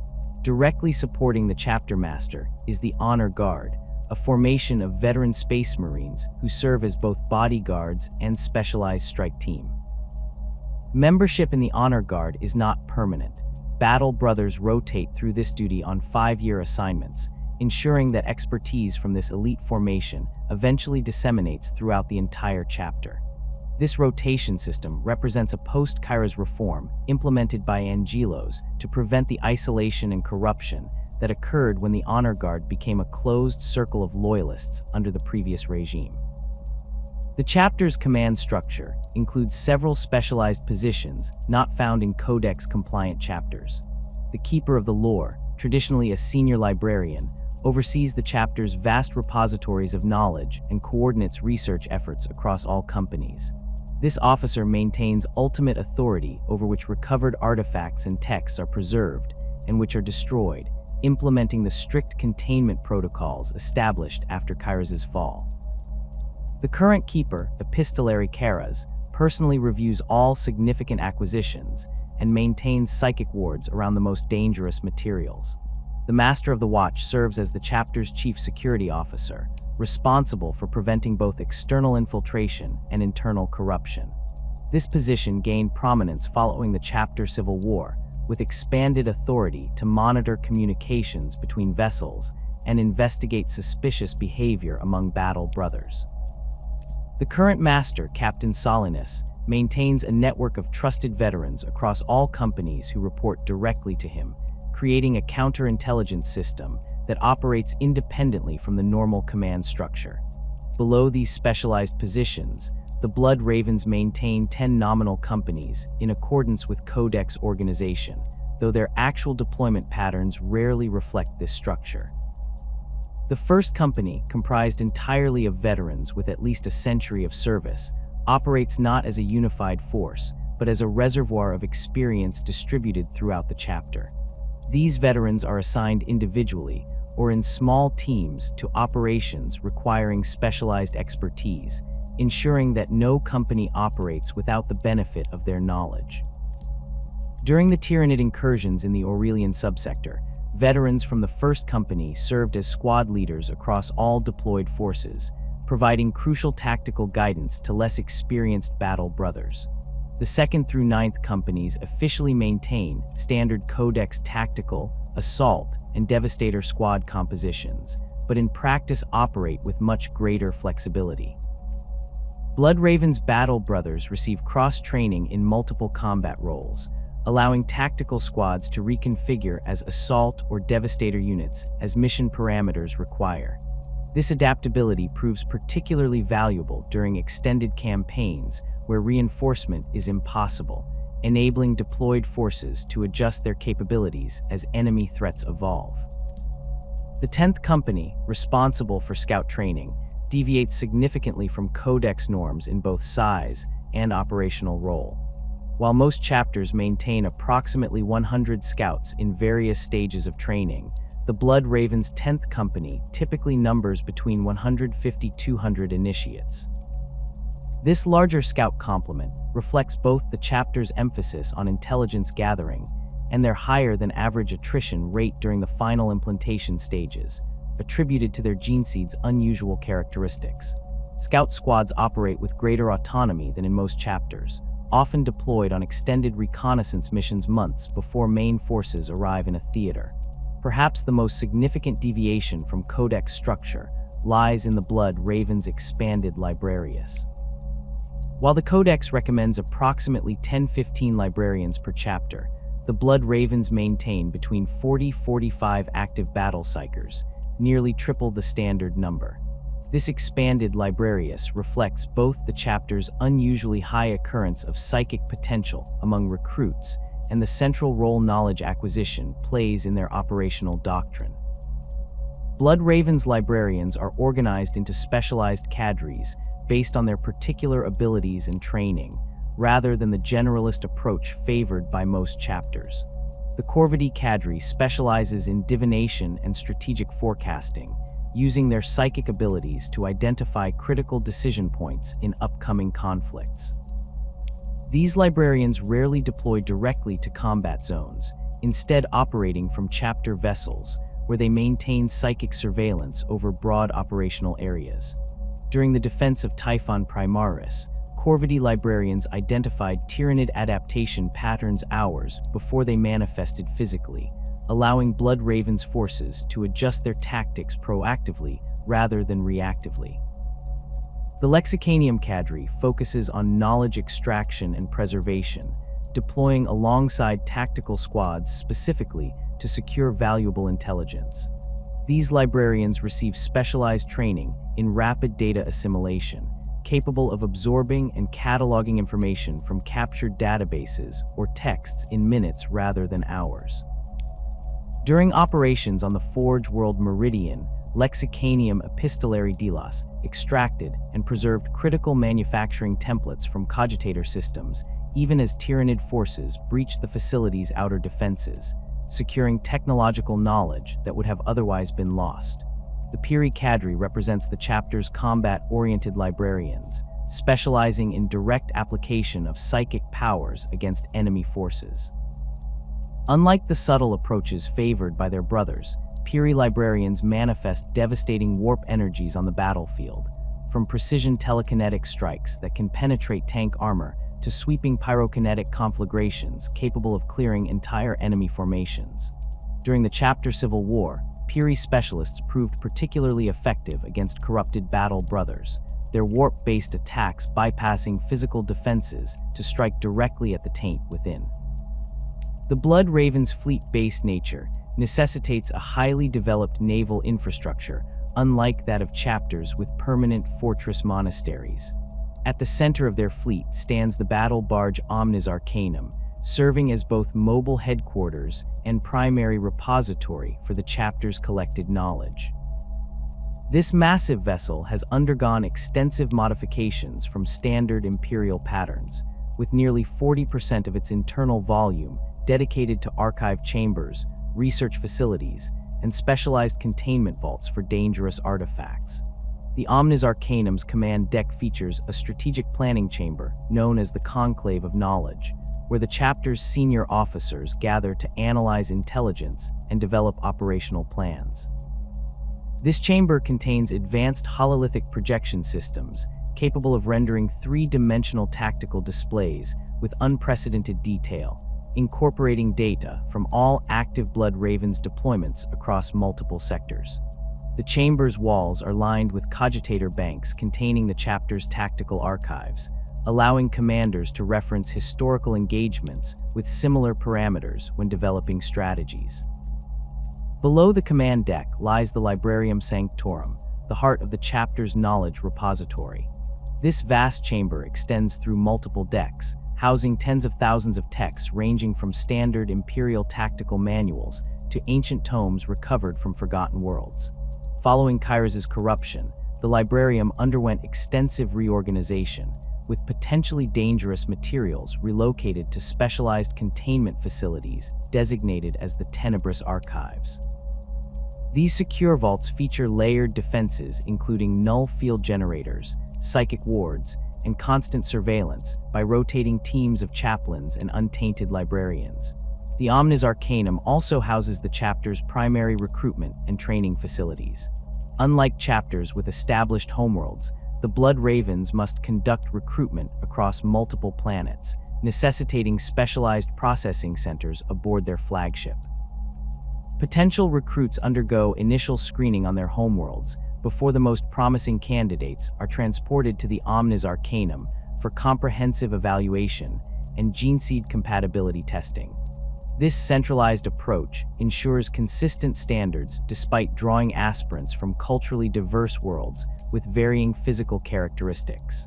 Directly supporting the chapter master is the Honor Guard, a formation of veteran Space Marines who serve as both bodyguards and specialized strike team. Membership in the Honor Guard is not permanent. Battle brothers rotate through this duty on 5-year assignments, ensuring that expertise from this elite formation eventually disseminates throughout the entire chapter. This rotation system represents a post-Kairos reform implemented by Angelos to prevent the isolation and corruption that occurred when the Honor Guard became a closed circle of loyalists under the previous regime. The chapter's command structure includes several specialized positions not found in Codex-compliant chapters. The Keeper of the Lore, traditionally a senior librarian, oversees the chapter's vast repositories of knowledge and coordinates research efforts across all companies. This officer maintains ultimate authority over which recovered artifacts and texts are preserved, and which are destroyed, implementing the strict containment protocols established after Kairos' fall. The current keeper, Epistolary Karas, personally reviews all significant acquisitions and maintains psychic wards around the most dangerous materials. The Master of the Watch serves as the chapter's chief security officer, responsible for preventing both external infiltration and internal corruption. This position gained prominence following the chapter civil war, with expanded authority to monitor communications between vessels and investigate suspicious behavior among battle brothers. The current master, Captain Solinus, maintains a network of trusted veterans across all companies who report directly to him, creating a counterintelligence system that operates independently from the normal command structure. Below these specialized positions, the Blood Ravens maintain 10 nominal companies in accordance with Codex organization, though their actual deployment patterns rarely reflect this structure. The first company, comprised entirely of veterans with at least a century of service, operates not as a unified force, but as a reservoir of experience distributed throughout the chapter. These veterans are assigned individually or in small teams to operations requiring specialized expertise, ensuring that no company operates without the benefit of their knowledge. During the Tyranid incursions in the Aurelian subsector, veterans from the first company served as squad leaders across all deployed forces, providing crucial tactical guidance to less experienced battle brothers. The 2nd through 9th companies officially maintain standard Codex tactical, assault, and devastator squad compositions, but in practice operate with much greater flexibility. Blood Ravens battle brothers receive cross-training in multiple combat roles, allowing tactical squads to reconfigure as assault or devastator units as mission parameters require. This adaptability proves particularly valuable during extended campaigns where reinforcement is impossible, enabling deployed forces to adjust their capabilities as enemy threats evolve. The 10th Company, responsible for scout training, deviates significantly from Codex norms in both size and operational role. While most chapters maintain approximately 100 scouts in various stages of training, the Blood Ravens 10th Company typically numbers between 150–200 initiates. This larger scout complement reflects both the chapter's emphasis on intelligence gathering and their higher-than-average attrition rate during the final implantation stages, attributed to their gene seed's unusual characteristics. Scout squads operate with greater autonomy than in most chapters, often deployed on extended reconnaissance missions months before main forces arrive in a theater. Perhaps the most significant deviation from Codex structure lies in the Blood Ravens' expanded Librarians. While the Codex recommends approximately 10–15 librarians per chapter, the Blood Ravens maintain between 40–45 active battle psykers, nearly triple the standard number. This expanded Librarius reflects both the chapter's unusually high occurrence of psychic potential among recruits and the central role knowledge acquisition plays in their operational doctrine. Blood Ravens librarians are organized into specialized cadres based on their particular abilities and training, rather than the generalist approach favored by most chapters. The Corvidi cadre specializes in divination and strategic forecasting, using their psychic abilities to identify critical decision points in upcoming conflicts. These librarians rarely deploy directly to combat zones, instead operating from chapter vessels, where they maintain psychic surveillance over broad operational areas. During the defense of Typhon Primaris, Corvidi librarians identified Tyranid adaptation patterns hours before they manifested physically, allowing Blood Ravens forces to adjust their tactics proactively rather than reactively. The Lexicanium cadre focuses on knowledge extraction and preservation, deploying alongside tactical squads specifically to secure valuable intelligence. These librarians receive specialized training in rapid data assimilation, capable of absorbing and cataloging information from captured databases or texts in minutes rather than hours. During operations on the Forge World Meridian, Lexicanium Epistolary Delos extracted and preserved critical manufacturing templates from cogitator systems, even as Tyranid forces breached the facility's outer defenses, securing technological knowledge that would have otherwise been lost. The Piri cadre represents the chapter's combat-oriented librarians, specializing in direct application of psychic powers against enemy forces. Unlike the subtle approaches favored by their brothers, Piri librarians manifest devastating warp energies on the battlefield, from precision telekinetic strikes that can penetrate tank armor to sweeping pyrokinetic conflagrations capable of clearing entire enemy formations. During the chapter Civil War, Piri specialists proved particularly effective against corrupted battle brothers, their warp-based attacks bypassing physical defenses to strike directly at the taint within. The Blood Raven's fleet-based nature necessitates a highly developed naval infrastructure, unlike that of chapters with permanent fortress monasteries. At the center of their fleet stands the battle barge Omnis Arcanum, serving as both mobile headquarters and primary repository for the chapter's collected knowledge. This massive vessel has undergone extensive modifications from standard Imperial patterns, with nearly 40% of its internal volume dedicated to archive chambers, research facilities, and specialized containment vaults for dangerous artifacts. The Omnis Arcanum's command deck features a strategic planning chamber known as the Conclave of Knowledge, where the chapter's senior officers gather to analyze intelligence and develop operational plans. This chamber contains advanced hololithic projection systems capable of rendering three-dimensional tactical displays with unprecedented detail, incorporating data from all active Blood Ravens deployments across multiple sectors. The chamber's walls are lined with cogitator banks containing the chapter's tactical archives, allowing commanders to reference historical engagements with similar parameters when developing strategies. Below the command deck lies the Librarium Sanctorum, the heart of the chapter's knowledge repository. This vast chamber extends through multiple decks, housing tens of thousands of texts ranging from standard Imperial tactical manuals to ancient tomes recovered from forgotten worlds. Following Kairos' corruption, the Librarium underwent extensive reorganization, with potentially dangerous materials relocated to specialized containment facilities designated as the Tenebrous Archives. These secure vaults feature layered defenses including null field generators, psychic wards, and constant surveillance by rotating teams of chaplains and untainted librarians. The Omnis Arcanum also houses the chapter's primary recruitment and training facilities. Unlike chapters with established homeworlds, the Blood Ravens must conduct recruitment across multiple planets, necessitating specialized processing centers aboard their flagship. Potential recruits undergo initial screening on their homeworlds before the most promising candidates are transported to the Omnis Arcanum for comprehensive evaluation and gene seed compatibility testing. This centralized approach ensures consistent standards despite drawing aspirants from culturally diverse worlds with varying physical characteristics.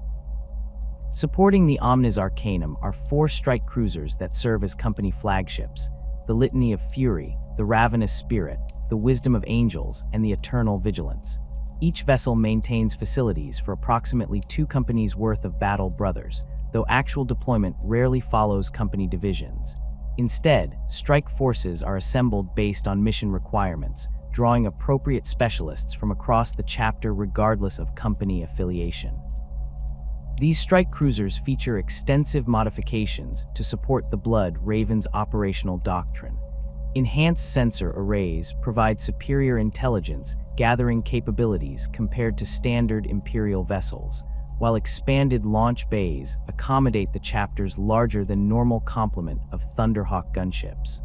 Supporting the Omnis Arcanum are 4 strike cruisers that serve as company flagships: the Litany of Fury, the Ravenous Spirit, the Wisdom of Angels, and the Eternal Vigilance. Each vessel maintains facilities for approximately 2 companies' worth of battle brothers, though actual deployment rarely follows company divisions. Instead, strike forces are assembled based on mission requirements, drawing appropriate specialists from across the chapter regardless of company affiliation. These strike cruisers feature extensive modifications to support the Blood Raven's operational doctrine. Enhanced sensor arrays provide superior intelligence gathering capabilities compared to standard Imperial vessels, while expanded launch bays accommodate the chapter's larger-than-normal complement of Thunderhawk gunships.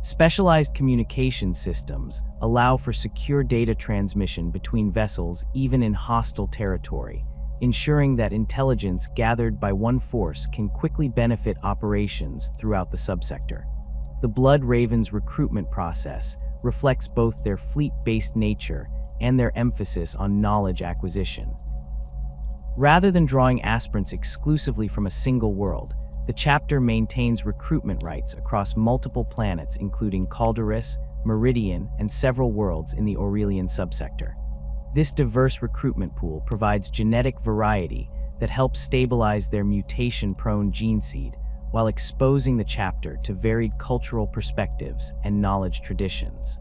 Specialized communication systems allow for secure data transmission between vessels even in hostile territory, ensuring that intelligence gathered by one force can quickly benefit operations throughout the subsector. The Blood Raven's recruitment process reflects both their fleet-based nature and their emphasis on knowledge acquisition. Rather than drawing aspirants exclusively from a single world, the chapter maintains recruitment rights across multiple planets including Calderis, Meridian, and several worlds in the Aurelian subsector. This diverse recruitment pool provides genetic variety that helps stabilize their mutation-prone gene seed, while exposing the chapter to varied cultural perspectives and knowledge traditions.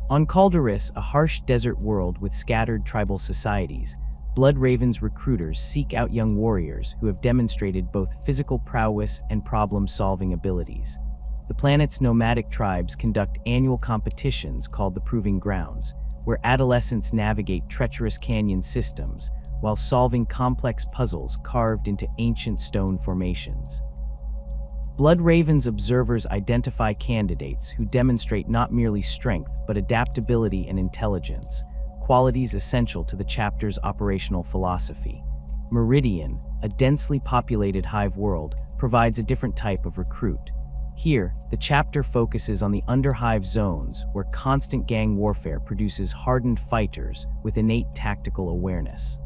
On Calderis, a harsh desert world with scattered tribal societies, Blood Ravens recruiters seek out young warriors who have demonstrated both physical prowess and problem-solving abilities. The planet's nomadic tribes conduct annual competitions called the Proving Grounds, where adolescents navigate treacherous canyon systems while solving complex puzzles carved into ancient stone formations. Blood Ravens observers identify candidates who demonstrate not merely strength but adaptability and intelligence, qualities essential to the chapter's operational philosophy. Meridian, a densely populated hive world, provides a different type of recruit. Here, the chapter focuses on the underhive zones where constant gang warfare produces hardened fighters with innate tactical awareness.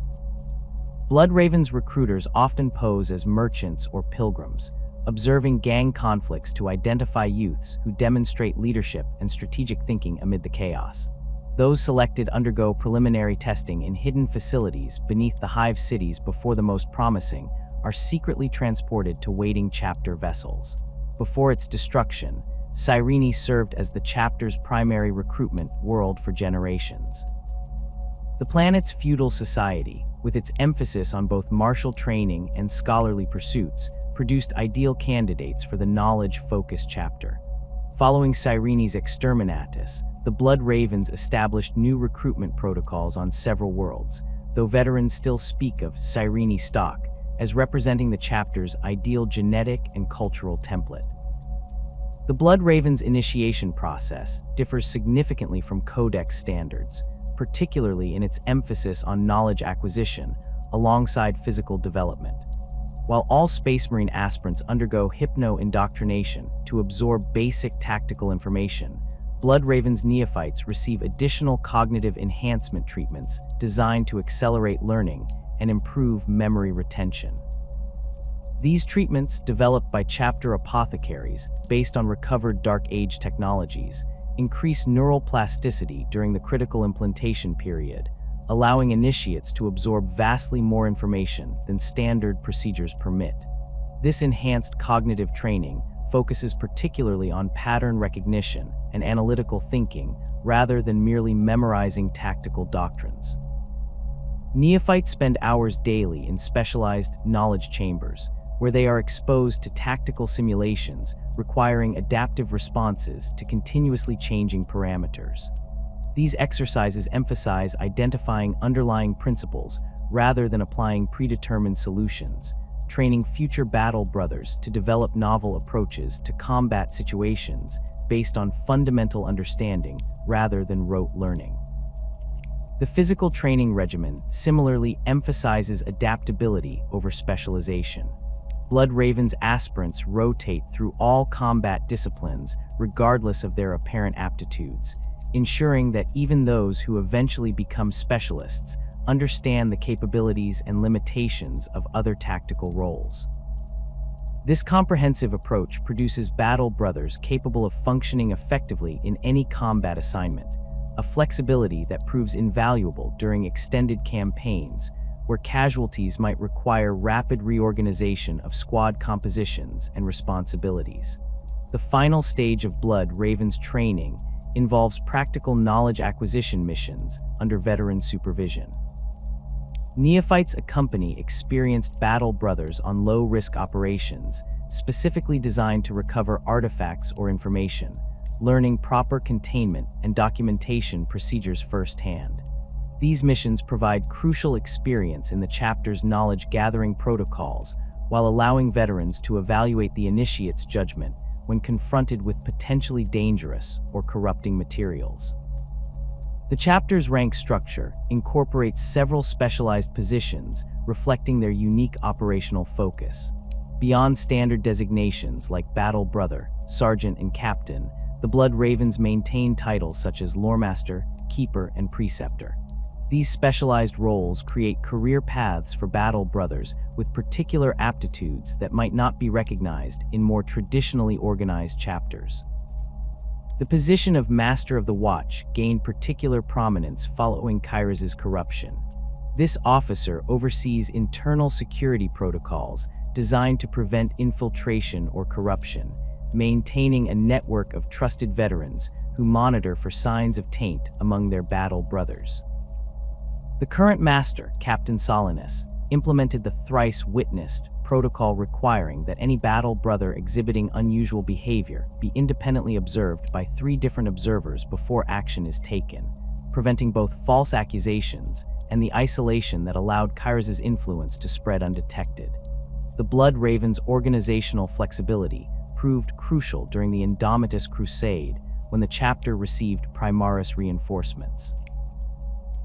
Blood Ravens recruiters often pose as merchants or pilgrims, observing gang conflicts to identify youths who demonstrate leadership and strategic thinking amid the chaos. Those selected undergo preliminary testing in hidden facilities beneath the hive cities before the most promising are secretly transported to waiting chapter vessels. Before its destruction, Cyrene served as the chapter's primary recruitment world for generations. The planet's feudal society, with its emphasis on both martial training and scholarly pursuits, produced ideal candidates for the knowledge-focused chapter. Following Cyrene's exterminatus, the Blood Ravens established new recruitment protocols on several worlds, though veterans still speak of Cyrene stock as representing the chapter's ideal genetic and cultural template. The Blood Ravens initiation process differs significantly from Codex standards, particularly in its emphasis on knowledge acquisition alongside physical development. While all Space Marine aspirants undergo hypno-indoctrination to absorb basic tactical information, Blood Ravens neophytes receive additional cognitive enhancement treatments designed to accelerate learning and improve memory retention. These treatments, developed by chapter apothecaries based on recovered Dark Age technologies, increase neural plasticity during the critical implantation period, allowing initiates to absorb vastly more information than standard procedures permit. This enhanced cognitive training focuses particularly on pattern recognition and analytical thinking rather than merely memorizing tactical doctrines. Neophytes spend hours daily in specialized knowledge chambers, where they are exposed to tactical simulations requiring adaptive responses to continuously changing parameters. These exercises emphasize identifying underlying principles rather than applying predetermined solutions, training future battle brothers to develop novel approaches to combat situations based on fundamental understanding rather than rote learning. The physical training regimen similarly emphasizes adaptability over specialization. Blood Ravens aspirants rotate through all combat disciplines regardless of their apparent aptitudes, ensuring that even those who eventually become specialists understand the capabilities and limitations of other tactical roles. This comprehensive approach produces battle brothers capable of functioning effectively in any combat assignment, a flexibility that proves invaluable during extended campaigns where casualties might require rapid reorganization of squad compositions and responsibilities. The final stage of Blood Ravens training involves practical knowledge acquisition missions under veteran supervision. Neophytes accompany experienced battle brothers on low-risk operations, specifically designed to recover artifacts or information, learning proper containment and documentation procedures firsthand. These missions provide crucial experience in the chapter's knowledge-gathering protocols while allowing veterans to evaluate the initiate's judgment when confronted with potentially dangerous or corrupting materials. The chapter's rank structure incorporates several specialized positions reflecting their unique operational focus. Beyond standard designations like Battle Brother, Sergeant, and Captain, the Blood Ravens maintain titles such as Loremaster, Keeper, and Preceptor. These specialized roles create career paths for battle brothers with particular aptitudes that might not be recognized in more traditionally organized chapters. The position of Master of the Watch gained particular prominence following Kairos' corruption. This officer oversees internal security protocols designed to prevent infiltration or corruption, maintaining a network of trusted veterans who monitor for signs of taint among their battle brothers. The current master, Captain Solinus, implemented the thrice-witnessed protocol requiring that any battle brother exhibiting unusual behavior be independently observed by 3 different observers before action is taken, preventing both false accusations and the isolation that allowed Kairos' influence to spread undetected. The Blood Raven's organizational flexibility proved crucial during the Indomitus Crusade when the chapter received Primaris reinforcements.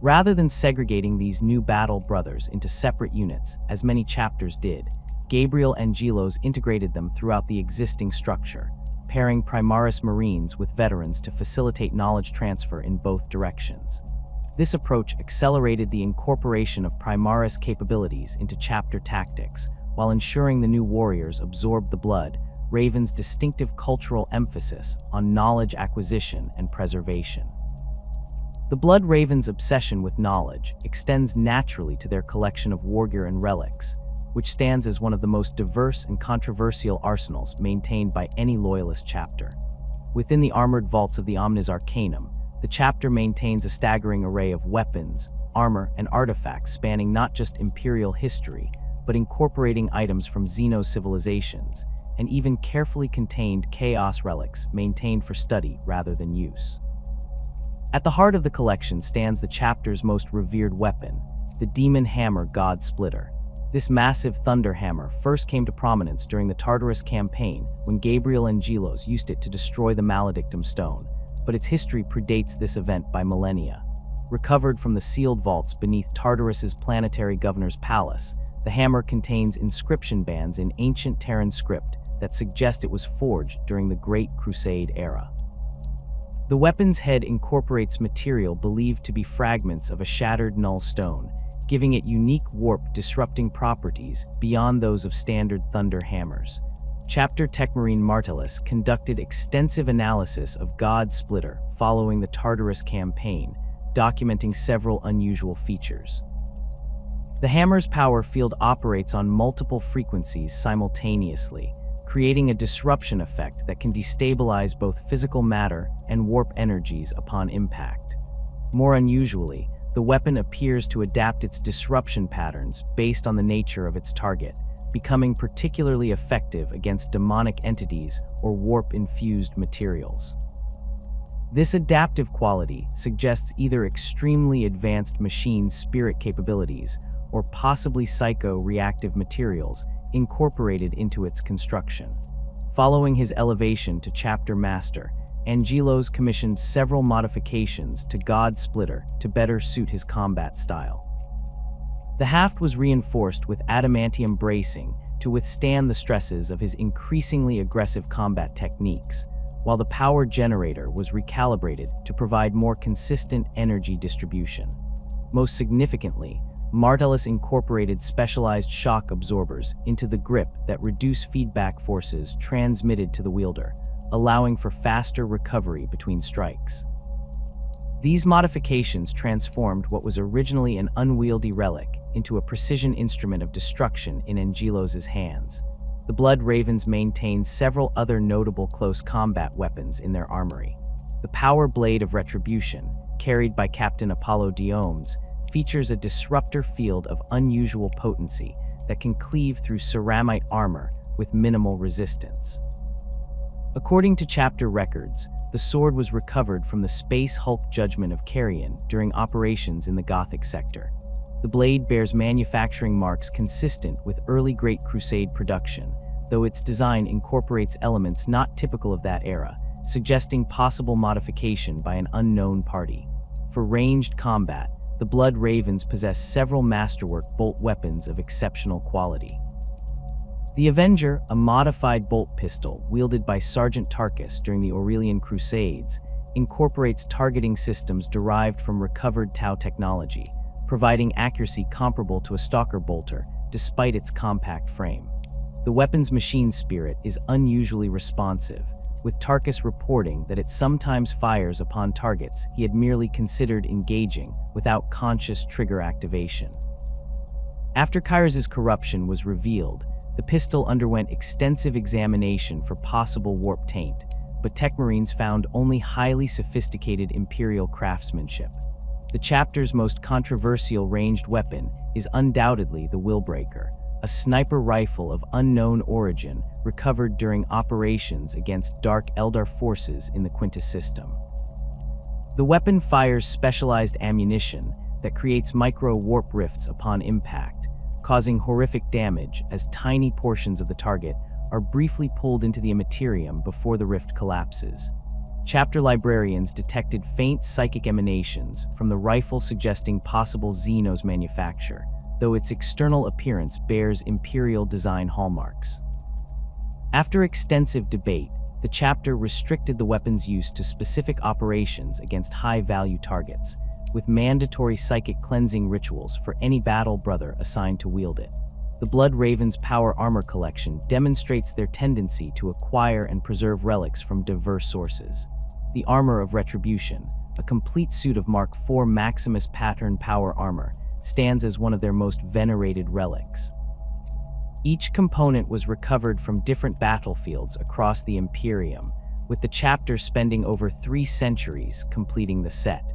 Rather than segregating these new battle brothers into separate units, as many chapters did, Gabriel Angelos integrated them throughout the existing structure, pairing Primaris Marines with veterans to facilitate knowledge transfer in both directions. This approach accelerated the incorporation of Primaris capabilities into chapter tactics, while ensuring the new warriors absorbed the Blood Raven's distinctive cultural emphasis on knowledge acquisition and preservation. The Blood Raven's obsession with knowledge extends naturally to their collection of wargear and relics, which stands as one of the most diverse and controversial arsenals maintained by any Loyalist chapter. Within the armored vaults of the Omnis Arcanum, the chapter maintains a staggering array of weapons, armor, and artifacts spanning not just Imperial history, but incorporating items from Xeno civilizations, and even carefully contained Chaos relics maintained for study rather than use. At the heart of the collection stands the chapter's most revered weapon, the Demon Hammer God Splitter. This massive thunder hammer first came to prominence during the Tartarus campaign when Gabriel Angelos used it to destroy the Maledictum Stone, but its history predates this event by millennia. Recovered from the sealed vaults beneath Tartarus's planetary governor's palace, the hammer contains inscription bands in ancient Terran script that suggest it was forged during the Great Crusade era. The weapon's head incorporates material believed to be fragments of a shattered null stone, giving it unique warp-disrupting properties beyond those of standard thunder hammers. Chapter Techmarine Martellus conducted extensive analysis of God Splitter following the Tartarus campaign, documenting several unusual features. The hammer's power field operates on multiple frequencies simultaneously, creating a disruption effect that can destabilize both physical matter and warp energies upon impact. More unusually, the weapon appears to adapt its disruption patterns based on the nature of its target, becoming particularly effective against demonic entities or warp-infused materials. This adaptive quality suggests either extremely advanced machine spirit capabilities or possibly psycho-reactive materials incorporated into its construction. Following his elevation to Chapter Master, Angelos commissioned several modifications to God Splitter to better suit his combat style. The haft was reinforced with adamantium bracing to withstand the stresses of his increasingly aggressive combat techniques, while the power generator was recalibrated to provide more consistent energy distribution. Most significantly, Martellus incorporated specialized shock absorbers into the grip that reduce feedback forces transmitted to the wielder, allowing for faster recovery between strikes. These modifications transformed what was originally an unwieldy relic into a precision instrument of destruction in Angelos' hands. The Blood Ravens maintain several other notable close combat weapons in their armory. The Power Blade of Retribution, carried by Captain Apollo Diomes, features a disruptor field of unusual potency that can cleave through ceramite armor with minimal resistance. According to chapter records, the sword was recovered from the Space Hulk Judgment of Carrion during operations in the Gothic sector. The blade bears manufacturing marks consistent with early Great Crusade production, though its design incorporates elements not typical of that era, suggesting possible modification by an unknown party. For ranged combat, the Blood Ravens possess several masterwork bolt weapons of exceptional quality. The Avenger, a modified bolt pistol wielded by Sergeant Tarkus during the Aurelian Crusades, incorporates targeting systems derived from recovered Tau technology, providing accuracy comparable to a stalker bolter despite its compact frame. The weapon's machine spirit is unusually responsive, with Tarkus reporting that it sometimes fires upon targets he had merely considered engaging without conscious trigger activation. After Kairos' corruption was revealed, The pistol underwent extensive examination for possible warp taint, but Techmarines found only highly sophisticated Imperial craftsmanship. The chapter's most controversial ranged weapon is undoubtedly the Willbreaker, a sniper rifle of unknown origin recovered during operations against Dark Eldar forces in the Quintus system. The weapon fires specialized ammunition that creates micro-warp rifts upon impact, causing horrific damage as tiny portions of the target are briefly pulled into the Imperium before the rift collapses. Chapter librarians detected faint psychic emanations from the rifle suggesting possible Xenos manufacture, though its external appearance bears Imperial design hallmarks. After extensive debate, the chapter restricted the weapon's use to specific operations against high-value targets, with mandatory psychic cleansing rituals for any battle brother assigned to wield it. The Blood Raven's power armor collection demonstrates their tendency to acquire and preserve relics from diverse sources. The Armor of Retribution, a complete suit of Mark IV Maximus pattern power armor, stands as one of their most venerated relics. Each component was recovered from different battlefields across the Imperium, with the chapter spending over 3 centuries completing the set.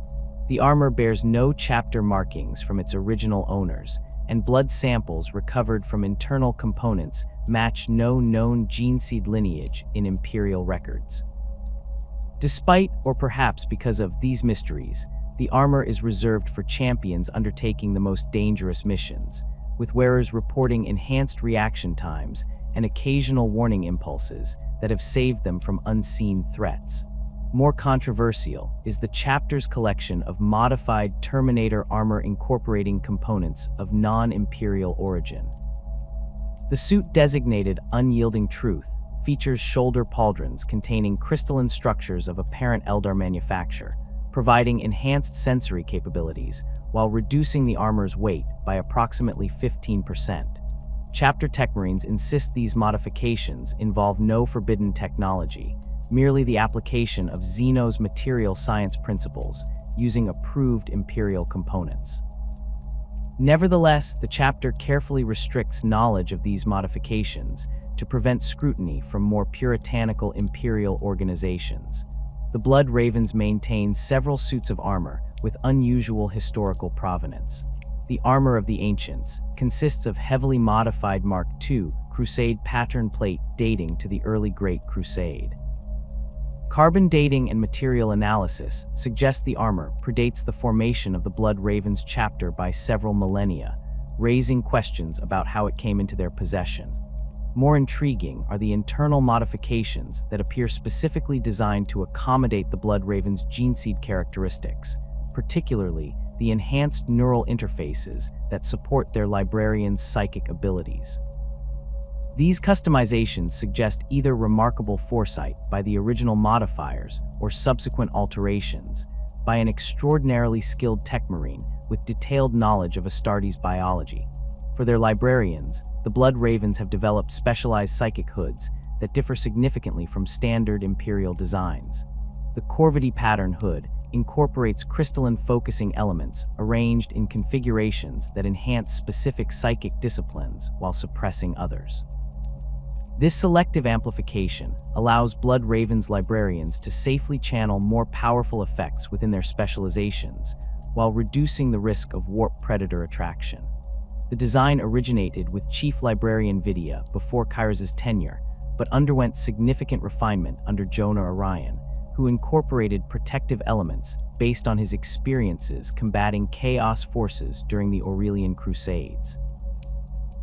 The armor bears no chapter markings from its original owners, and blood samples recovered from internal components match no known gene seed lineage in Imperial records. Despite, or perhaps because of, these mysteries, the armor is reserved for champions undertaking the most dangerous missions, with wearers reporting enhanced reaction times and occasional warning impulses that have saved them from unseen threats. More controversial is the chapter's collection of modified Terminator armor incorporating components of non-Imperial origin. The suit designated Unyielding Truth features shoulder pauldrons containing crystalline structures of apparent Eldar manufacture, providing enhanced sensory capabilities while reducing the armor's weight by approximately 15%. Chapter Techmarines insist these modifications involve no forbidden technology, merely the application of Xenos material science principles using approved Imperial components. Nevertheless, the chapter carefully restricts knowledge of these modifications to prevent scrutiny from more puritanical Imperial organizations. The Blood Ravens maintain several suits of armor with unusual historical provenance. The Armor of the Ancients consists of heavily modified Mark II Crusade pattern plate dating to the early Great Crusade. Carbon dating and material analysis suggest the armor predates the formation of the Blood Ravens chapter by several millennia, raising questions about how it came into their possession. More intriguing are the internal modifications that appear specifically designed to accommodate the Blood Raven's gene seed characteristics, particularly the enhanced neural interfaces that support their librarians' psychic abilities. These customizations suggest either remarkable foresight by the original modifiers or subsequent alterations by an extraordinarily skilled Techmarine with detailed knowledge of Astartes biology. For their librarians, the Blood Ravens have developed specialized psychic hoods that differ significantly from standard Imperial designs. The Corvity pattern hood incorporates crystalline focusing elements arranged in configurations that enhance specific psychic disciplines while suppressing others. This selective amplification allows Blood Ravens librarians to safely channel more powerful effects within their specializations, while reducing the risk of warp predator attraction. The design originated with Chief Librarian Vidia before Kyros's tenure, but underwent significant refinement under Jonah Orion, who incorporated protective elements based on his experiences combating Chaos forces during the Aurelian Crusades.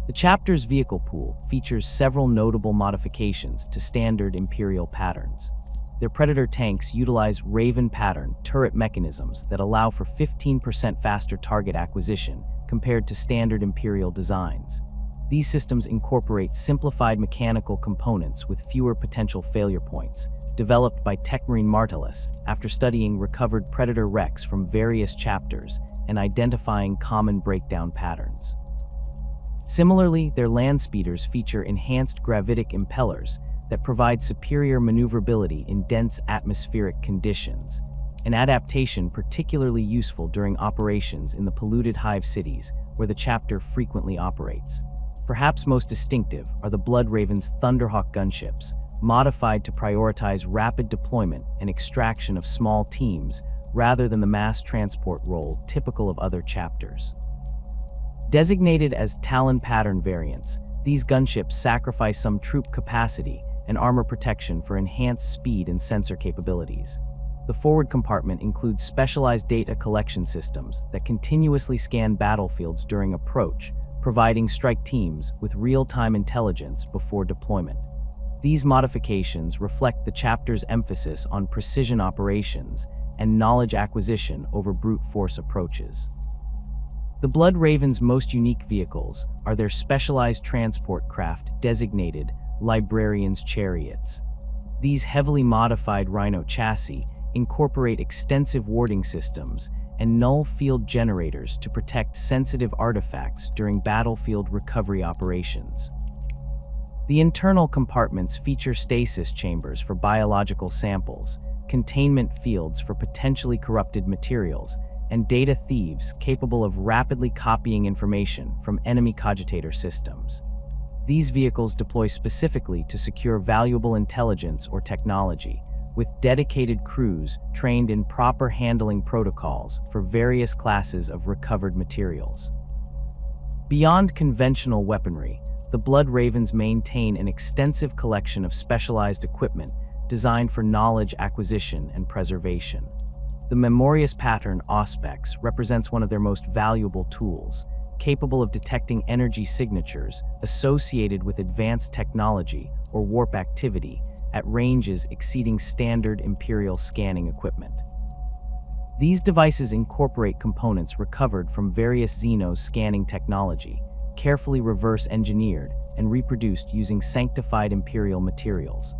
The chapter's vehicle pool features several notable modifications to standard Imperial patterns. Their Predator tanks utilize Raven pattern turret mechanisms that allow for 15% faster target acquisition compared to standard Imperial designs. These systems incorporate simplified mechanical components with fewer potential failure points, developed by Techmarine Martellus after studying recovered Predator wrecks from various chapters and identifying common breakdown patterns. Similarly, their land speeders feature enhanced gravitic impellers that provide superior maneuverability in dense atmospheric conditions, an adaptation particularly useful during operations in the polluted hive cities where the chapter frequently operates. Perhaps most distinctive are the Blood Raven's Thunderhawk gunships, modified to prioritize rapid deployment and extraction of small teams rather than the mass transport role typical of other chapters. Designated as Talon pattern variants, these gunships sacrifice some troop capacity and armor protection for enhanced speed and sensor capabilities. The forward compartment includes specialized data collection systems that continuously scan battlefields during approach, providing strike teams with real-time intelligence before deployment. These modifications reflect the chapter's emphasis on precision operations and knowledge acquisition over brute force approaches. The Blood Raven's most unique vehicles are their specialized transport craft designated Librarians chariots. These heavily modified Rhino chassis incorporate extensive warding systems and null field generators to protect sensitive artifacts during battlefield recovery operations. The internal compartments feature stasis chambers for biological samples, containment fields for potentially corrupted materials, and data thieves capable of rapidly copying information from enemy cogitator systems. These vehicles deploy specifically to secure valuable intelligence or technology, with dedicated crews trained in proper handling protocols for various classes of recovered materials. Beyond conventional weaponry, the Blood Ravens maintain an extensive collection of specialized equipment designed for knowledge acquisition and preservation. The Memorious pattern Auspex represents one of their most valuable tools, capable of detecting energy signatures associated with advanced technology or warp activity at ranges exceeding standard Imperial scanning equipment. These devices incorporate components recovered from various Xenos scanning technology, carefully reverse-engineered and reproduced using sanctified Imperial materials.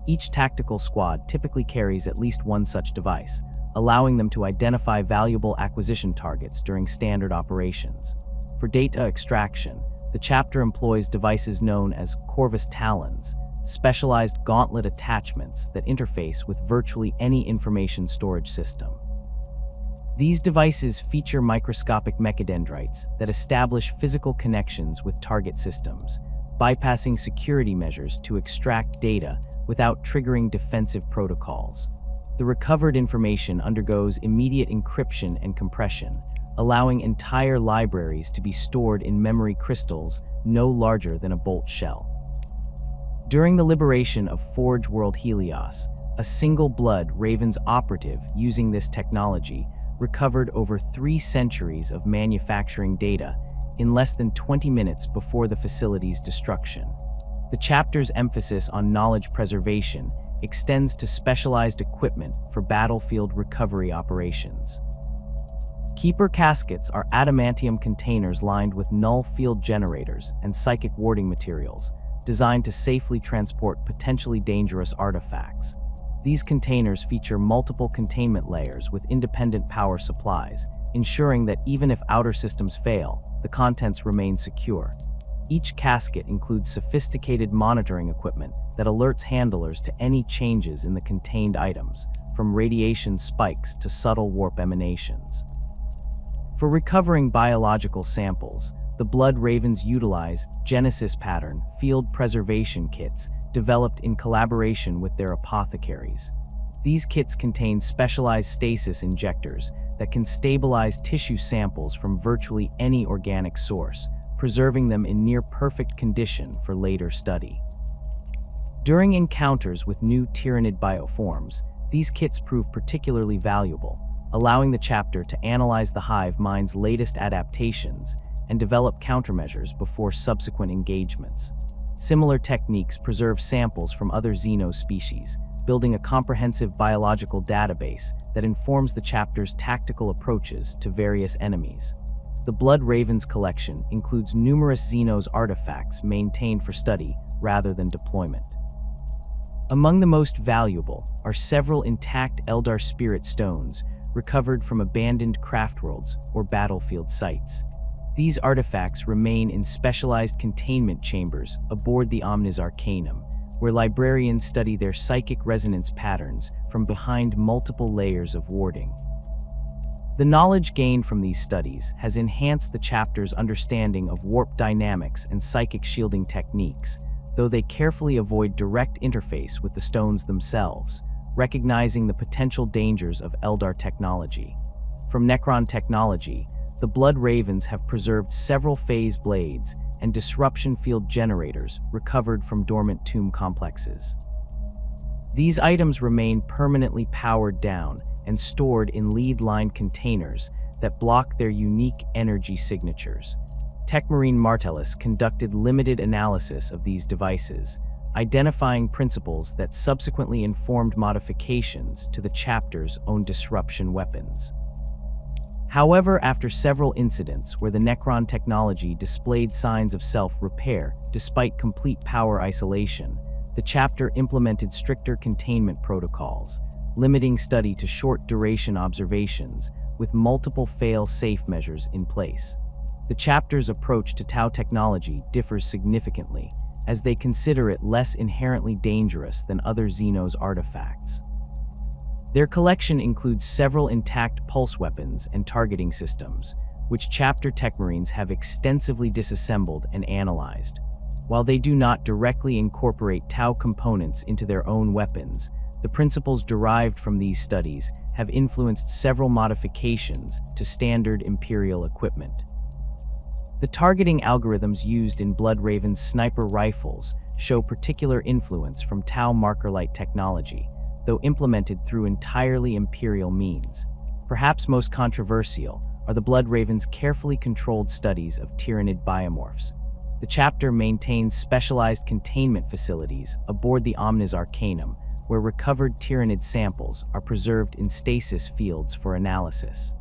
Each tactical squad typically carries at least one such device, allowing them to identify valuable acquisition targets during standard operations. For data extraction, the chapter employs devices known as Corvus Talons, specialized gauntlet attachments that interface with virtually any information storage system. These devices feature microscopic mechadendrites that establish physical connections with target systems, bypassing security measures to extract data without triggering defensive protocols. The recovered information undergoes immediate encryption and compression, allowing entire libraries to be stored in memory crystals no larger than a bolt shell. During the liberation of Forge World Helios, a single Blood Ravens operative using this technology recovered over 3 centuries of manufacturing data in less than 20 minutes before the facility's destruction. The chapter's emphasis on knowledge preservation extends to specialized equipment for battlefield recovery operations. Keeper caskets are adamantium containers lined with null field generators and psychic warding materials, designed to safely transport potentially dangerous artifacts. These containers feature multiple containment layers with independent power supplies, ensuring that even if outer systems fail, the contents remain secure. Each casket includes sophisticated monitoring equipment that alerts handlers to any changes in the contained items, from radiation spikes to subtle warp emanations. For recovering biological samples, the Blood Ravens utilize Genesis pattern field preservation kits developed in collaboration with their apothecaries. These kits contain specialized stasis injectors that can stabilize tissue samples from virtually any organic source, preserving them in near-perfect condition for later study. During encounters with new Tyrannid bioforms, these kits prove particularly valuable, allowing the chapter to analyze the hive mind's latest adaptations and develop countermeasures before subsequent engagements. Similar techniques preserve samples from other Xeno species, building a comprehensive biological database that informs the chapter's tactical approaches to various enemies. The Blood Ravens collection includes numerous Xenos artifacts maintained for study rather than deployment. Among the most valuable are several intact Eldar Spirit Stones recovered from abandoned craftworlds or battlefield sites. These artifacts remain in specialized containment chambers aboard the Omnis Arcanum, where librarians study their psychic resonance patterns from behind multiple layers of warding. The knowledge gained from these studies has enhanced the chapter's understanding of warp dynamics and psychic shielding techniques, though they carefully avoid direct interface with the stones themselves, recognizing the potential dangers of Eldar technology. From Necron technology, the Blood Ravens have preserved several phase blades and disruption field generators recovered from dormant tomb complexes. These items remain permanently powered down and stored in lead-lined containers that block their unique energy signatures. Techmarine Martellus conducted limited analysis of these devices, identifying principles that subsequently informed modifications to the chapter's own disruption weapons. However, after several incidents where the Necron technology displayed signs of self-repair despite complete power isolation, the chapter implemented stricter containment protocols, limiting study to short-duration observations with multiple fail-safe measures in place. The chapter's approach to Tau technology differs significantly, as they consider it less inherently dangerous than other Xenos artifacts. Their collection includes several intact pulse weapons and targeting systems, which chapter Techmarines have extensively disassembled and analyzed. While they do not directly incorporate Tau components into their own weapons, the principles derived from these studies have influenced several modifications to standard Imperial equipment. The targeting algorithms used in Blood Raven's sniper rifles show particular influence from Tau marker-light technology, though implemented through entirely Imperial means. Perhaps most controversial are the Blood Raven's carefully controlled studies of Tyranid biomorphs. The chapter maintains specialized containment facilities aboard the Omnis Arcanum, where recovered Tyranid samples are preserved in stasis fields for analysis.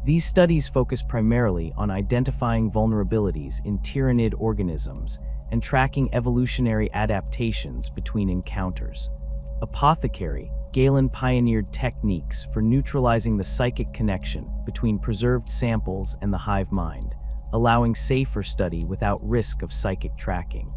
These studies focus primarily on identifying vulnerabilities in Tyranid organisms and tracking evolutionary adaptations between encounters. Apothecary, Galen pioneered techniques for neutralizing the psychic connection between preserved samples and the hive mind, allowing safer study without risk of psychic tracking.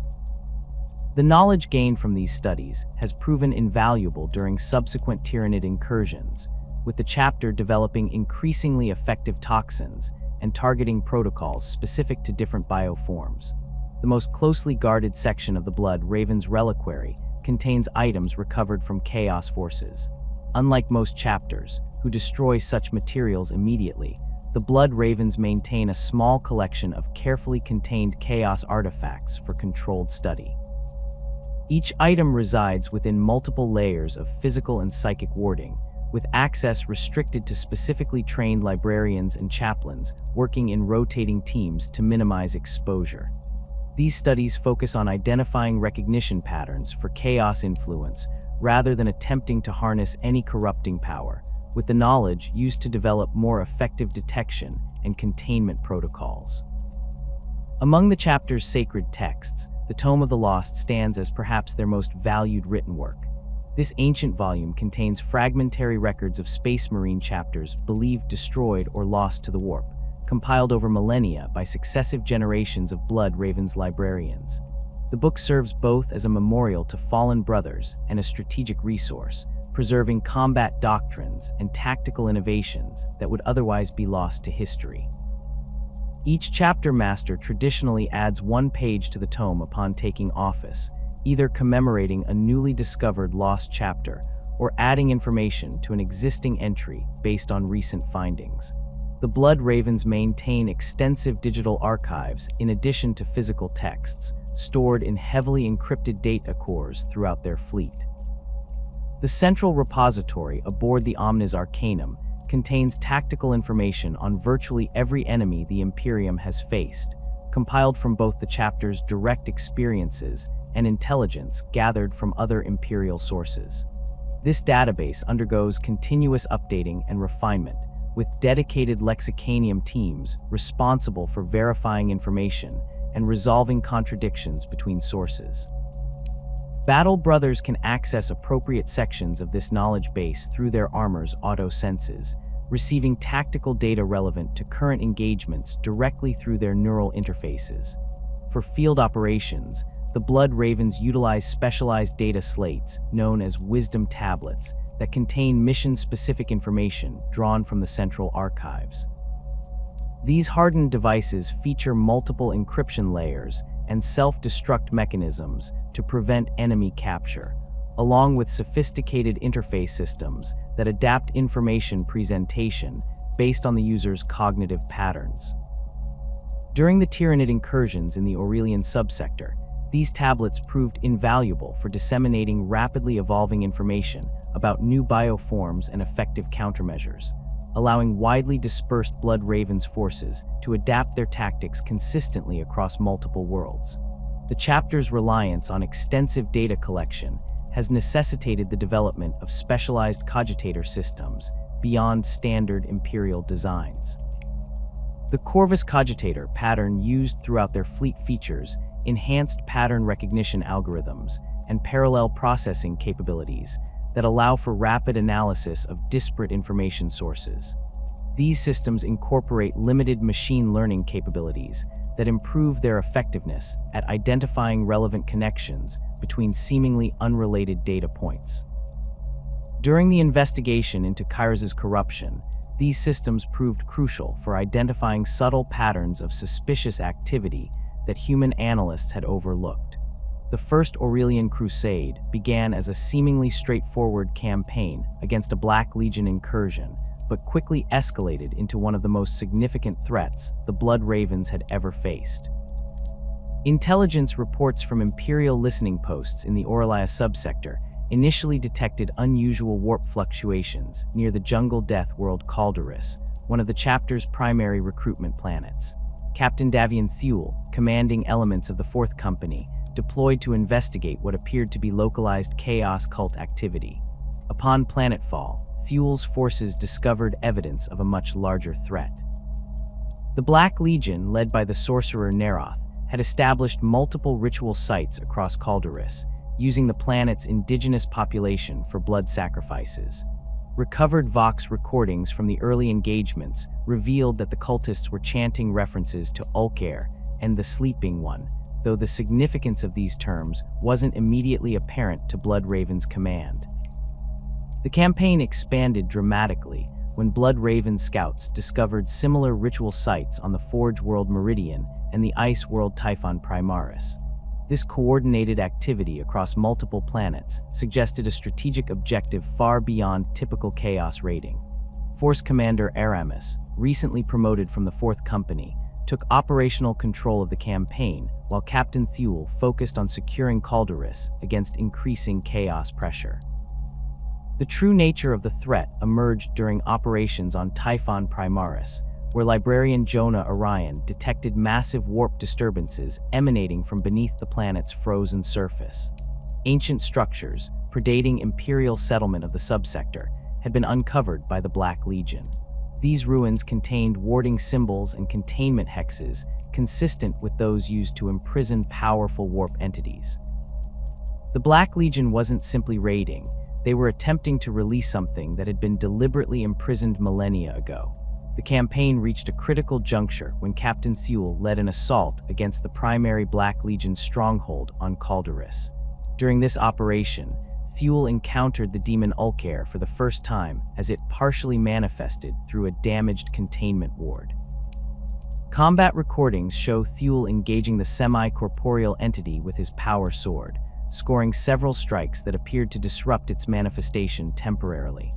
The knowledge gained from these studies has proven invaluable during subsequent Tyranid incursions, with the chapter developing increasingly effective toxins and targeting protocols specific to different bioforms. The most closely guarded section of the Blood Raven's reliquary contains items recovered from Chaos forces. Unlike most chapters, who destroy such materials immediately, the Blood Ravens maintain a small collection of carefully contained Chaos artifacts for controlled study. Each item resides within multiple layers of physical and psychic warding, with access restricted to specifically trained librarians and chaplains working in rotating teams to minimize exposure. These studies focus on identifying recognition patterns for Chaos influence rather than attempting to harness any corrupting power, with the knowledge used to develop more effective detection and containment protocols. Among the chapter's sacred texts, the Tome of the Lost stands as perhaps their most valued written work. This ancient volume contains fragmentary records of Space Marine chapters believed destroyed or lost to the warp, compiled over millennia by successive generations of Blood Raven's librarians. The book serves both as a memorial to fallen brothers and a strategic resource, preserving combat doctrines and tactical innovations that would otherwise be lost to history. Each chapter master traditionally adds one page to the tome upon taking office, either commemorating a newly discovered lost chapter or adding information to an existing entry based on recent findings. The Blood Ravens maintain extensive digital archives in addition to physical texts, stored in heavily encrypted data cores throughout their fleet. The central repository aboard the Omnis Arcanum contains tactical information on virtually every enemy the Imperium has faced, compiled from both the chapter's direct experiences and intelligence gathered from other Imperial sources. This database undergoes continuous updating and refinement, with dedicated lexicanium teams responsible for verifying information and resolving contradictions between sources. Battle Brothers can access appropriate sections of this knowledge base through their armor's auto-senses, receiving tactical data relevant to current engagements directly through their neural interfaces. For field operations, the Blood Ravens utilize specialized data slates, known as Wisdom Tablets, that contain mission-specific information drawn from the central archives. These hardened devices feature multiple encryption layers and self-destruct mechanisms to prevent enemy capture, along with sophisticated interface systems that adapt information presentation based on the user's cognitive patterns. During the Tyranid incursions in the Aurelian subsector, these tablets proved invaluable for disseminating rapidly evolving information about new bioforms and effective countermeasures, allowing widely dispersed Blood Ravens forces to adapt their tactics consistently across multiple worlds. The chapter's reliance on extensive data collection has necessitated the development of specialized cogitator systems beyond standard Imperial designs. The Corvus cogitator pattern used throughout their fleet features enhanced pattern recognition algorithms and parallel processing capabilities that allow for rapid analysis of disparate information sources. These systems incorporate limited machine learning capabilities that improve their effectiveness at identifying relevant connections between seemingly unrelated data points. During the investigation into Kairos' corruption, these systems proved crucial for identifying subtle patterns of suspicious activity that human analysts had overlooked. The First Aurelian Crusade began as a seemingly straightforward campaign against a Black Legion incursion, but quickly escalated into one of the most significant threats the Blood Ravens had ever faced. Intelligence reports from Imperial listening posts in the Auralia subsector initially detected unusual warp fluctuations near the jungle death world Calderis, one of the chapter's primary recruitment planets. Captain Davian Thule, commanding elements of the Fourth Company, deployed to investigate what appeared to be localized chaos cult activity. Upon planetfall, Thule's forces discovered evidence of a much larger threat. The Black Legion, led by the sorcerer Neroth, had established multiple ritual sites across Calderis, using the planet's indigenous population for blood sacrifices. Recovered Vox recordings from the early engagements revealed that the cultists were chanting references to Ulcair and the Sleeping One, though the significance of these terms wasn't immediately apparent to Blood Raven's command. The campaign expanded dramatically when Blood Raven scouts discovered similar ritual sites on the Forge World Meridian and the Ice World Typhon Primaris. This coordinated activity across multiple planets suggested a strategic objective far beyond typical chaos raiding. Force Commander Aramis, recently promoted from the Fourth Company, took operational control of the campaign, while Captain Thule focused on securing Calderis against increasing chaos pressure. The true nature of the threat emerged during operations on Typhon Primaris, where Librarian Jonah Orion detected massive warp disturbances emanating from beneath the planet's frozen surface. Ancient structures, predating Imperial settlement of the subsector, had been uncovered by the Black Legion. These ruins contained warding symbols and containment hexes consistent with those used to imprison powerful warp entities. The Black Legion wasn't simply raiding, they were attempting to release something that had been deliberately imprisoned millennia ago. The campaign reached a critical juncture when Captain Thule led an assault against the primary Black Legion stronghold on Calderis. During this operation, Thule encountered the demon Ulcair for the first time as it partially manifested through a damaged containment ward. Combat recordings show Thule engaging the semi-corporeal entity with his power sword, scoring several strikes that appeared to disrupt its manifestation temporarily.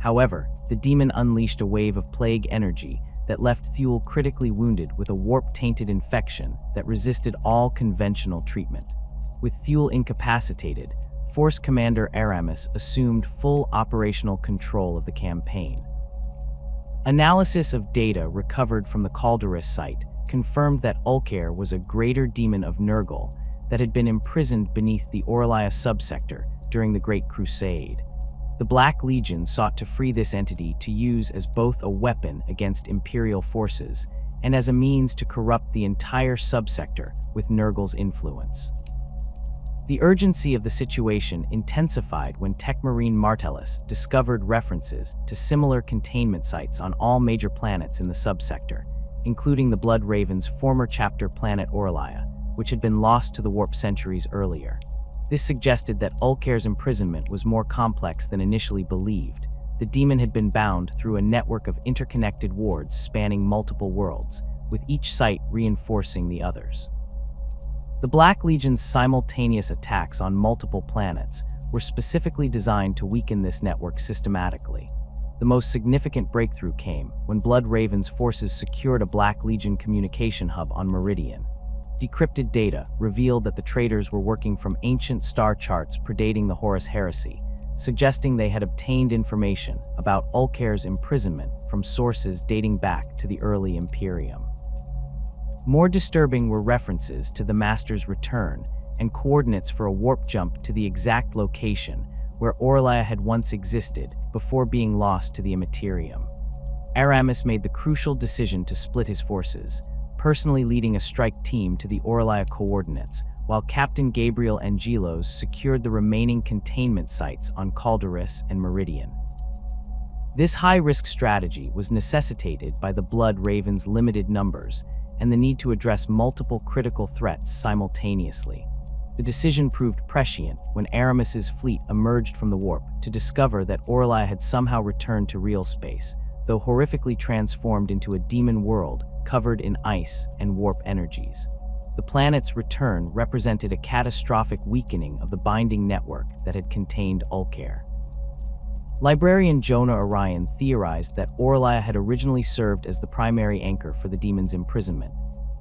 However, the demon unleashed a wave of plague energy that left Thule critically wounded with a warp-tainted infection that resisted all conventional treatment. With Thule incapacitated, Force Commander Aramis assumed full operational control of the campaign. Analysis of data recovered from the Calderis site confirmed that Ulcair was a greater demon of Nurgle that had been imprisoned beneath the Auralia subsector during the Great Crusade. The Black Legion sought to free this entity to use as both a weapon against Imperial forces and as a means to corrupt the entire subsector with Nurgle's influence. The urgency of the situation intensified when Techmarine Martellus discovered references to similar containment sites on all major planets in the subsector, including the Blood Raven's former chapter planet Auralia, which had been lost to the warp centuries earlier. This suggested that Ulker's imprisonment was more complex than initially believed. The demon had been bound through a network of interconnected wards spanning multiple worlds, with each site reinforcing the others. The Black Legion's simultaneous attacks on multiple planets were specifically designed to weaken this network systematically. The most significant breakthrough came when Blood Raven's forces secured a Black Legion communication hub on Meridian. Decrypted data revealed that the traitors were working from ancient star charts predating the Horus heresy, suggesting they had obtained information about Ulker's imprisonment from sources dating back to the early Imperium. More disturbing were references to the Master's return and coordinates for a warp jump to the exact location where Orlaia had once existed before being lost to the Imperium. Aramis made the crucial decision to split his forces, personally leading a strike team to the Orlaia coordinates, while Captain Gabriel Angelos secured the remaining containment sites on Calderis and Meridian. This high-risk strategy was necessitated by the Blood Raven's limited numbers and the need to address multiple critical threats simultaneously. The decision proved prescient when Aramis's fleet emerged from the warp to discover that Orlaia had somehow returned to real space, though horrifically transformed into a demon world covered in ice and warp energies. The planet's return represented a catastrophic weakening of the binding network that had contained Ulker. Librarian Jonah Orion theorized that Orlaia had originally served as the primary anchor for the demon's imprisonment,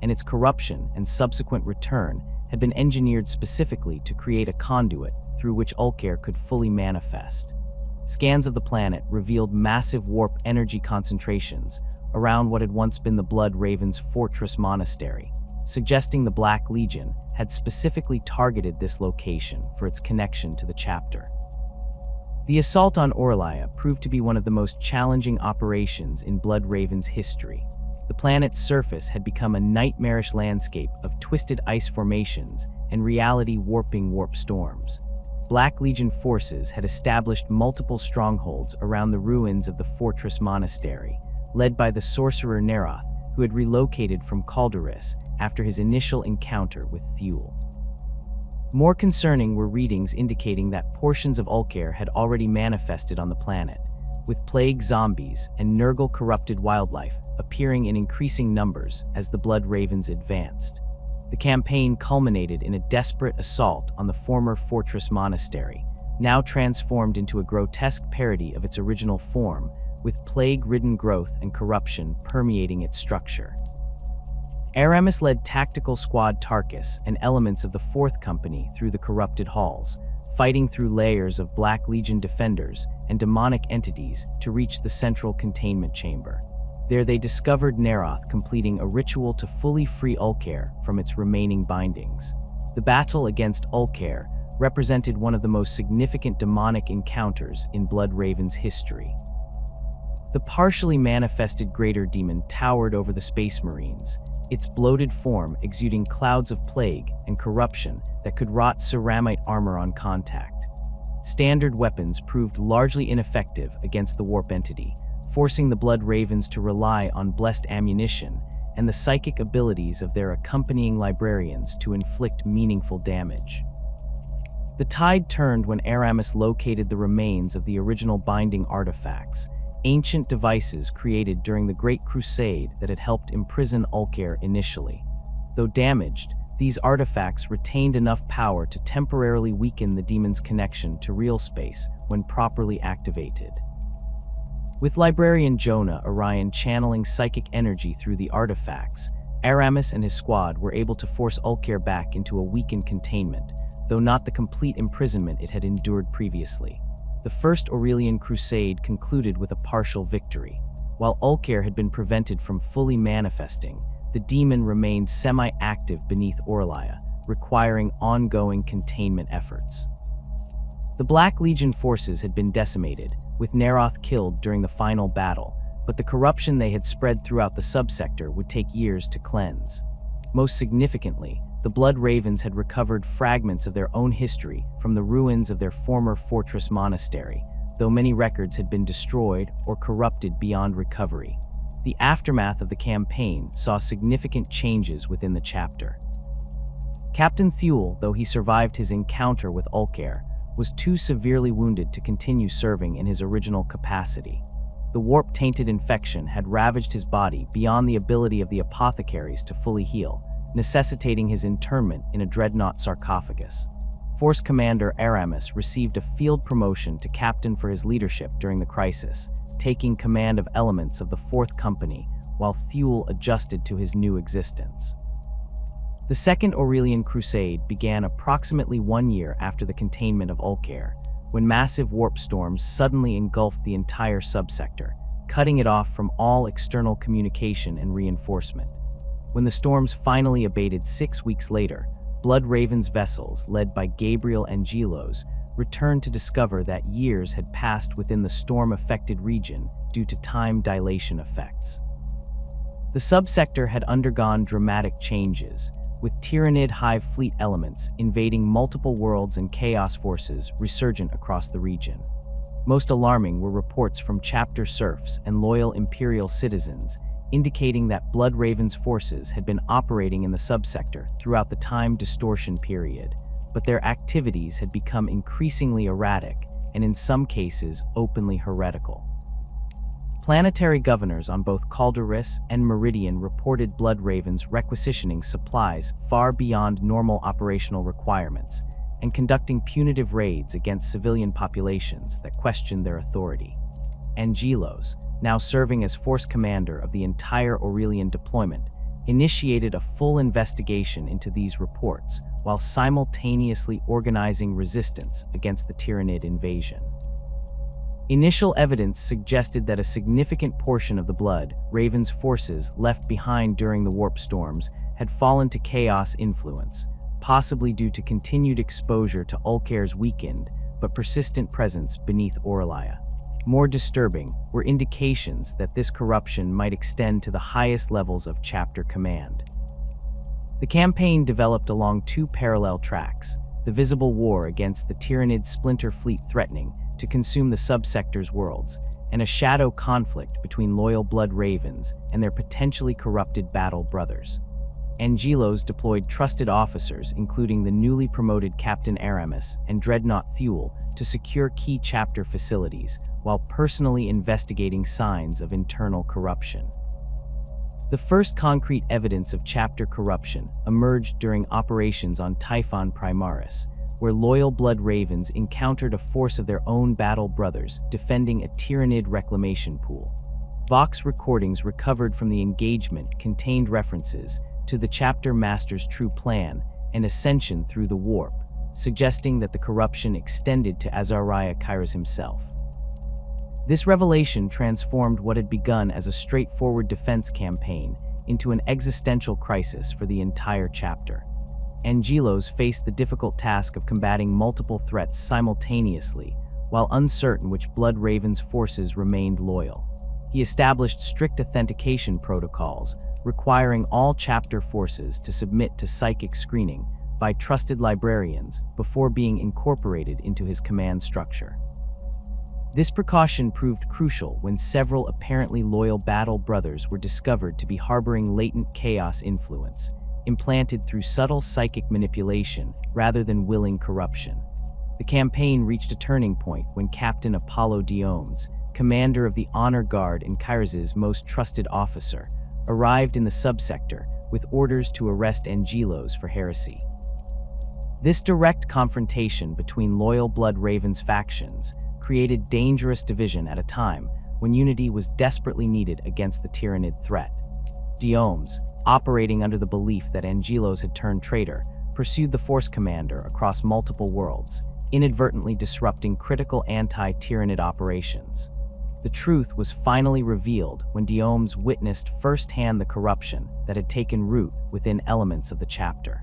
and its corruption and subsequent return had been engineered specifically to create a conduit through which Ulker could fully manifest. Scans of the planet revealed massive warp energy concentrations around what had once been the Blood Raven's fortress monastery, suggesting the Black Legion had specifically targeted this location for its connection to the chapter. The assault on Orlaia proved to be one of the most challenging operations in Blood Raven's history. The planet's surface had become a nightmarish landscape of twisted ice formations and reality-warping warp storms. Black Legion forces had established multiple strongholds around the ruins of the fortress monastery, led by the sorcerer Neroth, who had relocated from Calderis after his initial encounter with Thule. More concerning were readings indicating that portions of Ulker had already manifested on the planet, with plague zombies and Nurgle-corrupted wildlife appearing in increasing numbers as the Blood Ravens advanced. The campaign culminated in a desperate assault on the former fortress monastery, now transformed into a grotesque parody of its original form, with plague-ridden growth and corruption permeating its structure. Aramis led Tactical Squad Tarkus and elements of the 4th Company through the corrupted halls, fighting through layers of Black Legion defenders and demonic entities to reach the central containment chamber. There they discovered Neroth completing a ritual to fully free Ulker from its remaining bindings. The battle against Ulker represented one of the most significant demonic encounters in Blood Raven's history. The partially manifested Greater Demon towered over the Space Marines, its bloated form exuding clouds of plague and corruption that could rot ceramite armor on contact. Standard weapons proved largely ineffective against the warp entity, forcing the Blood Ravens to rely on blessed ammunition and the psychic abilities of their accompanying librarians to inflict meaningful damage. The tide turned when Aramis located the remains of the original binding artifacts, ancient devices created during the Great Crusade that had helped imprison Ulker initially. Though damaged, these artifacts retained enough power to temporarily weaken the demon's connection to real space when properly activated. With Librarian Jonah Orion channeling psychic energy through the artifacts, Aramis and his squad were able to force Ulker back into a weakened containment, though not the complete imprisonment it had endured previously. The First Aurelian Crusade concluded with a partial victory. While Ulker had been prevented from fully manifesting, the demon remained semi-active beneath Orlaia, requiring ongoing containment efforts. The Black Legion forces had been decimated, with Neroth killed during the final battle, but the corruption they had spread throughout the subsector would take years to cleanse. Most significantly, the Blood Ravens had recovered fragments of their own history from the ruins of their former fortress monastery, though many records had been destroyed or corrupted beyond recovery. The aftermath of the campaign saw significant changes within the chapter. Captain Thule, though he survived his encounter with Ulcair, was too severely wounded to continue serving in his original capacity. The warp-tainted infection had ravaged his body beyond the ability of the apothecaries to fully heal, necessitating his internment in a dreadnought sarcophagus. Force Commander Aramis received a field promotion to captain for his leadership during the crisis, taking command of elements of the 4th Company, while Thule adjusted to his new existence. The Second Aurelian Crusade began approximately 1 year after the containment of Ulcair, when massive warp storms suddenly engulfed the entire subsector, cutting it off from all external communication and reinforcement. When the storms finally abated 6 weeks later, Blood Raven's vessels, led by Gabriel Angelos, returned to discover that years had passed within the storm-affected region due to time dilation effects. The subsector had undergone dramatic changes, with Tyranid Hive fleet elements invading multiple worlds and chaos forces resurgent across the region. Most alarming were reports from chapter serfs and loyal Imperial citizens, indicating that Blood Raven's forces had been operating in the subsector throughout the time distortion period, but their activities had become increasingly erratic and in some cases openly heretical. Planetary governors on both Calderis and Meridian reported Blood Ravens requisitioning supplies far beyond normal operational requirements and conducting punitive raids against civilian populations that questioned their authority. Angelos, now serving as force commander of the entire Aurelian deployment, initiated a full investigation into these reports while simultaneously organizing resistance against the Tyranid invasion. Initial evidence suggested that a significant portion of the Blood Raven's forces left behind during the warp storms had fallen to chaos influence, possibly due to continued exposure to Ulcair's weakened but persistent presence beneath Aurelia. More disturbing were indications that this corruption might extend to the highest levels of chapter command. The campaign developed along 2 parallel tracks: the visible war against the Tyranid splinter fleet threatening to consume the subsector's worlds, and a shadow conflict between loyal Blood Ravens and their potentially corrupted battle brothers. Angelos deployed trusted officers, including the newly promoted Captain Aramis and Dreadnought Thule, to secure key chapter facilities, while personally investigating signs of internal corruption. The first concrete evidence of chapter corruption emerged during operations on Typhon Primaris, where loyal Blood Ravens encountered a force of their own battle brothers defending a Tyranid reclamation pool. Vox recordings recovered from the engagement contained references to the chapter master's true plan and ascension through the warp, suggesting that the corruption extended to Azariah Kairos himself. This revelation transformed what had begun as a straightforward defense campaign into an existential crisis for the entire chapter. Angelos faced the difficult task of combating multiple threats simultaneously, while uncertain which Blood Raven's forces remained loyal. He established strict authentication protocols, requiring all chapter forces to submit to psychic screening by trusted librarians before being incorporated into his command structure. This precaution proved crucial when several apparently loyal battle brothers were discovered to be harboring latent chaos influence, implanted through subtle psychic manipulation rather than willing corruption. The campaign reached a turning point when Captain Apollo Diomes, commander of the Honor Guard and Kairos' most trusted officer, arrived in the subsector with orders to arrest Angelos for heresy. This direct confrontation between loyal Blood Ravens factions created dangerous division at a time when unity was desperately needed against the Tyranid threat. Diomes, operating under the belief that Angelos had turned traitor, pursued the force commander across multiple worlds, inadvertently disrupting critical anti-Tyranid operations. The truth was finally revealed when Diomes witnessed firsthand the corruption that had taken root within elements of the chapter.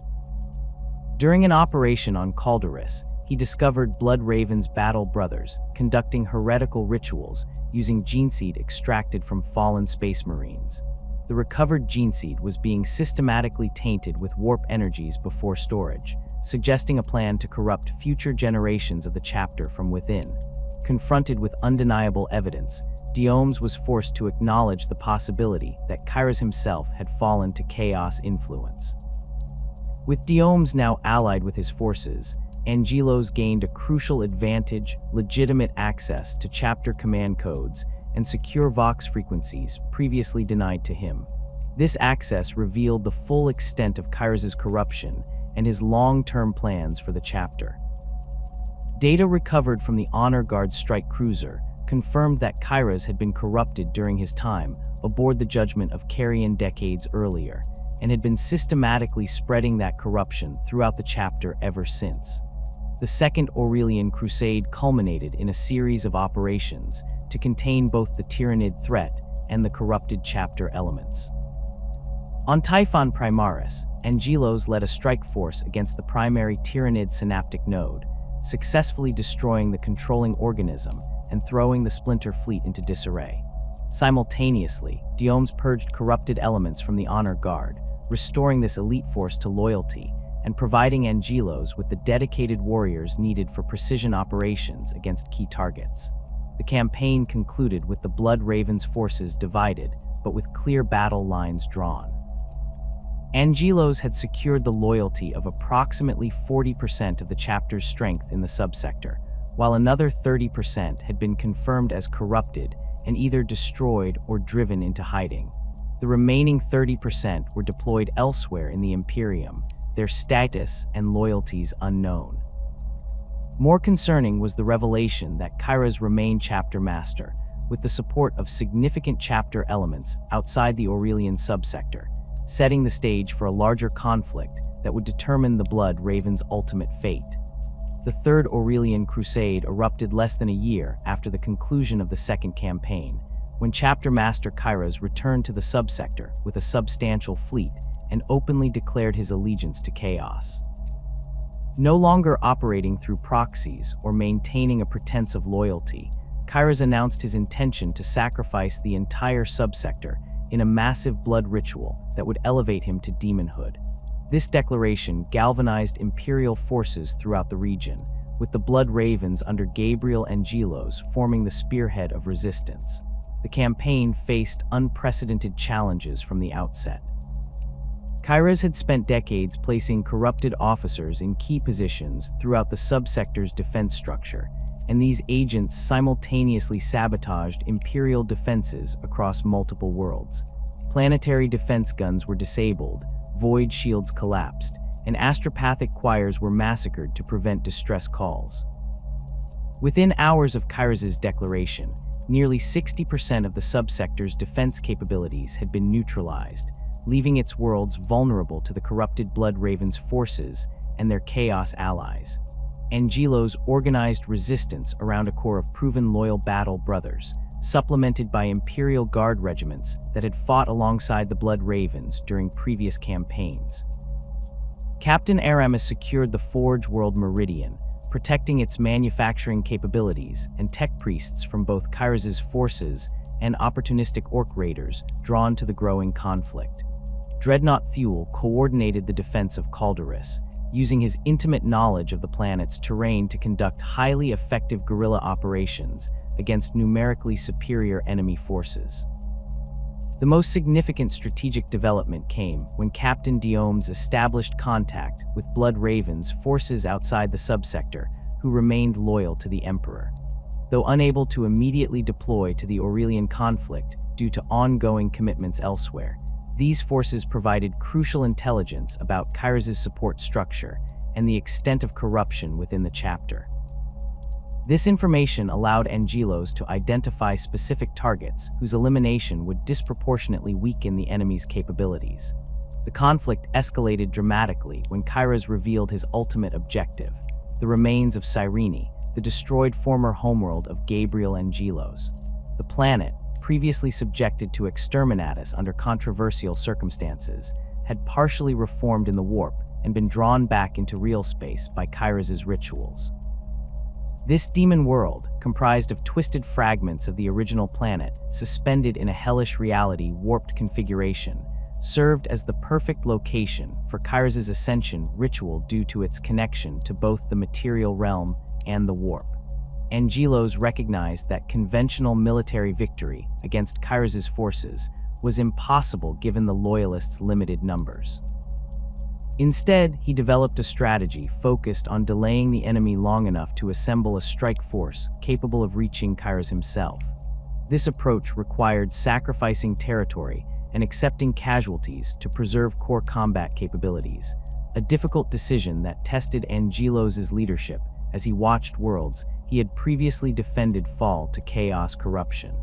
During an operation on Calderis, he discovered Blood Raven's battle brothers conducting heretical rituals using gene seed extracted from fallen space marines. The recovered gene seed was being systematically tainted with warp energies before storage, suggesting a plan to corrupt future generations of the chapter from within. Confronted with undeniable evidence, Diomes was forced to acknowledge the possibility that Kairos himself had fallen to chaos influence. With Diomes now allied with his forces, Angelos gained a crucial advantage: legitimate access to chapter command codes and secure Vox frequencies previously denied to him. This access revealed the full extent of Kairos' corruption and his long-term plans for the chapter. Data recovered from the Honor Guard strike cruiser confirmed that Kairos had been corrupted during his time aboard the Judgment of Carrion decades earlier, and had been systematically spreading that corruption throughout the chapter ever since. The Second Aurelian Crusade culminated in a series of operations to contain both the Tyrannid threat and the corrupted chapter elements. On Typhon Primaris, Angelos led a strike force against the primary Tyrannid synaptic node, successfully destroying the controlling organism and throwing the splinter fleet into disarray. Simultaneously, Diomes purged corrupted elements from the Honor Guard, restoring this elite force to loyalty and providing Angelos with the dedicated warriors needed for precision operations against key targets. The campaign concluded with the Blood Ravens' forces divided, but with clear battle lines drawn. Angelos had secured the loyalty of approximately 40% of the chapter's strength in the subsector, while another 30% had been confirmed as corrupted and either destroyed or driven into hiding. The remaining 30% were deployed elsewhere in the Imperium, their status and loyalties unknown. More concerning was the revelation that Kairos remained chapter master, with the support of significant chapter elements outside the Aurelian subsector, setting the stage for a larger conflict that would determine the Blood Raven's ultimate fate. The Third Aurelian Crusade erupted less than a year after the conclusion of the second campaign, when Chapter Master Kairos returned to the subsector with a substantial fleet and openly declared his allegiance to chaos. No longer operating through proxies or maintaining a pretense of loyalty, Kairos announced his intention to sacrifice the entire subsector in a massive blood ritual that would elevate him to demonhood. This declaration galvanized Imperial forces throughout the region, with the Blood Ravens under Gabriel Angelos forming the spearhead of resistance. The campaign faced unprecedented challenges from the outset. Kairos had spent decades placing corrupted officers in key positions throughout the subsector's defense structure, and these agents simultaneously sabotaged Imperial defenses across multiple worlds. Planetary defense guns were disabled, void shields collapsed, and astropathic choirs were massacred to prevent distress calls. Within hours of Kairos' declaration, nearly 60% of the subsector's defense capabilities had been neutralized, leaving its worlds vulnerable to the corrupted Blood Ravens' forces and their Chaos allies. Angelos organized resistance around a core of proven loyal battle brothers, supplemented by Imperial Guard regiments that had fought alongside the Blood Ravens during previous campaigns. Captain Aramis secured the Forge World Meridian, protecting its manufacturing capabilities and tech priests from both Kairos' forces and opportunistic orc raiders drawn to the growing conflict. Dreadnought Thule coordinated the defense of Calderis, using his intimate knowledge of the planet's terrain to conduct highly effective guerrilla operations against numerically superior enemy forces. The most significant strategic development came when Captain Diomes established contact with Blood Ravens' forces outside the subsector, who remained loyal to the Emperor. Though unable to immediately deploy to the Aurelian conflict due to ongoing commitments elsewhere, these forces provided crucial intelligence about Kairos' support structure and the extent of corruption within the chapter. This information allowed Angelos to identify specific targets whose elimination would disproportionately weaken the enemy's capabilities. The conflict escalated dramatically when Kairos revealed his ultimate objective: the remains of Cyrene, the destroyed former homeworld of Gabriel Angelos. The planet, previously subjected to exterminatus under controversial circumstances, had partially reformed in the warp and been drawn back into real space by Kairos' rituals. This demon world, comprised of twisted fragments of the original planet suspended in a hellish reality warped configuration, served as the perfect location for Kairos' ascension ritual due to its connection to both the material realm and the warp. Angelos recognized that conventional military victory against Kairos' forces was impossible given the Loyalists' limited numbers. Instead, he developed a strategy focused on delaying the enemy long enough to assemble a strike force capable of reaching Kyros himself. This approach required sacrificing territory and accepting casualties to preserve core combat capabilities, a difficult decision that tested Angelos' leadership as he watched worlds he had previously defended fall to chaos corruption.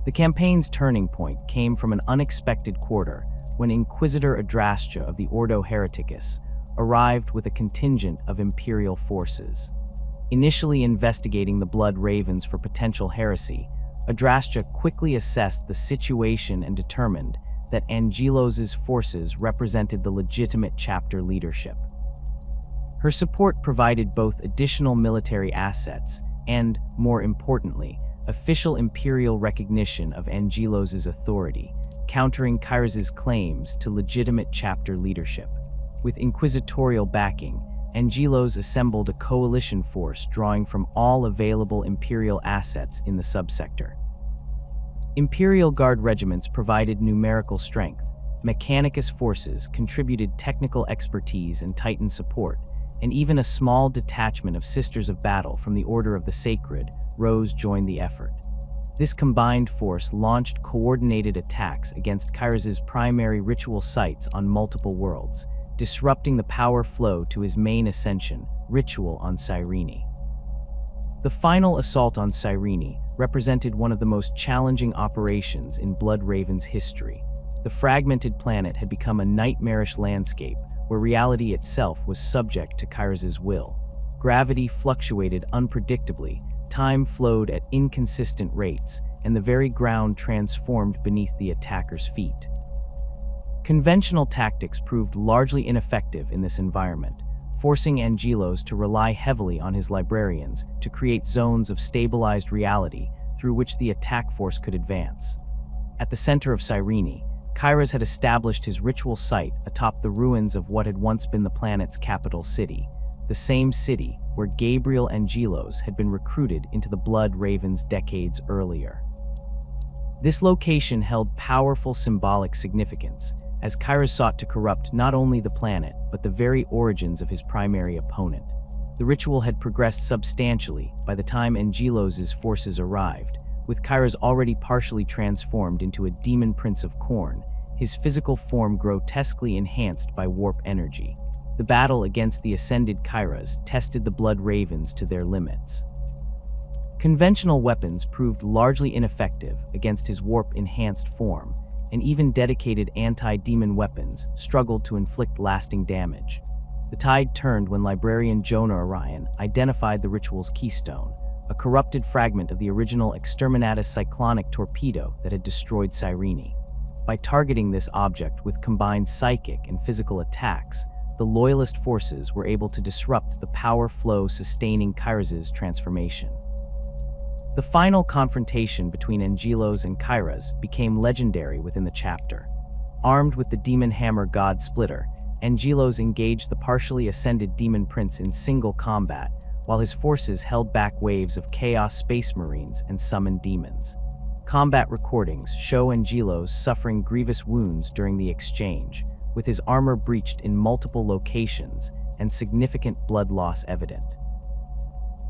The campaign's turning point came from an unexpected quarter when Inquisitor Adrastia of the Ordo Hereticus arrived with a contingent of Imperial forces. Initially investigating the Blood Ravens for potential heresy, Adrastia quickly assessed the situation and determined that Angelos' forces represented the legitimate chapter leadership. Her support provided both additional military assets and, more importantly, official Imperial recognition of Angelos' authority, countering Kyros' claims to legitimate chapter leadership. With inquisitorial backing, Angelos assembled a coalition force drawing from all available Imperial assets in the subsector. Imperial Guard regiments provided numerical strength, Mechanicus forces contributed technical expertise and Titan support, and even a small detachment of Sisters of Battle from the Order of the Sacred Rose joined the effort. This combined force launched coordinated attacks against Kyros' primary ritual sites on multiple worlds, disrupting the power flow to his main ascension, Ritual on Cyrene. The final assault on Cyrene represented one of the most challenging operations in Blood Raven's history. The fragmented planet had become a nightmarish landscape where reality itself was subject to Kyros' will. Gravity fluctuated unpredictably, time flowed at inconsistent rates, and the very ground transformed beneath the attacker's feet. Conventional tactics proved largely ineffective in this environment, forcing Angelos to rely heavily on his librarians to create zones of stabilized reality through which the attack force could advance. At the center of Cyrene, Kyros had established his ritual site atop the ruins of what had once been the planet's capital city, the same city where Gabriel Angelos had been recruited into the Blood Ravens decades earlier. This location held powerful symbolic significance, as Kyros sought to corrupt not only the planet, but the very origins of his primary opponent. The ritual had progressed substantially by the time Angelos' forces arrived, with Kyros already partially transformed into a demon prince of Khorne, his physical form grotesquely enhanced by warp energy. The battle against the ascended Kyros tested the Blood Ravens to their limits. Conventional weapons proved largely ineffective against his warp-enhanced form, and even dedicated anti-demon weapons struggled to inflict lasting damage. The tide turned when Librarian Jonah Orion identified the ritual's keystone, a corrupted fragment of the original Exterminatus cyclonic torpedo that had destroyed Cyrene. By targeting this object with combined psychic and physical attacks, the Loyalist forces were able to disrupt the power flow sustaining Kyros' transformation. The final confrontation between Angelos and Kyros became legendary within the chapter. Armed with the Demon Hammer God Splitter, Angelos engaged the partially ascended Demon Prince in single combat, while his forces held back waves of Chaos Space Marines and summoned demons. Combat recordings show Angelos suffering grievous wounds during the exchange, with his armor breached in multiple locations and significant blood loss evident.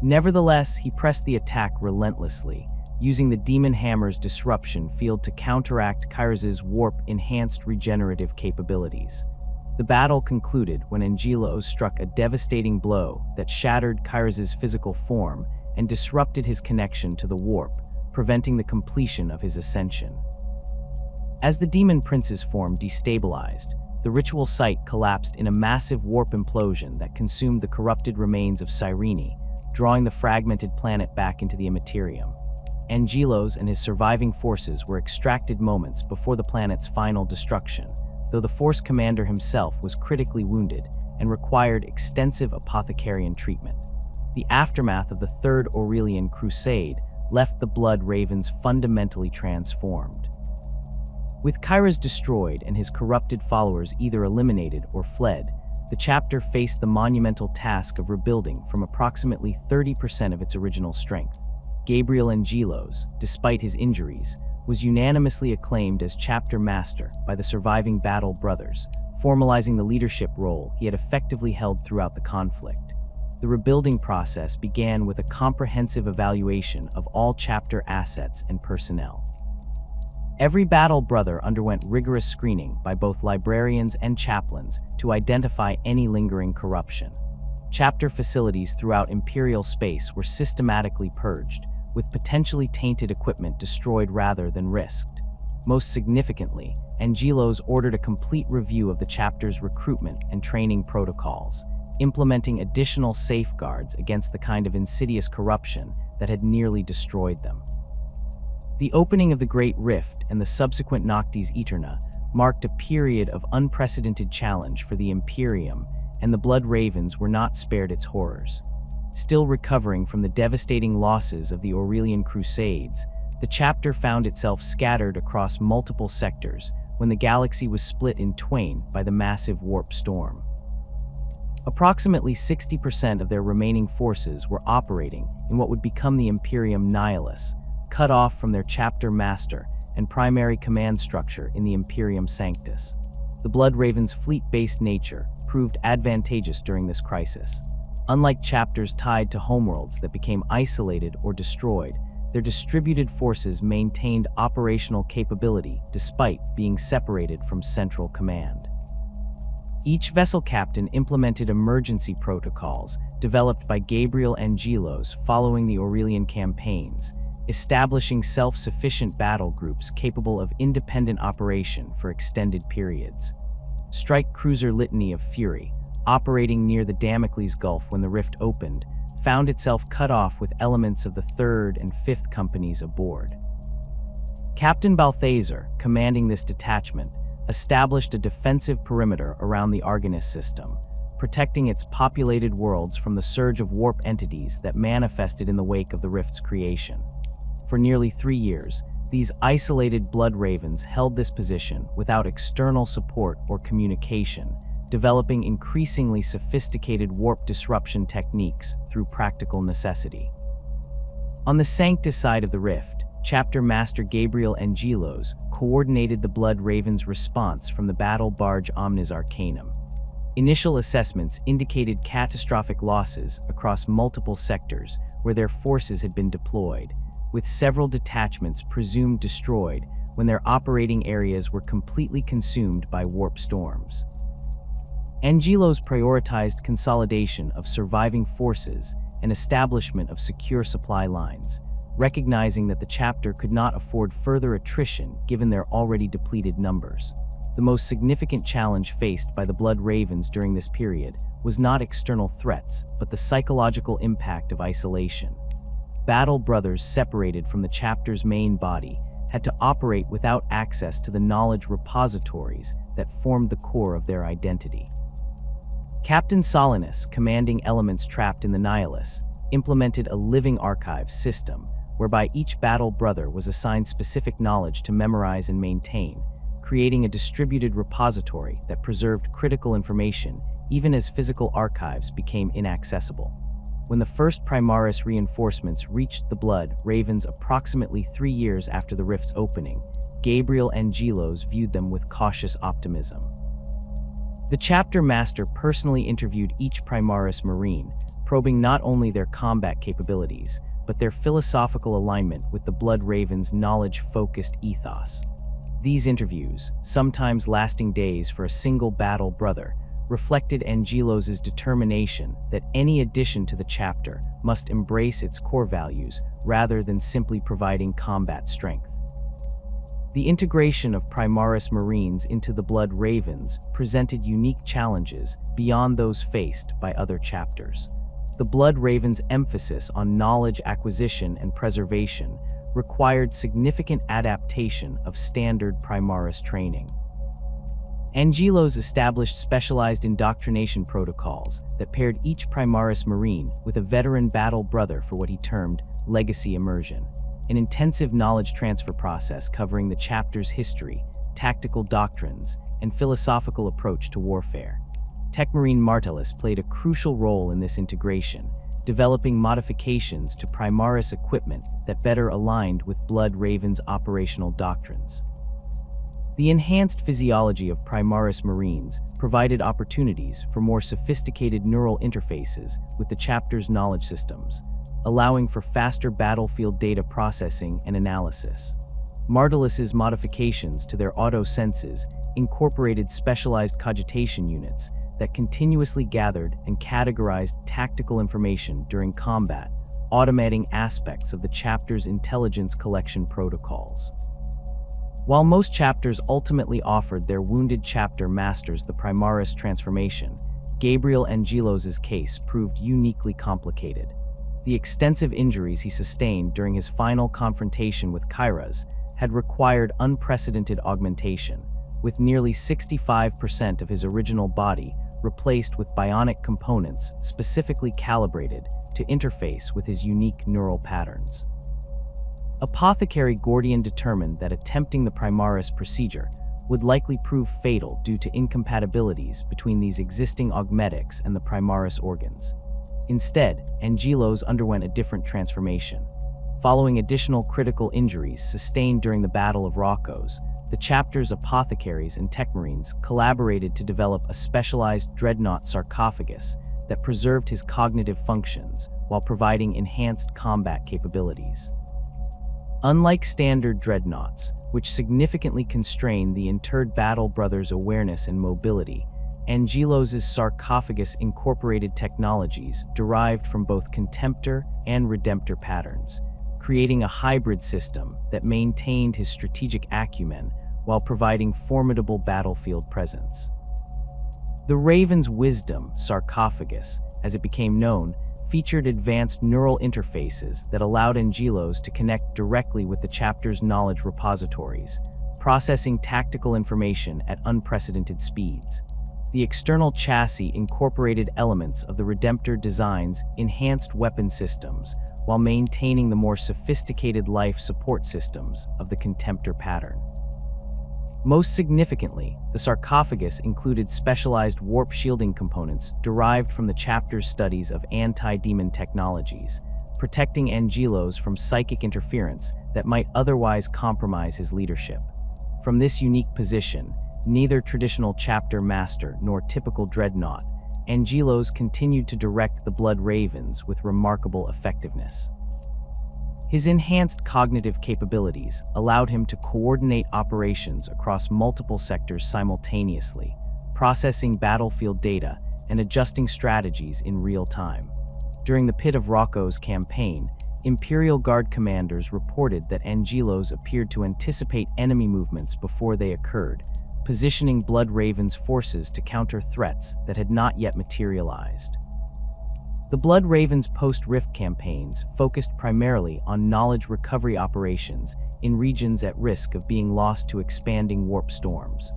Nevertheless, he pressed the attack relentlessly, using the Demon Hammer's disruption field to counteract Kyros' warp-enhanced regenerative capabilities. The battle concluded when Angelos struck a devastating blow that shattered Kyros' physical form and disrupted his connection to the warp, preventing the completion of his ascension. As the Demon Prince's form destabilized, the ritual site collapsed in a massive warp implosion that consumed the corrupted remains of Cyrene, drawing the fragmented planet back into the Imperium. Angelos and his surviving forces were extracted moments before the planet's final destruction, though the Force Commander himself was critically wounded and required extensive apothecarian treatment. The aftermath of the Third Aurelian Crusade left the Blood Ravens fundamentally transformed. With Kyros destroyed and his corrupted followers either eliminated or fled, the chapter faced the monumental task of rebuilding from approximately 30% of its original strength. Gabriel Angelos, despite his injuries, was unanimously acclaimed as chapter master by the surviving Battle Brothers, formalizing the leadership role he had effectively held throughout the conflict. The rebuilding process began with a comprehensive evaluation of all chapter assets and personnel. Every battle brother underwent rigorous screening by both librarians and chaplains to identify any lingering corruption. Chapter facilities throughout Imperial space were systematically purged, with potentially tainted equipment destroyed rather than risked. Most significantly, Angelos ordered a complete review of the chapter's recruitment and training protocols, implementing additional safeguards against the kind of insidious corruption that had nearly destroyed them. The opening of the Great Rift and the subsequent Noctis Aeterna marked a period of unprecedented challenge for the Imperium, and the Blood Ravens were not spared its horrors. Still recovering from the devastating losses of the Aurelian Crusades, the chapter found itself scattered across multiple sectors when the galaxy was split in twain by the massive warp storm. Approximately 60% of their remaining forces were operating in what would become the Imperium Nihilus, cut off from their chapter master and primary command structure in the Imperium Sanctus. The Blood Ravens' fleet-based nature proved advantageous during this crisis. Unlike chapters tied to homeworlds that became isolated or destroyed, their distributed forces maintained operational capability despite being separated from central command. Each vessel captain implemented emergency protocols developed by Gabriel Angelos following the Aurelian campaigns, establishing self-sufficient battle groups capable of independent operation for extended periods. Strike Cruiser Litany of Fury, operating near the Damocles Gulf when the rift opened, found itself cut off with elements of the 3rd and 5th companies aboard. Captain Balthazar, commanding this detachment, established a defensive perimeter around the Argonis system, protecting its populated worlds from the surge of warp entities that manifested in the wake of the rift's creation. For nearly 3 years, these isolated Blood Ravens held this position without external support or communication, developing increasingly sophisticated warp disruption techniques through practical necessity. On the Sanctus side of the rift, Chapter Master Gabriel Angelos coordinated the Blood Ravens' response from the battle barge Omnis Arcanum. Initial assessments indicated catastrophic losses across multiple sectors where their forces had been deployed, with several detachments presumed destroyed when their operating areas were completely consumed by warp storms. Angelos prioritized consolidation of surviving forces and establishment of secure supply lines, recognizing that the chapter could not afford further attrition given their already depleted numbers. The most significant challenge faced by the Blood Ravens during this period was not external threats, but the psychological impact of isolation. Battle brothers separated from the chapter's main body had to operate without access to the knowledge repositories that formed the core of their identity. Captain Solinus, commanding elements trapped in the Nihilus, implemented a living archive system whereby each battle brother was assigned specific knowledge to memorize and maintain, creating a distributed repository that preserved critical information even as physical archives became inaccessible. When the first Primaris reinforcements reached the Blood Ravens approximately 3 years after the rift's opening, Gabriel Angelos viewed them with cautious optimism. The chapter master personally interviewed each Primaris Marine, probing not only their combat capabilities, but their philosophical alignment with the Blood Ravens' knowledge-focused ethos. These interviews, sometimes lasting days for a single battle brother, reflected Angelos' determination that any addition to the chapter must embrace its core values rather than simply providing combat strength. The integration of Primaris Marines into the Blood Ravens presented unique challenges beyond those faced by other chapters. The Blood Ravens' emphasis on knowledge acquisition and preservation required significant adaptation of standard Primaris training. Angelos established specialized indoctrination protocols that paired each Primaris Marine with a veteran battle brother for what he termed legacy immersion, an intensive knowledge transfer process covering the chapter's history, tactical doctrines, and philosophical approach to warfare. Techmarine Martellus played a crucial role in this integration, developing modifications to Primaris equipment that better aligned with Blood Ravens' operational doctrines. The enhanced physiology of Primaris Marines provided opportunities for more sophisticated neural interfaces with the chapter's knowledge systems, allowing for faster battlefield data processing and analysis. Mardalus's modifications to their auto-senses incorporated specialized cogitation units that continuously gathered and categorized tactical information during combat, automating aspects of the chapter's intelligence collection protocols. While most chapters ultimately offered their wounded chapter masters the Primaris transformation, Gabriel Angelos's case proved uniquely complicated. The extensive injuries he sustained during his final confrontation with Kairas had required unprecedented augmentation, with nearly 65% of his original body replaced with bionic components specifically calibrated to interface with his unique neural patterns. Apothecary Gordian determined that attempting the Primaris procedure would likely prove fatal due to incompatibilities between these existing augmetics and the Primaris organs. Instead, Angelos underwent a different transformation. Following additional critical injuries sustained during the Battle of Rokos, the chapter's apothecaries and techmarines collaborated to develop a specialized dreadnought sarcophagus that preserved his cognitive functions while providing enhanced combat capabilities. Unlike standard dreadnoughts, which significantly constrain the interred battle brother's awareness and mobility, Angelos's sarcophagus incorporated technologies derived from both contemptor and redemptor patterns, creating a hybrid system that maintained his strategic acumen while providing formidable battlefield presence. The Raven's Wisdom sarcophagus, as it became known, featured advanced neural interfaces that allowed Angelos to connect directly with the chapter's knowledge repositories, processing tactical information at unprecedented speeds. The external chassis incorporated elements of the Redemptor design's enhanced weapon systems while maintaining the more sophisticated life support systems of the Contemptor pattern. Most significantly, the sarcophagus included specialized warp shielding components derived from the chapter's studies of anti-demon technologies, protecting Angelos from psychic interference that might otherwise compromise his leadership. From this unique position, neither traditional chapter master nor typical dreadnought, Angelos continued to direct the Blood Ravens with remarkable effectiveness. His enhanced cognitive capabilities allowed him to coordinate operations across multiple sectors simultaneously, processing battlefield data and adjusting strategies in real time. During the Pit of Rokos campaign, Imperial Guard commanders reported that Angelos appeared to anticipate enemy movements before they occurred, positioning Blood Raven's forces to counter threats that had not yet materialized. The Blood Raven's post-Rift campaigns focused primarily on knowledge recovery operations in regions at risk of being lost to expanding warp storms.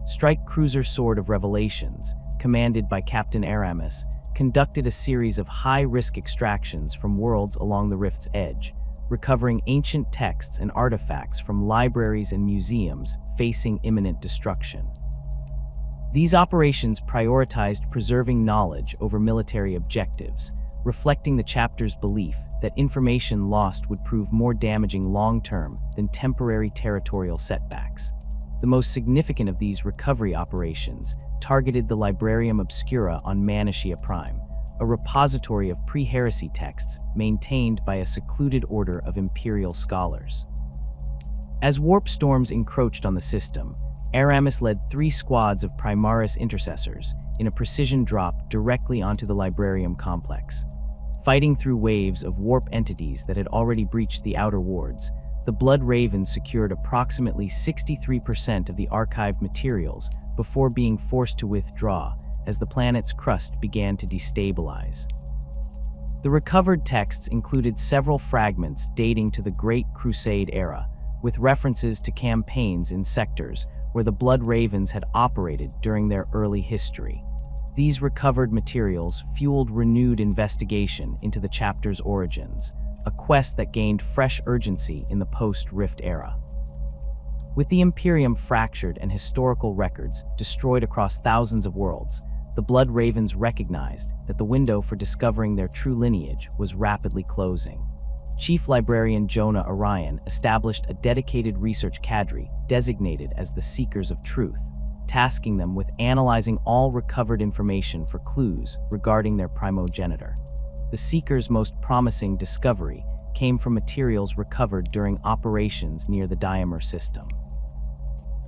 Strike Cruiser Sword of Revelations, commanded by Captain Aramis, conducted a series of high-risk extractions from worlds along the Rift's edge, recovering ancient texts and artifacts from libraries and museums facing imminent destruction. These operations prioritized preserving knowledge over military objectives, reflecting the chapter's belief that information lost would prove more damaging long-term than temporary territorial setbacks. The most significant of these recovery operations targeted the Librarium Obscura on Manichea Prime, a repository of pre-heresy texts maintained by a secluded order of Imperial scholars. As warp storms encroached on the system, Aramis led 3 squads of Primaris intercessors in a precision drop directly onto the Librarium complex. Fighting through waves of warp entities that had already breached the outer wards, the Blood Ravens secured approximately 63% of the archived materials before being forced to withdraw as the planet's crust began to destabilize. The recovered texts included several fragments dating to the Great Crusade era, with references to campaigns in sectors where the Blood Ravens had operated during their early history. These recovered materials fueled renewed investigation into the chapter's origins, a quest that gained fresh urgency in the post-Rift era. With the Imperium fractured and historical records destroyed across thousands of worlds, the Blood Ravens recognized that the window for discovering their true lineage was rapidly closing. Chief Librarian Jonah Orion established a dedicated research cadre designated as the Seekers of Truth, tasking them with analyzing all recovered information for clues regarding their primogenitor. The Seekers' most promising discovery came from materials recovered during operations near the Diamer system.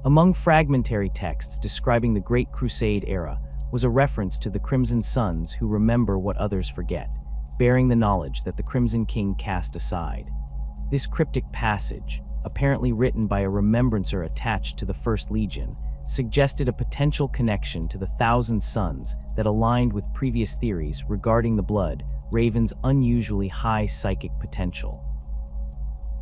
Among fragmentary texts describing the Great Crusade era was a reference to the Crimson Sons who remember what others forget, bearing the knowledge that the Crimson King cast aside. This cryptic passage, apparently written by a remembrancer attached to the First Legion, suggested a potential connection to the Thousand Sons that aligned with previous theories regarding the Blood Raven's unusually high psychic potential.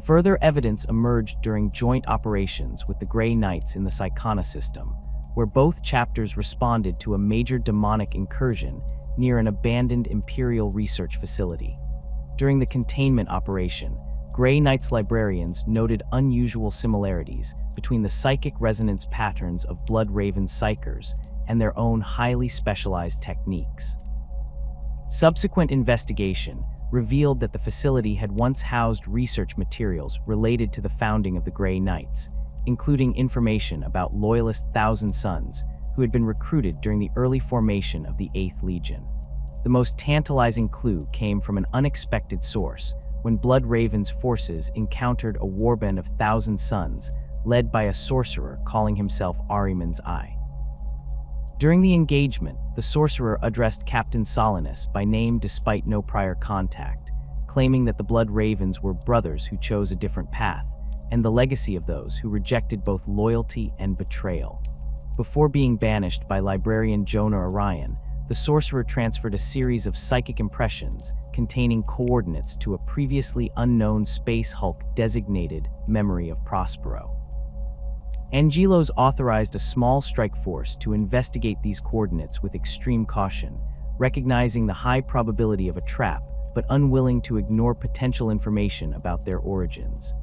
Further evidence emerged during joint operations with the Grey Knights in the Psykana system, where both chapters responded to a major demonic incursion near an abandoned Imperial research facility. During the containment operation, Grey Knights librarians noted unusual similarities between the psychic resonance patterns of Blood Raven's psykers and their own highly specialized techniques. Subsequent investigation revealed that the facility had once housed research materials related to the founding of the Grey Knights, including information about loyalist Thousand Sons who had been recruited during the early formation of the 8th Legion. The most tantalizing clue came from an unexpected source when Blood Raven's forces encountered a warband of Thousand Sons led by a sorcerer calling himself Ahriman's Eye. During the engagement, the sorcerer addressed Captain Solinus by name despite no prior contact, claiming that the Blood Ravens were brothers who chose a different path, and the legacy of those who rejected both loyalty and betrayal. Before being banished by Librarian Jonah Orion, the sorcerer transferred a series of psychic impressions containing coordinates to a previously unknown space hulk designated Memory of Prospero. Angelos authorized a small strike force to investigate these coordinates with extreme caution, recognizing the high probability of a trap, but unwilling to ignore potential information about their origins.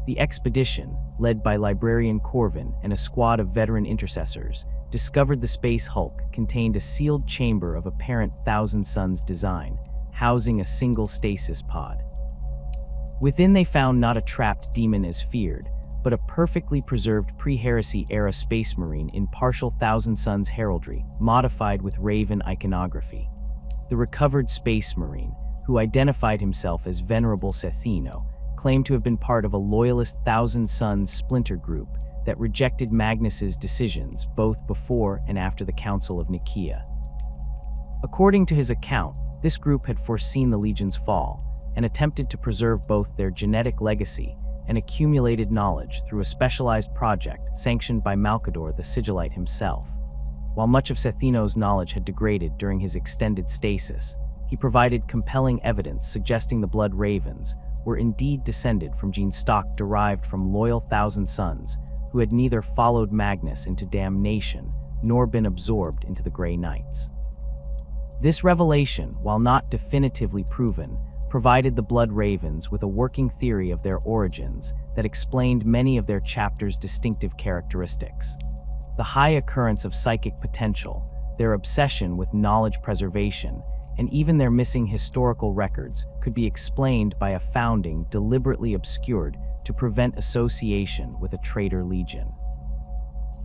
The expedition, led by Librarian Corvin and a squad of veteran intercessors, discovered the space hulk contained a sealed chamber of apparent Thousand Sons design, housing a single stasis pod. Within they found not a trapped demon as feared, but a perfectly preserved pre-heresy era space marine in partial Thousand Sons heraldry, modified with Raven iconography. The recovered space marine, who identified himself as Venerable Cethino, claimed to have been part of a loyalist Thousand Sons splinter group that rejected Magnus's decisions both before and after the Council of Nicaea. According to his account, this group had foreseen the Legion's fall and attempted to preserve both their genetic legacy and accumulated knowledge through a specialized project sanctioned by Malcador the Sigillite himself. While much of Cethino's knowledge had degraded during his extended stasis, he provided compelling evidence suggesting the Blood Ravens were indeed descended from gene stock derived from loyal Thousand Sons who had neither followed Magnus into damnation nor been absorbed into the Grey Knights. This revelation, while not definitively proven, provided the Blood Ravens with a working theory of their origins that explained many of their chapters' distinctive characteristics. The high occurrence of psychic potential, their obsession with knowledge preservation, and even their missing historical records could be explained by a founding deliberately obscured to prevent association with a traitor legion.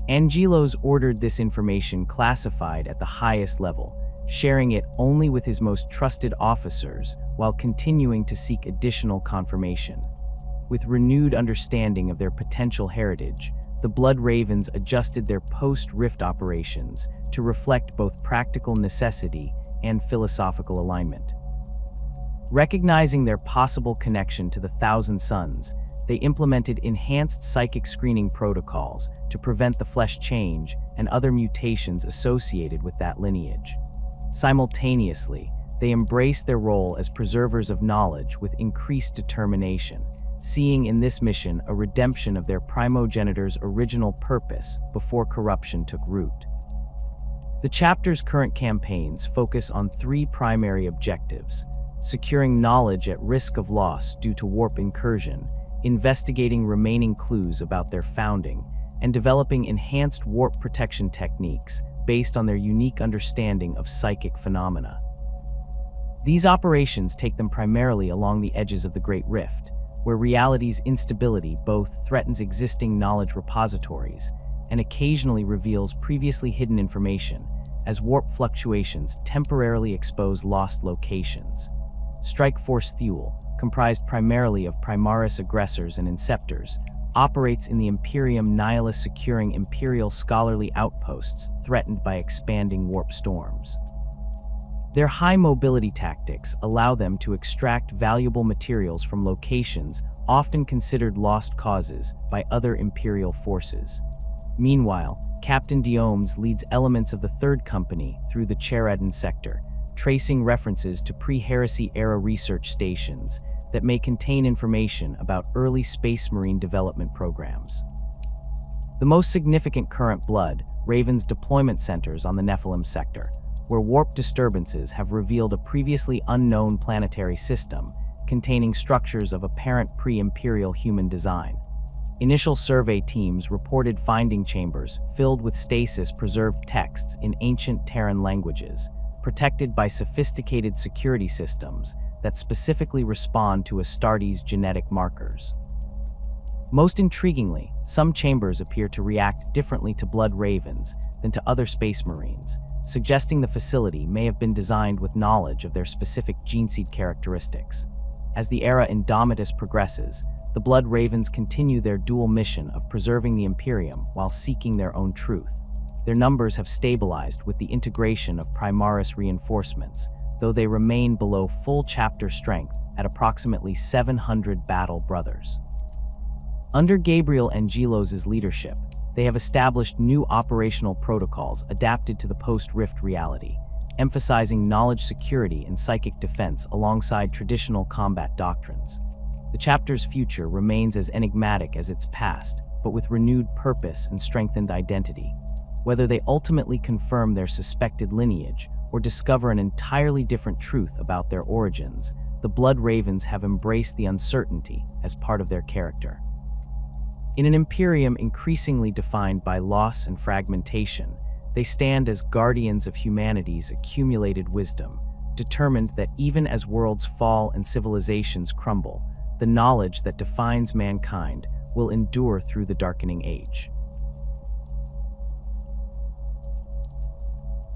Angelos ordered this information classified at the highest level, sharing it only with his most trusted officers while continuing to seek additional confirmation. With renewed understanding of their potential heritage, the Blood Ravens adjusted their post-rift operations to reflect both practical necessity and philosophical alignment. Recognizing their possible connection to the Thousand Sons, they implemented enhanced psychic screening protocols to prevent the flesh change and other mutations associated with that lineage. Simultaneously, they embraced their role as preservers of knowledge with increased determination, seeing in this mission a redemption of their primogenitor's original purpose before corruption took root. The chapter's current campaigns focus on three primary objectives: securing knowledge at risk of loss due to warp incursion, investigating remaining clues about their founding, and developing enhanced warp protection techniques based on their unique understanding of psychic phenomena. These operations take them primarily along the edges of the Great Rift, where reality's instability both threatens existing knowledge repositories and occasionally reveals previously hidden information, as warp fluctuations temporarily expose lost locations. Strike Force Thule, comprised primarily of Primaris aggressors and inceptors, operates in the Imperium nihilist, securing Imperial scholarly outposts threatened by expanding warp storms. Their high mobility tactics allow them to extract valuable materials from locations often considered lost causes by other Imperial forces. Meanwhile, Captain Diomes leads elements of the Third Company through the Shrouded sector, tracing references to pre-heresy era research stations that may contain information about early Space Marine development programs. The most significant current blood, Raven's deployment centers on the Nephilim sector, where warp disturbances have revealed a previously unknown planetary system containing structures of apparent pre-Imperial human design. Initial survey teams reported finding chambers filled with stasis-preserved texts in ancient Terran languages, protected by sophisticated security systems that specifically respond to Astartes' genetic markers. Most intriguingly, some chambers appear to react differently to blood ravens than to other Space Marines, suggesting the facility may have been designed with knowledge of their specific gene seed characteristics. As the era Indomitus progresses, the Blood Ravens continue their dual mission of preserving the Imperium while seeking their own truth. Their numbers have stabilized with the integration of Primaris reinforcements, though they remain below full chapter strength at approximately 700 battle brothers. Under Gabriel Angelos' leadership, they have established new operational protocols adapted to the post-Rift reality, emphasizing knowledge security and psychic defense alongside traditional combat doctrines. The chapter's future remains as enigmatic as its past, but with renewed purpose and strengthened identity. Whether they ultimately confirm their suspected lineage or discover an entirely different truth about their origins, the Blood Ravens have embraced the uncertainty as part of their character. In an Imperium increasingly defined by loss and fragmentation, they stand as guardians of humanity's accumulated wisdom, determined that even as worlds fall and civilizations crumble, the knowledge that defines mankind will endure through the darkening age.